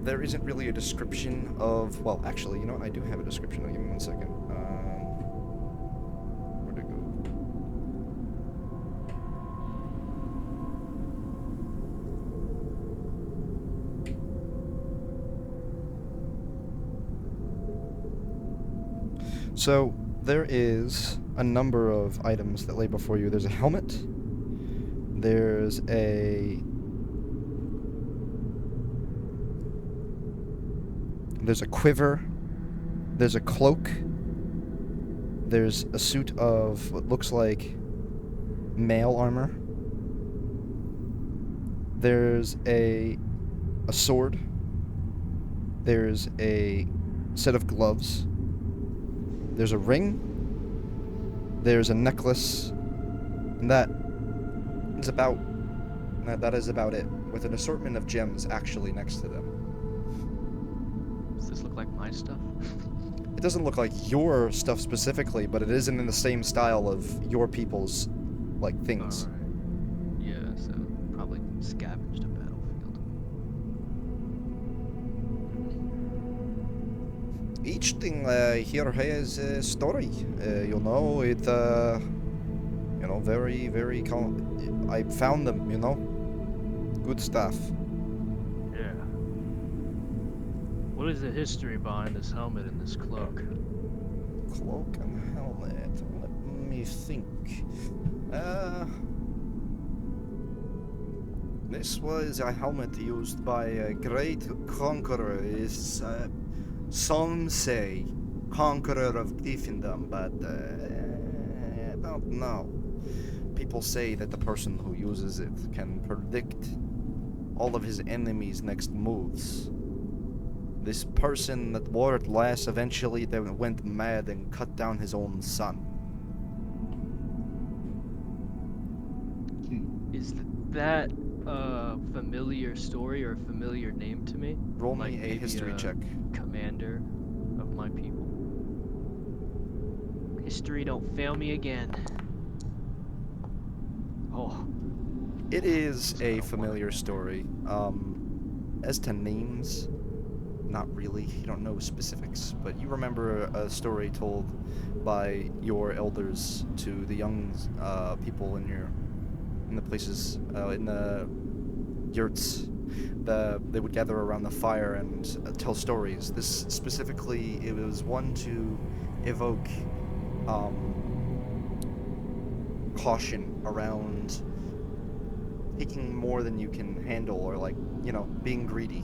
There isn't really a description of. Well, actually, you know what? I do have a description. Give me 1 second. Where'd it go? So there is a number of items that lay before you. There's a helmet. There's a quiver. There's a cloak. There's a suit of what looks like mail armor. There's a sword. There's a set of gloves. There's a ring. There's a necklace. And that is about it, with an assortment of gems actually next to them. Does this look like my stuff? It doesn't look like your stuff specifically, but it isn't in the same style of your people's, like, things. Alright. Yeah, so probably scavenged a battlefield. Each thing here has a story. Very, very. I found them. Good stuff. Yeah. What is the history behind this helmet and this cloak? Cloak and helmet. Let me think. This was a helmet used by a great conqueror. Some say conqueror of Gryffindom, but I don't know. People say that the person who uses it can predict all of his enemies' next moves. This person that wore it last eventually then went mad and cut down his own son. Is that a familiar story or a familiar name to me? Roll like me a history check. Commander of my people. History don't fail me again. Oh. It is a familiar story. As to names, not really. You don't know specifics, but you remember a story told by your elders to the young people in the places, in the yurts. They would gather around the fire and tell stories. This specifically, it was one to evoke caution around taking more than you can handle, or being greedy.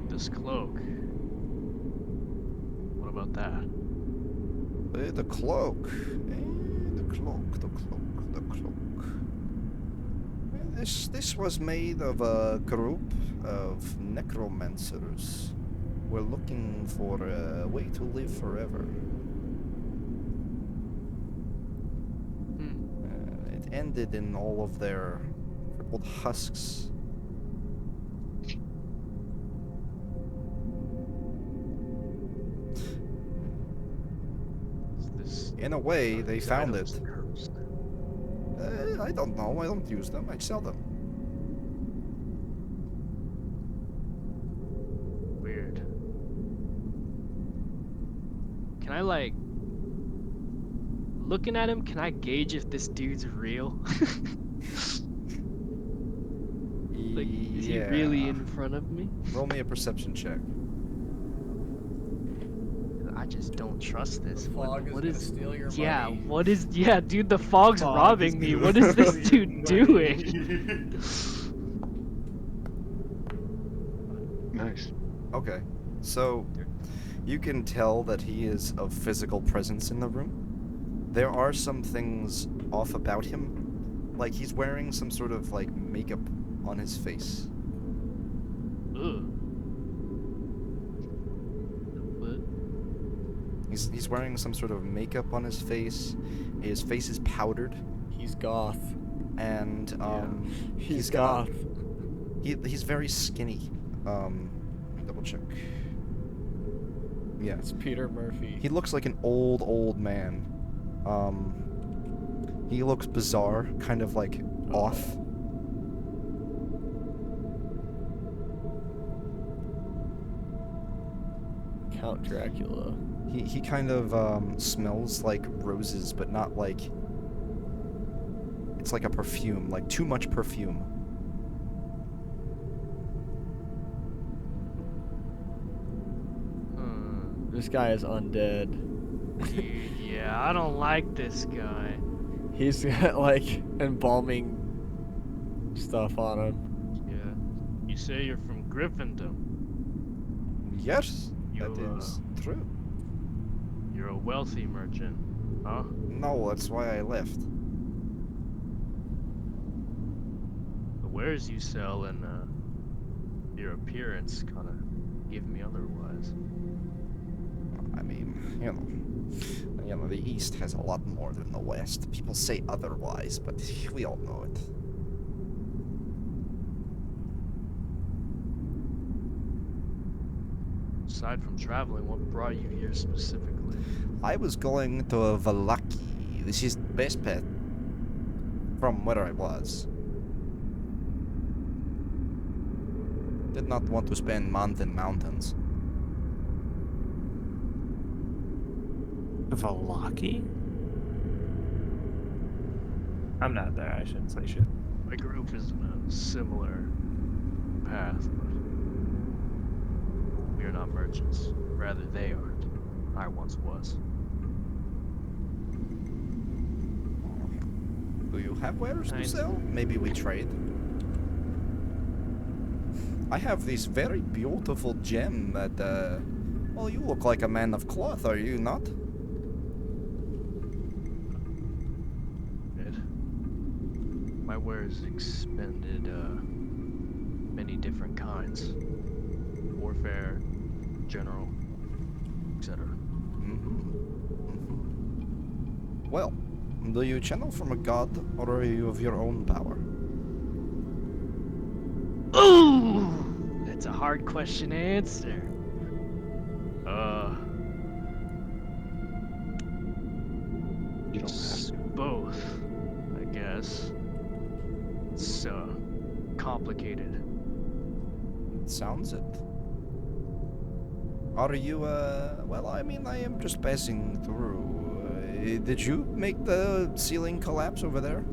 This cloak. What about that? The cloak. The cloak, the cloak, the cloak. This was made of a group of necromancers. We're looking for a way to live forever. It ended in all of their crippled husks. In a way, they These found items it. cursed. I don't know. I don't use them. I sell them. Weird. Can I like looking at him? Can I gauge if this dude's real? Like, is he really in front of me? Roll me a perception check. I just don't trust this. The fog What is is? gonna steal your Yeah, money. what is? Yeah, dude, the fog's Fog robbing is me. gonna What is this steal your dude money. doing? Nice. Okay. So, you can tell that he is of physical presence in the room. There are some things off about him. Like, he's wearing some sort of, like, makeup on his face. Ugh. What? He's wearing some sort of makeup on his face. His face is powdered. He's goth. And, He's got- goth. He's very skinny. Let me double check. Yeah. It's Peter Murphy. He looks like an old man. He looks bizarre, kind of like off. Count Dracula. He kind of smells like roses, but not like. It's like a perfume, like too much perfume. This guy is undead. Dude, yeah, I don't like this guy. He's got like embalming stuff on him. Yeah. You say you're from Gryffindor. Yes, You, that is true. You're a wealthy merchant, huh? No, that's why I left. The wares you sell and your appearance kind of give me otherwise. I mean, you know, the East has a lot more than the West. People say otherwise, but we all know it. Aside from traveling, what brought you here specifically? I was going to Valaki. This is the best path from where I was. Did not want to spend month in mountains. Valaki? I'm not there. I shouldn't say shit. My group is in a similar path, but we are not merchants. Rather, they aren't. I once was. Do you have wares to Nice. sell? Maybe we trade. I have this very beautiful gem that, well, you look like a man of cloth, are you not? My wares expended many different kinds. Warfare, general, etc. Well, do you channel from a god, or are you of your own power? Ooh! That's a hard question to answer. You don't have to. Both, I guess. It's complicated. Sounds it. Are you, well, I mean, I am just passing through. Did you make the ceiling collapse over there?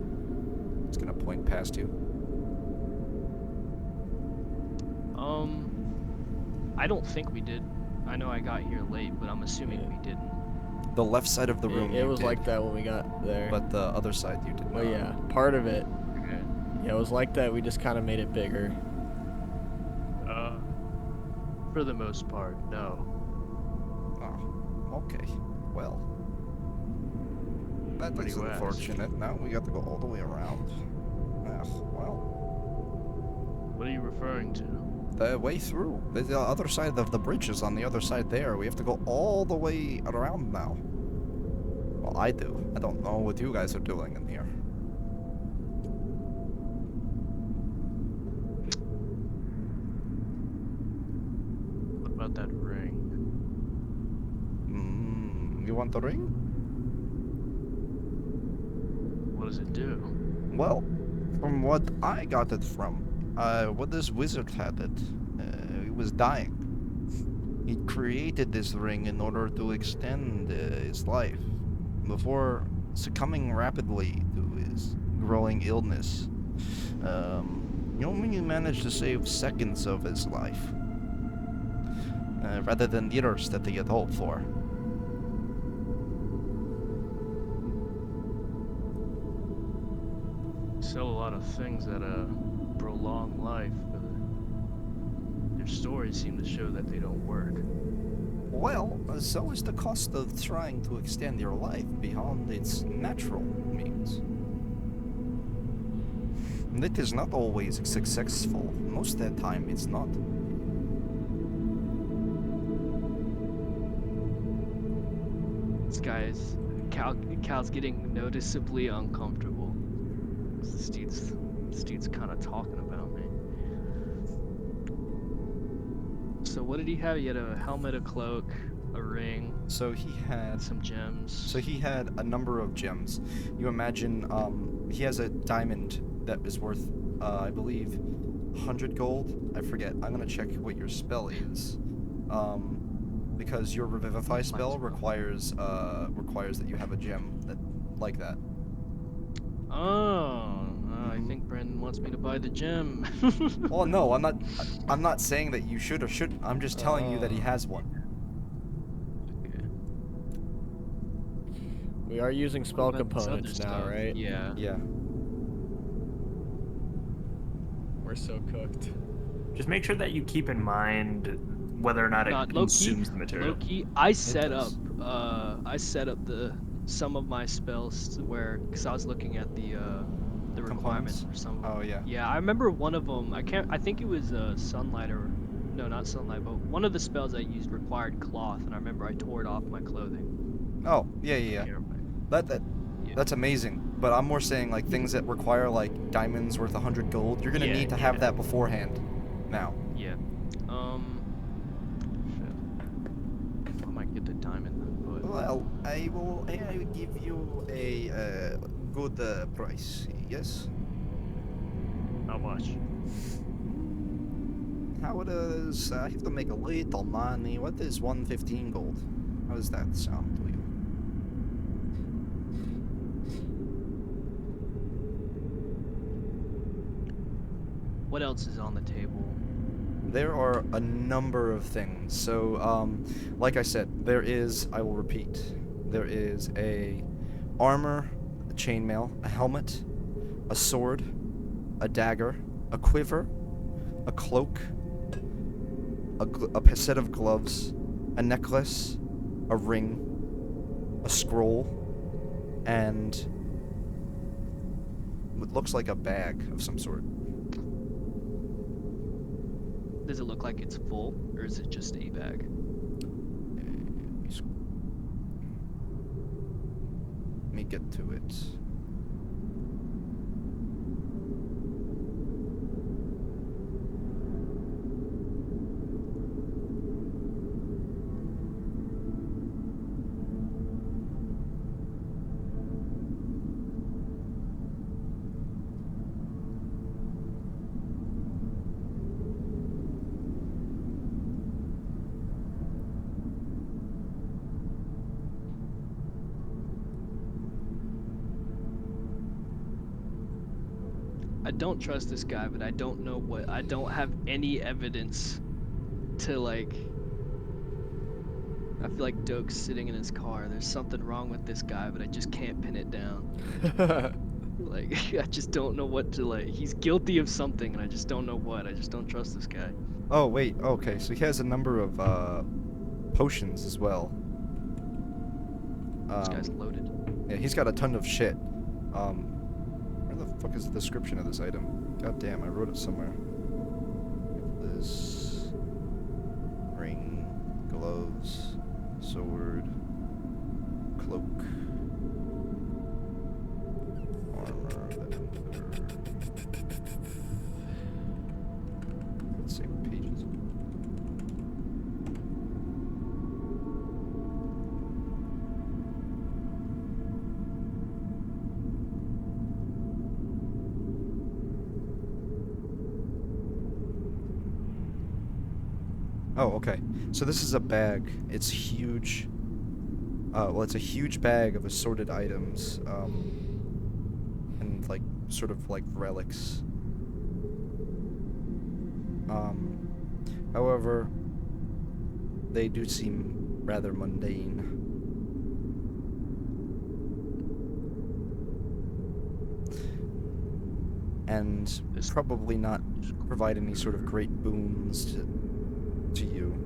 It's gonna point past you. I don't think we did. I know I got here late, but I'm assuming we didn't. The left side of the room It you was did, like that when we got there. but the other side you did not. Oh yeah, part of it. Okay. Yeah, it was like that. We just kind of made it bigger. For the most part, no. Oh, okay. Well, That Why do is you ask? unfortunate. Now we got to go all the way around. Well, What are you referring to? the way through. The other side of the bridge is on the other side there. We have to go all the way around now. Well, I do. I don't know what you guys are doing in here. What about that ring? You want the ring? What does it do? Well, from what I got it from, what this wizard had it, he was dying. He created this ring in order to extend his life before succumbing rapidly to his growing illness. He only managed to save seconds of his life, rather than years that he had hoped for. Sell a lot of things that prolong life, but your stories seem to show that they don't work. Well, so is the cost of trying to extend your life beyond its natural means. And it is not always successful. Most of the time, it's not. This guy's Cal's getting noticeably uncomfortable. This dude's kind of talking about me. So what did he have? He had a helmet, a cloak, a ring. So he had some gems. So he had a number of gems. You imagine, he has a diamond that is worth, I believe, 100 gold. I forget. I'm gonna check what your spell is. Because your Revivify spell requires that you have a gem that like that. I think Brandon wants me to buy the gem. Well, no, I'm not saying that you should or shouldn't. I'm just telling you that he has one. Okay. We are using spell What about this other components now, stuff? right? Yeah. Yeah. We're so cooked. Just make sure that you keep in mind whether or not it consumes the material. Low-key, I set up some of my spells to where, because I was looking at the requirements for some of them. Oh yeah. Yeah, I remember one of them. I think it was sunlight, or no, not sunlight, but one of the spells I used required cloth, and I remember I tore it off my clothing. Oh yeah. That's amazing. But I'm more saying like things that require like diamonds worth 100 gold. You're gonna need to have that beforehand. Now. Yeah. Shit. I might get the diamond then, but. Well, I will give you a good price. Yes. How much? How does I have to make a little money? What is 115 gold? How does that sound to you? What else is on the table? There are a number of things. So, like I said, there is, I will repeat, there is a armor, a chainmail, a helmet, a sword, a dagger, a quiver, a cloak, a set of gloves, a necklace, a ring, a scroll, and what looks like a bag of some sort. Does it look like it's full, or is it just a bag? Let me get to it. I don't trust this guy, but I don't know what. I don't have any evidence to like. I feel like Doke's sitting in his car. There's something wrong with this guy, but I just can't pin it down. Like, I just don't know what to like. He's guilty of something, and I just don't know what. I just don't trust this guy. Oh, wait, okay, so he has a number of, potions as well. This guy's loaded. Yeah, he's got a ton of shit. Where the fuck is the description of this item? God damn, I wrote it somewhere. This ring, gloves, sword, cloak, armor, let's see what pages. Oh, okay. So this is a bag. It's huge. Well, it's a huge bag of assorted items, and like sort of like relics. However, they do seem rather mundane. And probably not provide any sort of great boons to you.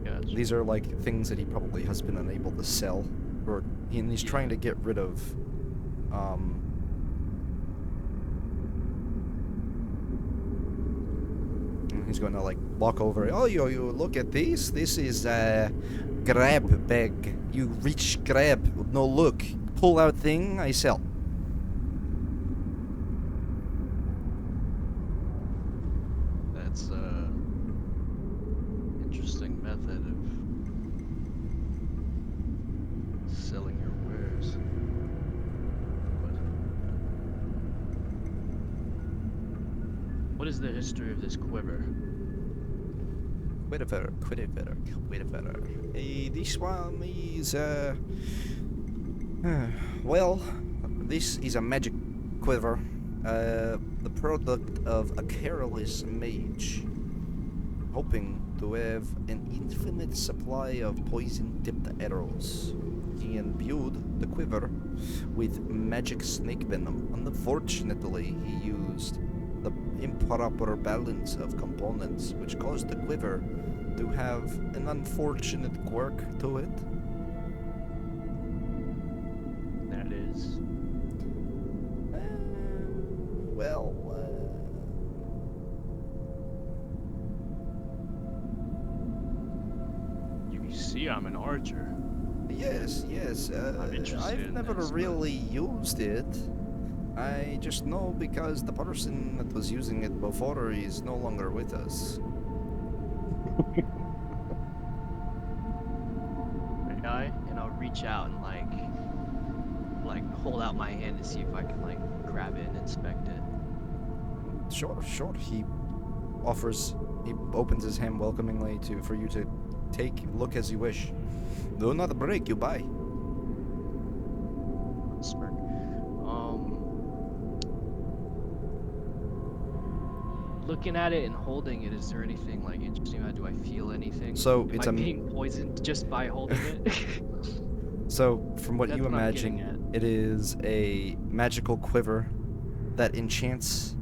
Gotcha. These are like things that he probably has been unable to sell, or he's trying to get rid of. And he's going to like walk over. Oh, you look at this. This is a grab bag. You reach grab. No look. Pull out thing. I sell. That's interesting method of selling your wares. What is the history of this quiver? Quiver. This one is well, this is a magic quiver, the product of a careless mage, hoping to have an infinite supply of poison-tipped arrows. He imbued the quiver with magic snake venom. Unfortunately, he used the improper balance of components, which caused the quiver to have an unfortunate quirk to it. That is. Well, You see, I'm an archer. yes. I'm interested I've in never this, but- really used it. I just know because the person that was using it before is no longer with us. And I'll reach out and like hold out my hand to see if I can like grab it and inspect it. Sure. He opens his hand welcomingly for you to look as you wish. Do not break, you buy. Smirk. Looking at it and holding it, is there anything like interesting about it? Do I feel anything? So Am it's I being poisoned just by holding it? So from what That's you what I'm getting imagine, it is a magical quiver that enchants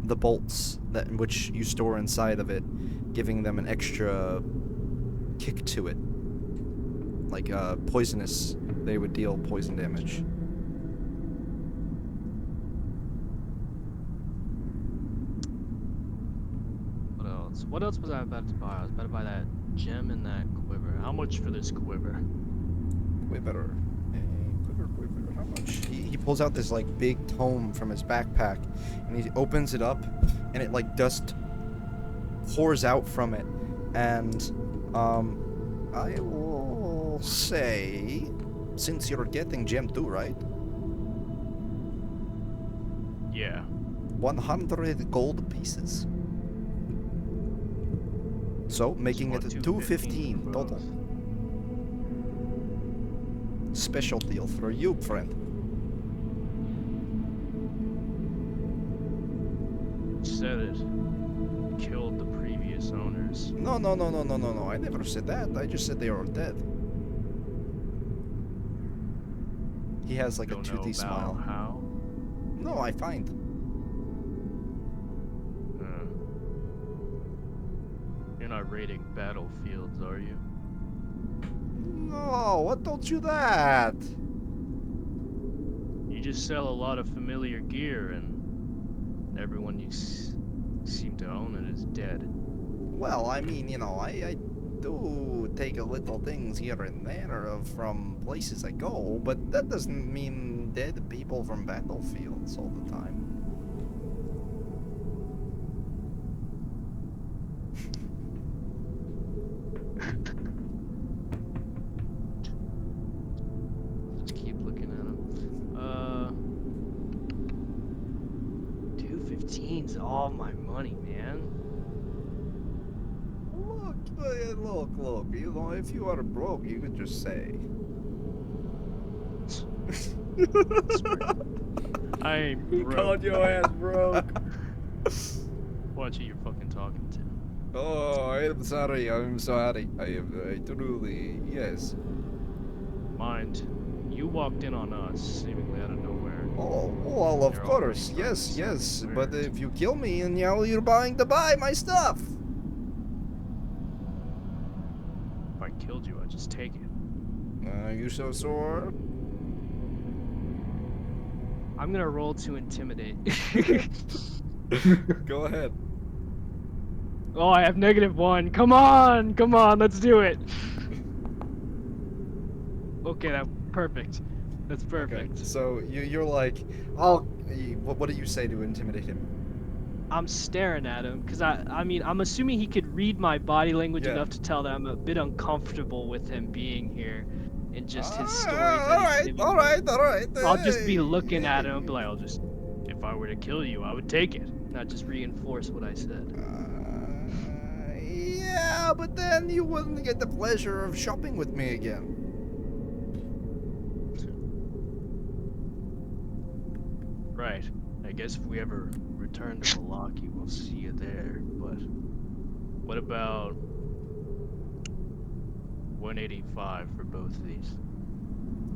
the bolts in which you store inside of it, giving them an extra kick to it. Like poisonous, they would deal poison damage. What else was I about to buy? I was about to buy that gem and that quiver. How much for this quiver? Quiver. How much? He pulls out this like big tome from his backpack, and he opens it up, and it like dust pours out from it, and I will say, since you're getting gem 2, right? Yeah. 100 gold pieces. So, making it 215 total. Special deal for you, friend. Said it. Killed the previous owners. No. I never said that. I just said they are dead. He has like a toothy smile. How? No, I find. You're not raiding battlefields, are you? No, what told you that? You just sell a lot of familiar gear, and everyone you seem to own it is dead. Well, I mean, you know, I do take a little things here and there from places I go, but that doesn't mean dead people from battlefields all the time. Just keep looking at him. 215's all my money, man. Look, you know, if you are broke, you could just say. I ain't He broke. called your ass broke. Watch who you're fucking talking to. Oh, I'm sorry. I truly, yes. Mind, you walked in on us, seemingly out of nowhere. Oh, well, of You're already course, starting to yes, sound yes. weird. But if you kill me, and you're buying to buy my stuff. If I killed you, I'd just take it. Are you so sore? I'm gonna roll to intimidate. Go ahead. Oh, I have -1. Come on, let's do it. Okay, that's perfect. That's perfect. Okay, so you're like, what do you say to intimidate him? I'm staring at him because I mean I'm assuming he could read my body language Yeah. enough to tell that I'm a bit uncomfortable with him being here and just his stories that he's giving all me. right. I'll just be looking at him and be like, if I were to kill you, I would take it. Not just reinforce what I said. Yeah, but then you wouldn't get the pleasure of shopping with me again. Right. I guess if we ever return to Milwaukee, we'll see you there. But what about 185 for both of these?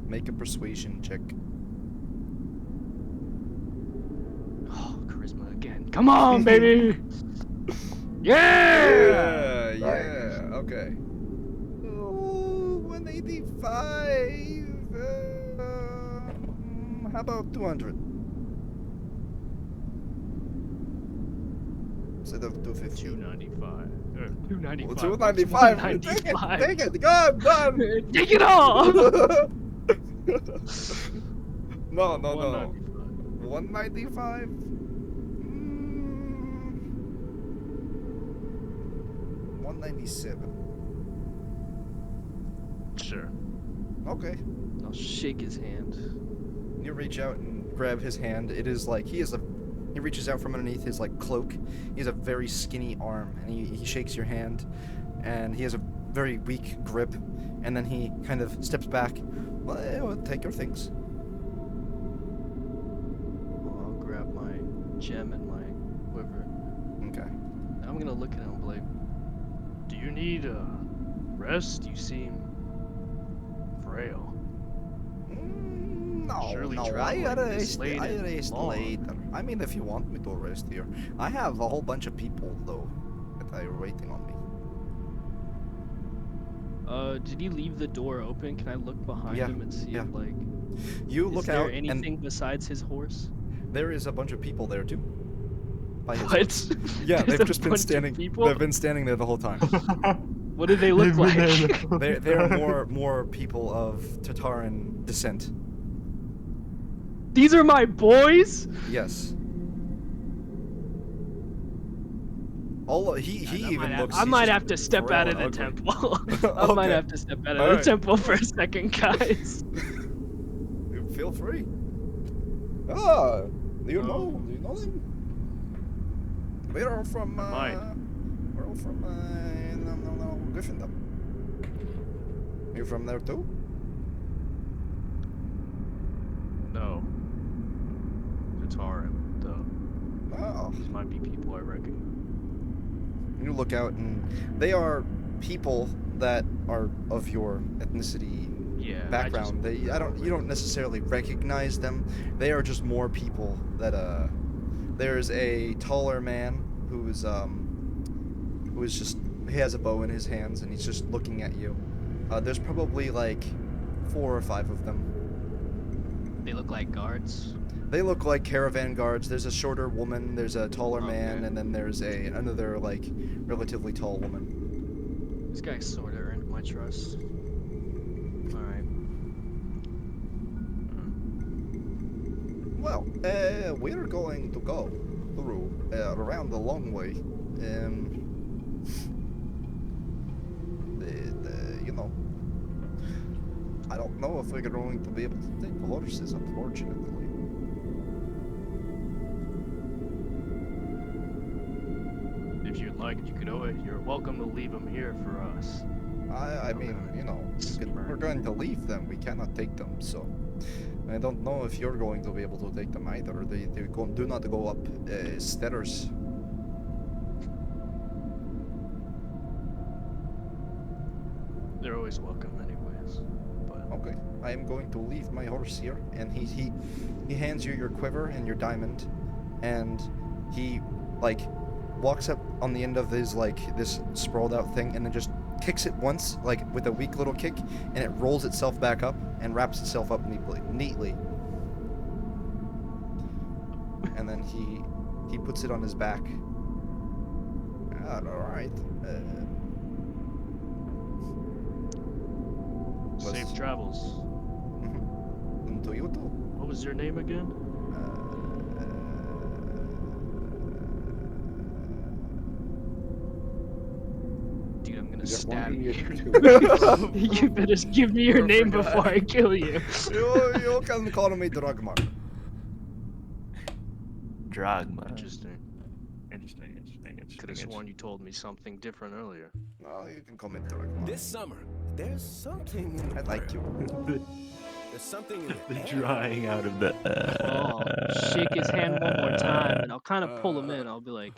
Make a persuasion check. Oh, charisma again. Come on, baby! Yeah! Yeah. Okay. Oh, 185. How about 200? Instead of 250. 295. 295. Well, 295. 295. Take it. Go, done. Take it all! No. 195. 195? 197. Sure. Okay. I'll shake his hand. You reach out and grab his hand. It is like he reaches out from underneath his like cloak. He has a very skinny arm, and he shakes your hand, and he has a very weak grip, and then he kind of steps back. Well, take your things. Well, I'll grab my gem and my quiver. Okay. I'm gonna look at him like, do you need a rest? You seem frail. Surely No, I traveling this rest late and long. later. I mean, if you want me to rest here. I have a whole bunch of people, though, that are waiting on me. Did he leave the door open? Can I look behind Yeah, him and see yeah. if, like, You is look there out, anything besides his horse? and there is a bunch of people there, too. By his What? horse. Yeah, There's they've a just been bunch of standing. people? They've been standing there the whole time. What do they look like? They're more people of Tataran descent. These are my boys? Yes. He even looks. I might have to step out of the temple. I might have to step out of the temple for a second, guys. Feel free. Do you know them? We're all from. We're all from. No, Gryffindor. You from there too? No. Tataran, though. Oh. These might be people I recognize. You look out, and they are people that are of your ethnicity background. You don't necessarily recognize them. They are just more people that there's a taller man who is just, he has a bow in his hands and he's just looking at you. There's probably like 4 or 5 of them. They look like guards. They look like caravan guards. There's a shorter woman, there's a taller man, Okay. and then there's another like relatively tall woman. This guy sort of earned my trust. All right. Well, we're going to go through around the long way. You know, I don't know if we're going to be able to take the horses, unfortunately. If you'd like, you're welcome to leave them here for us. I mean, you know, we're going to leave them. We cannot take them, so I don't know if you're going to be able to take them either. They do not go up stairs. They're always welcome, anyways. But Okay, I am going to leave my horse here, and he hands you your quiver and your diamond, and he like walks up on the end of his like this sprawled out thing, and then just kicks it once, like with a weak little kick, and it rolls itself back up and wraps itself up neatly. And then he puts it on his back. All right. safe travels. And to you too. What was your name again? Dude, I'm gonna stab you. You better give me your name before I kill you. You can call me Dragmar. Dragma. Interesting. Interesting. Could have sworn you told me something different earlier. No, you can call me Dragmar. This summer, there's something in the I like you. There's something in The the air. drying out of the. I'll shake his hand one more time, and I'll kind of pull him in. I'll be like,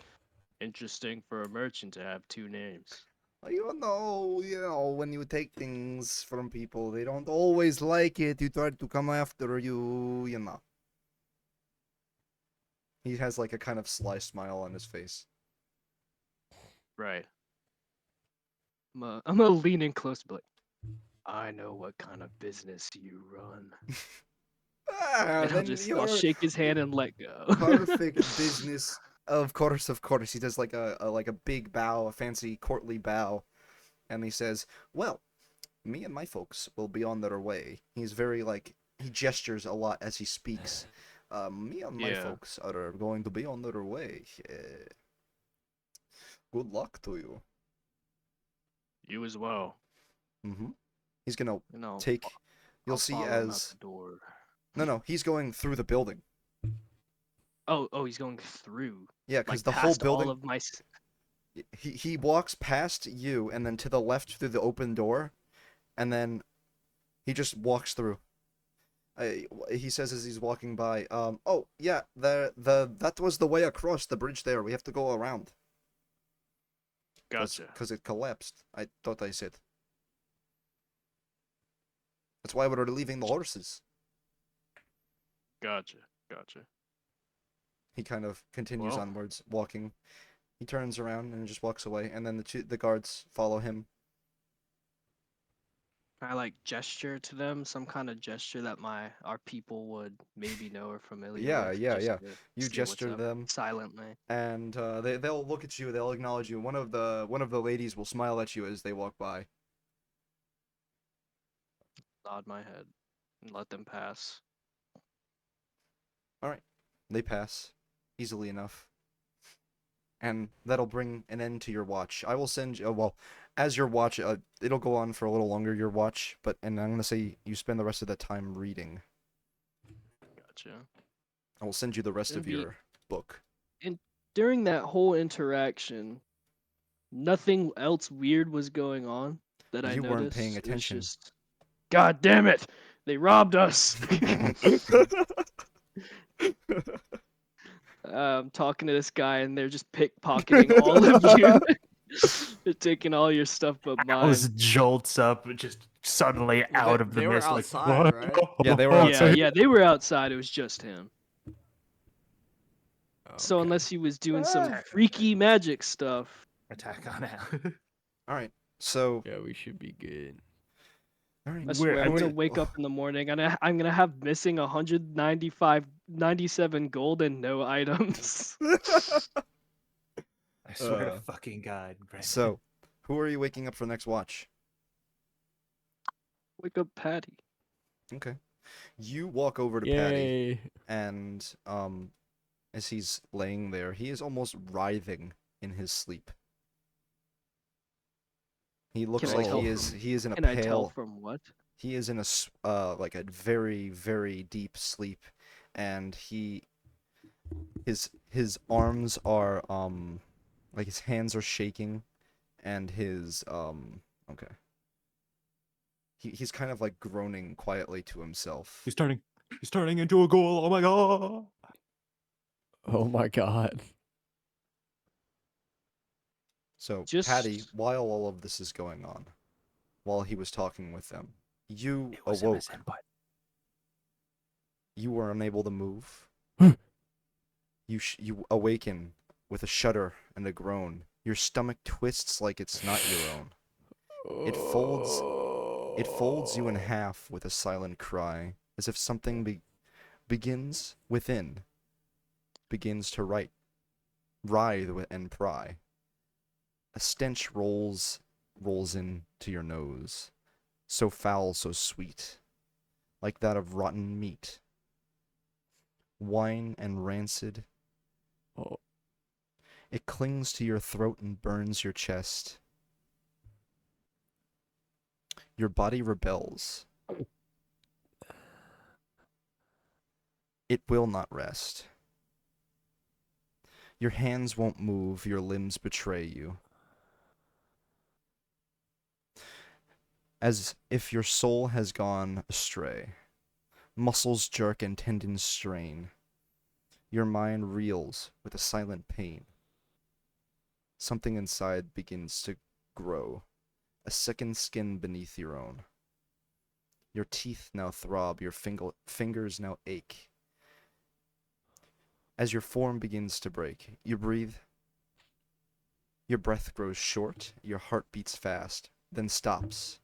interesting for a merchant to have two names. You know, when you take things from people, they don't always like it. You try to come after you, you know. He has like a kind of sly smile on his face. Right. I'm gonna lean in close, but I know what kind of business you run. And I'll shake his hand and let go. Perfect business. Of course. He does like a big bow, a fancy courtly bow, and he says, "Well, me and my folks will be on their way." He's very like he gestures a lot as he speaks. Me and my folks are going to be on their way. Good luck to you. You as well. He's gonna No, take. You'll I'll see follow him out as. the door. No, he's going through the building. Oh, he's going through. Yeah, because like, the whole past building. All of my... He walks past you and then to the left through the open door, and then he just walks through. He says as he's walking by, oh yeah, that was the way across the bridge there. We have to go around. Gotcha. Because it collapsed. I thought I said. That's why we're leaving the horses. Gotcha. He kind of continues onwards, walking. He turns around and just walks away, and then the guards follow him. I like gesture to them, some kind of gesture that our people would maybe know or familiar with. Yeah. To You see what's gesture up them silently. and they'll look at you. They'll acknowledge you. One of the ladies will smile at you as they walk by. Nod my head and let them pass. All right, they pass easily enough, and that'll bring an end to your watch. I will send you. As your watch, it'll go on for a little longer. Your watch, and I'm gonna say you spend the rest of the time reading. Gotcha. I will send you the rest of your book. And during that whole interaction, nothing else weird was going on that I noticed. You weren't paying attention. It was just, God damn it! They robbed us. I'm talking to this guy, and they're just pickpocketing all of you. They're taking all your stuff but mine. Alice jolts up, just suddenly out of the they mist. Were like, outside, what? right? Yeah, they were outside. Yeah, they were outside. It was just him. Okay. So unless he was doing some freaky magic stuff. Attack on Al. All right, so yeah, we should be good. All right. I swear, I'm gonna did- wake up in the morning and I'm gonna have missing 197 gold and no items. I swear to fucking God, Brandon. So, who are you waking up for next watch? Wake up, Patty. Okay. You walk over to Patty, Yay. and as he's laying there, he is almost writhing in his sleep. He looks Can I like tell he is in a Can I tell pale. from what? He is in a like a very very deep sleep, and his arms are like his hands are shaking, and his okay. He's kind of like groaning quietly to himself. He's turning into a ghoul. Oh my God. Oh my god. So, Just Patty, while all of this is going on, while he was talking with them, you It was awoke. MS input. You were unable to move. You awaken with a shudder and a groan. Your stomach twists like it's not your own. It folds you in half with a silent cry, as if something begins within, begins to writhe and pry. A stench rolls into your nose, so foul, so sweet, like that of rotten meat. Wine and rancid. Oh. It clings to your throat and burns your chest. Your body rebels. It will not rest. Your hands won't move, your limbs betray you. As if your soul has gone astray. Muscles jerk and tendons strain. Your mind reels with a silent pain. Something inside begins to grow, a second skin beneath your own. Your teeth now throb, your fingers now ache. As your form begins to break, you breathe. Your breath grows short, your heart beats fast, then stops.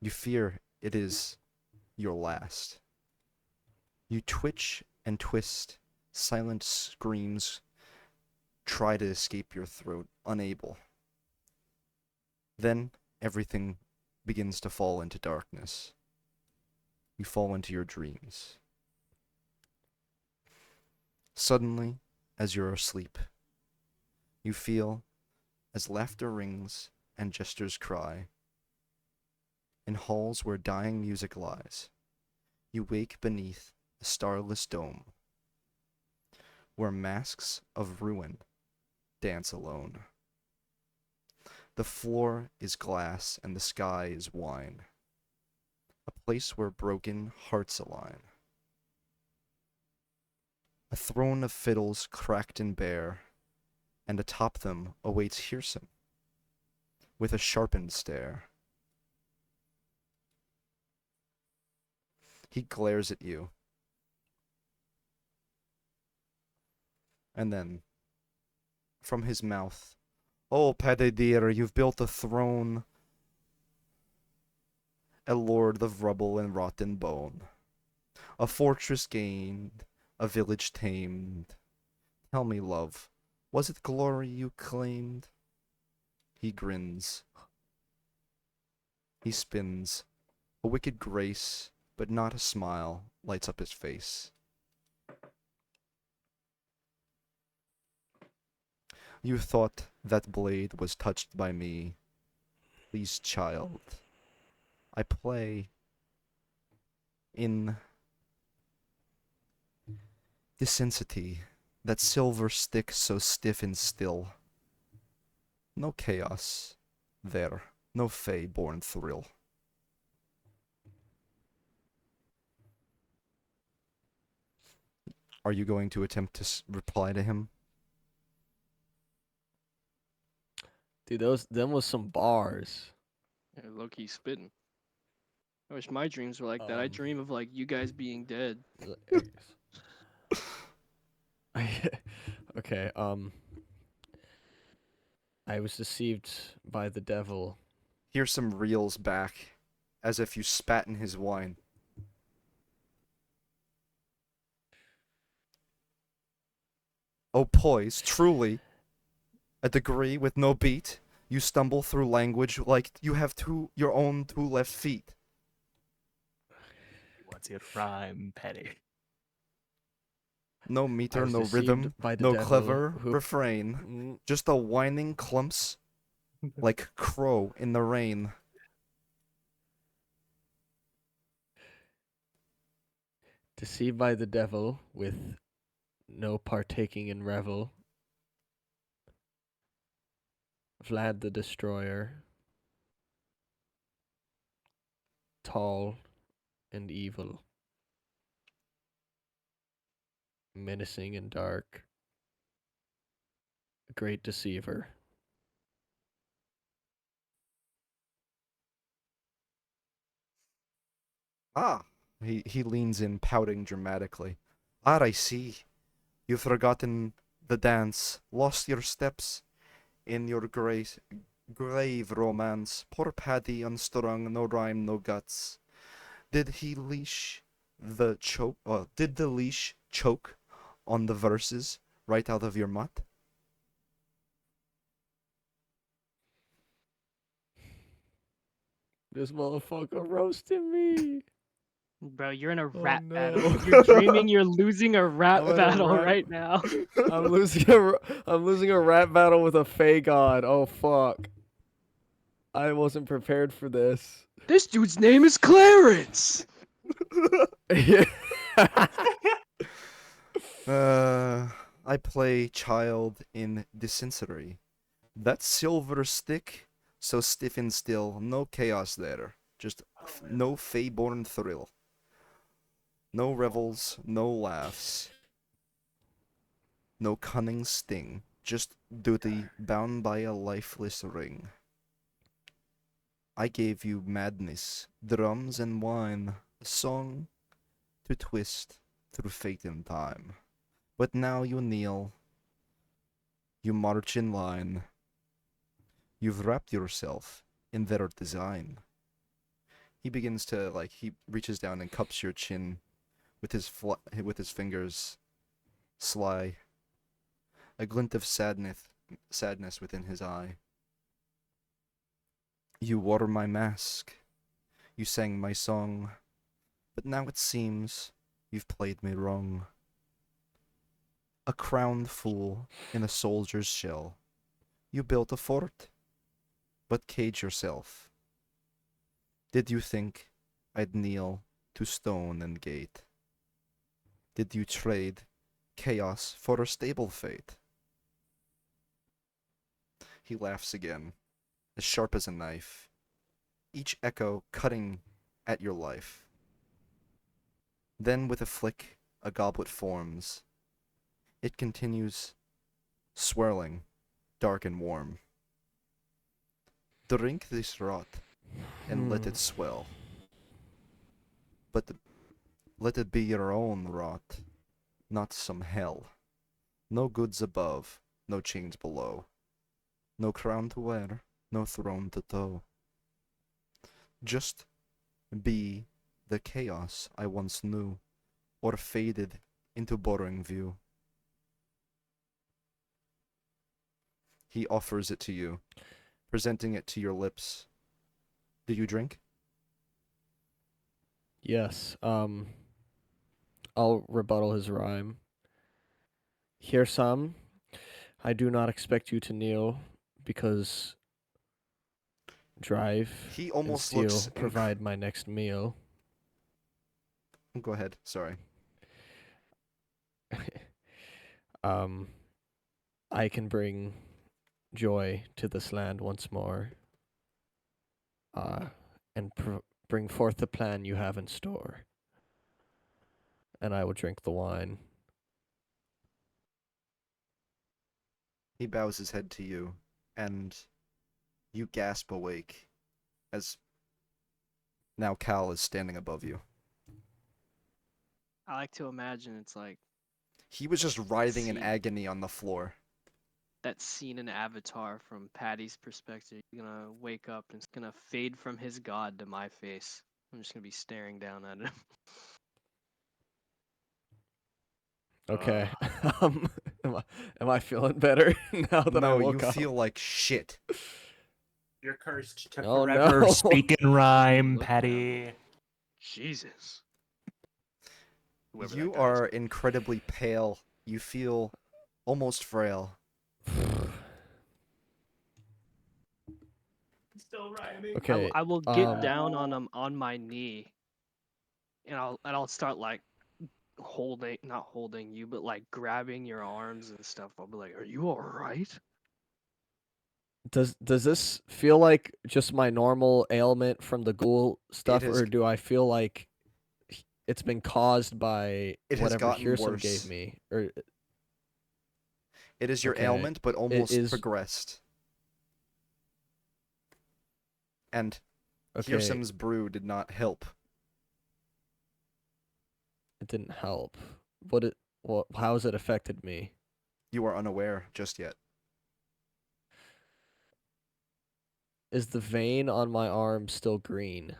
You fear it is your last. You twitch and twist, silent screams try to escape your throat, unable. Then everything begins to fall into darkness. You fall into your dreams. Suddenly, as you're asleep, you feel as laughter rings and gestures cry. In halls where dying music lies, you wake beneath a starless dome, where masks of ruin dance alone. The floor is glass and the sky is wine, a place where broken hearts align. A throne of fiddles cracked and bare, and atop them awaits Hirson, with a sharpened stare. He glares at you, and then, from his mouth, "Oh, Paddy dear, you've built a throne, a lord of rubble and rotten bone, a fortress gained, a village tamed. Tell me, love, was it glory you claimed?" He grins. He spins. A wicked grace, but not a smile, lights up his face. You thought that blade was touched by me. Please, child, I play in density, that silver stick so stiff and still. No chaos there, no fey-born thrill. Are you going to attempt to reply to him? Dude, them was some bars. Yeah, low-key spitting. I wish my dreams were like that. I dream of like you guys being dead. Okay, I was deceived by the devil. Hear some reels back, as if you spat in his wine. O poise, truly, a degree with no beat, you stumble through language like you have your own two left feet. What's it rhyme, Petty? No I meter, was no deceived rhythm, by the no devil clever who refrain, just a whining clumps like crow in the rain. deceived by the devil with no partaking in revel. Vlad the Destroyer, tall and evil, menacing and dark, a great deceiver. Ah, he leans in, pouting dramatically. Ah, I see. You've forgotten the dance, lost your steps in your grave romance. Poor Paddy, unstrung, no rhyme, no guts. Did he leash the choke? Did the leash choke on the verses right out of your mutt? This motherfucker roasting me. Bro, you're in a Oh rap battle. no. You're dreaming you're losing a rap I'm in a battle rap. right now. I'm losing a rap battle with a Fey god. Oh fuck. I wasn't prepared for this. This dude's name is Clarence. Yeah. I play child in dysentery. That silver stick, so stiff and still, no chaos there. Just no Fey-born thrill. No revels, no laughs. No cunning sting. Just duty bound by a lifeless ring. I gave you madness, drums and wine, a song to twist through fate and time. But now you kneel, you march in line. You've wrapped yourself in their design. He begins to he reaches down and cups your chin with with his fingers, sly, a glint of sadness within his eye. You wore my mask, you sang my song, but now it seems you've played me wrong. A crowned fool in a soldier's shell, you built a fort, but cage yourself. Did you think I'd kneel to stone and gate? Did you trade chaos for a stable fate? He laughs again, as sharp as a knife, each echo cutting at your life. Then with a flick, a goblet forms. It continues, swirling, dark and warm. Drink this rot, and let it swell. But let it be your own rot, not some hell. No goods above, no chains below. No crown to wear, no throne to tow. Just be the chaos I once knew, or faded into boring view. He offers it to you, presenting it to your lips. Do you drink? Yes. I'll rebuttal his rhyme. Hear some. I do not expect you to kneel because drive He and almost steal looks provide my next meal. Go ahead, sorry. um, I can bring joy to this land once more. And bring forth the plan you have in store. And I will drink the wine. He bows his head to you, and you gasp awake as now Cal is standing above you. I like to imagine it's like He was just writhing in see. agony on the floor. that scene in Avatar from Patty's perspective. He's gonna wake up and it's gonna fade from his god to my face. I'm just gonna be staring down at him. Okay. Am I feeling better now that I No, you woke up? feel like shit. You're cursed to Oh, forever no. speak in rhyme, Patty. Jesus. Whoever You that guy is. are incredibly pale. You feel almost frail. Still rhyming. Okay. I will get down on him on my knee, and I'll start like not holding you, but like grabbing your arms and stuff. I'll be like, "Are you all right?" Does this feel like just my normal ailment from the ghoul stuff, has- or do I feel like it's been caused by It has whatever gotten Hearsome gave worse. me? Or It is your Okay, ailment, but it almost is- progressed. And Okay. Hearsome's brew did not help. It didn't help. How has it affected me? You are unaware just yet. Is the vein on my arm still green?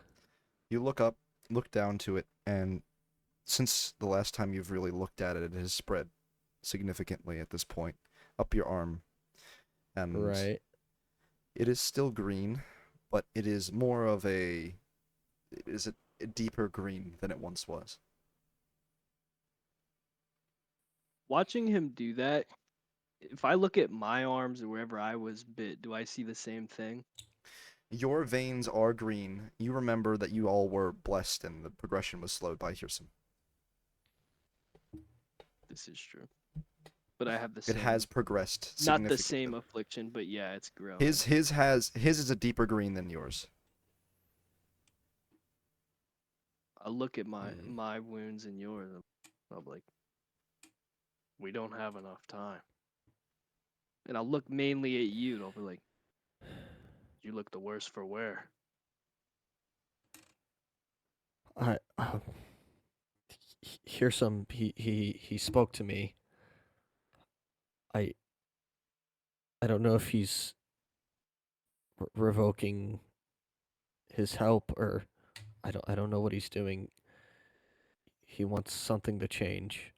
You look up, look down to it, and since the last time you've really looked at it, it has spread significantly at this point up your arm. And Right. it is still green, but it is more of a deeper green than it once was. Watching him do that, if I look at my arms or wherever I was bit, do I see the same thing? Your veins are green. You remember that you all were blessed and the progression was slowed by Hearsome. This is true. But I have the It same. has progressed Not the significantly. same affliction, but yeah, it's grown. His is a deeper green than yours. I look at my wounds and yours. I'm like, we don't have enough time. And I'll look mainly at you, and I'll be like, you look the worse for wear. Hearsome. He spoke to me. I don't know if he's revoking his help or I don't know what he's doing. He wants something to change.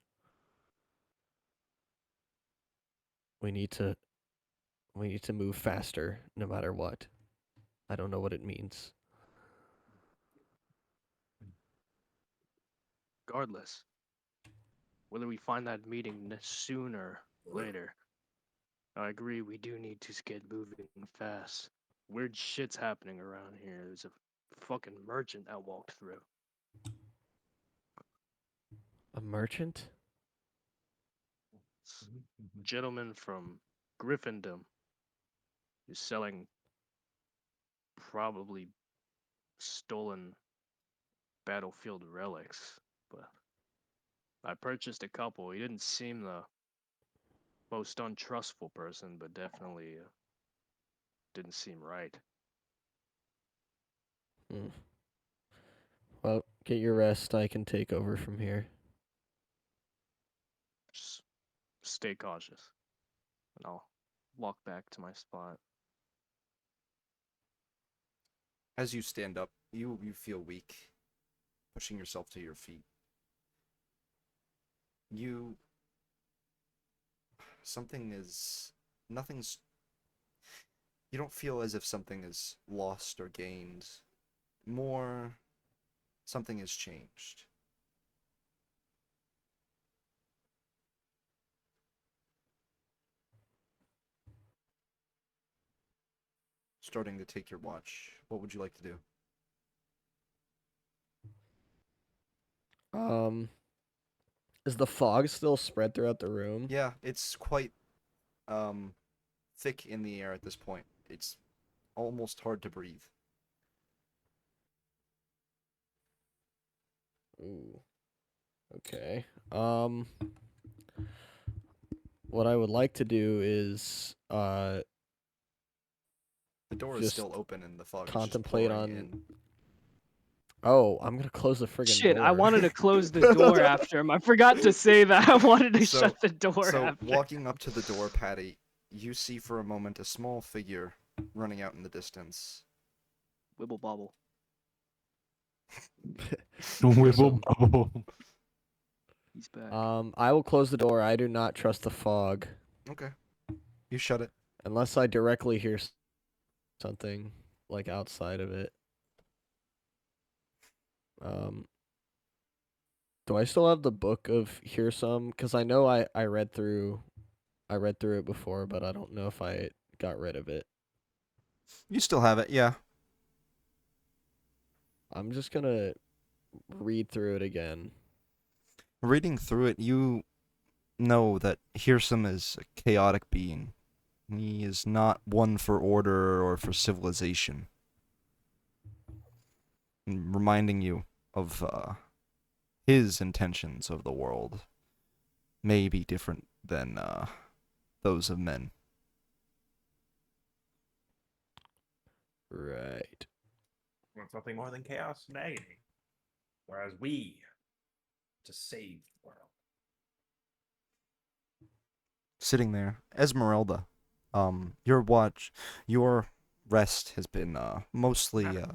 We need to move faster no matter what. I don't know what it means. Regardless, whether we find that meeting sooner or later, I agree we do need to get moving fast. Weird shit's happening around here. There's a fucking merchant that walked through. A merchant? Gentleman from Gryffindom is selling probably stolen battlefield relics, but I purchased a couple. He didn't seem the most untrustful person, but definitely didn't seem right. Well, get your rest. I can take over from here. Just stay cautious, and I'll walk back to my spot. As you stand up, you feel weak, pushing yourself to your feet. You don't feel as if something is lost or gained. More, something has changed. Starting to take your watch. What would you like to do? Is the fog still spread throughout the room? Yeah, it's quite thick in the air at this point. It's almost hard to breathe. Ooh. Okay. What I would like to do is The door is just still open and the fog contemplate is just pouring on. in. Oh, I'm gonna close the friggin' Shit, door. I wanted to close the door after him. I forgot to say that. I wanted to shut the door So after. walking up to the door, Patty, you see for a moment a small figure running out in the distance. Wibble bobble. Awesome. He's back. I will close the door. I do not trust the fog Okay. You shut it. unless I directly hear something like outside of it. Do I still have the book of Hear Some? Because I know I read through it before, but I don't know if I got rid of it. You still have it, yeah. I'm just gonna read through it again. Reading through it, you know that Hearsome is a chaotic being. He is not one for order or for civilization. Reminding you of his intentions of the world may be different than those of men. Right. Wants nothing more than chaos and agony. Whereas we to save the world. Sitting there, Esmeralda, your rest has been mostly No,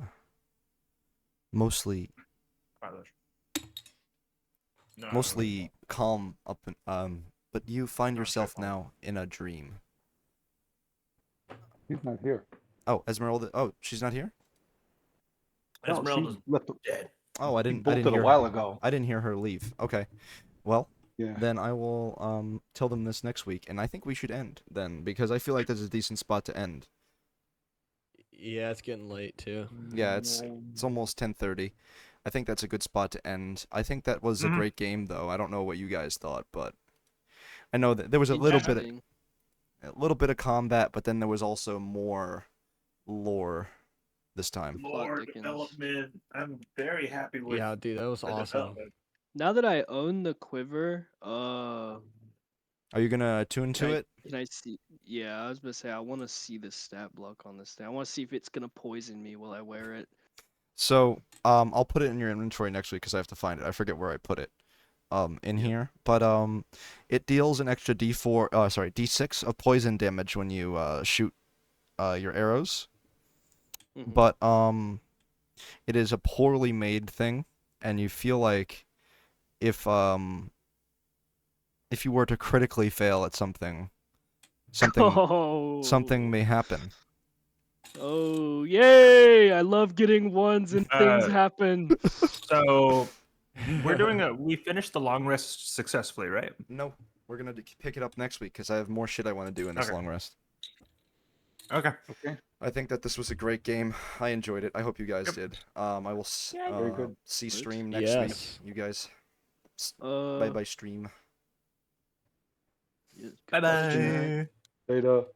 mostly calm up but you find No, yourself straightforward. now in a dream. He's not here. Oh, Esmeralda. Oh, she's not here? No, Esmeralda's she left. dead. Oh, I She didn't bolted a hear while ago. I didn't hear her leave. Okay. Well, Yeah. then I will tell them this next week, and I think we should end then because I feel like there's a decent spot to end. Yeah, it's getting late too. Yeah, it's almost 10:30. I think that's a good spot to end. I think that was a great game though. I don't know what you guys thought, but I know that there was a little bit of combat, but then there was also more lore this time. Lore development. I'm very happy with. Yeah, dude, that was the awesome. development. Now that I own the quiver, Are you gonna attune to it? Can I see? Yeah, I was gonna say I want to see the stat block on this thing. I want to see if it's gonna poison me while I wear it. So, I'll put it in your inventory next week because I have to find it. I forget where I put it. In here, but it deals an extra D6 of poison damage when you shoot your arrows. Mhm. But it is a poorly made thing, and you feel like if you were to critically fail at something may happen. Oh, yay! I love getting ones and things happen. So we finished the long rest successfully, right? No, we're gonna pick it up next week because I have more shit I want to do in this long rest. Okay. I think that this was a great game. I enjoyed it. I hope you guys did. I will see stream next week. You guys. Bye bye stream. Yeah, Bye bye. Later.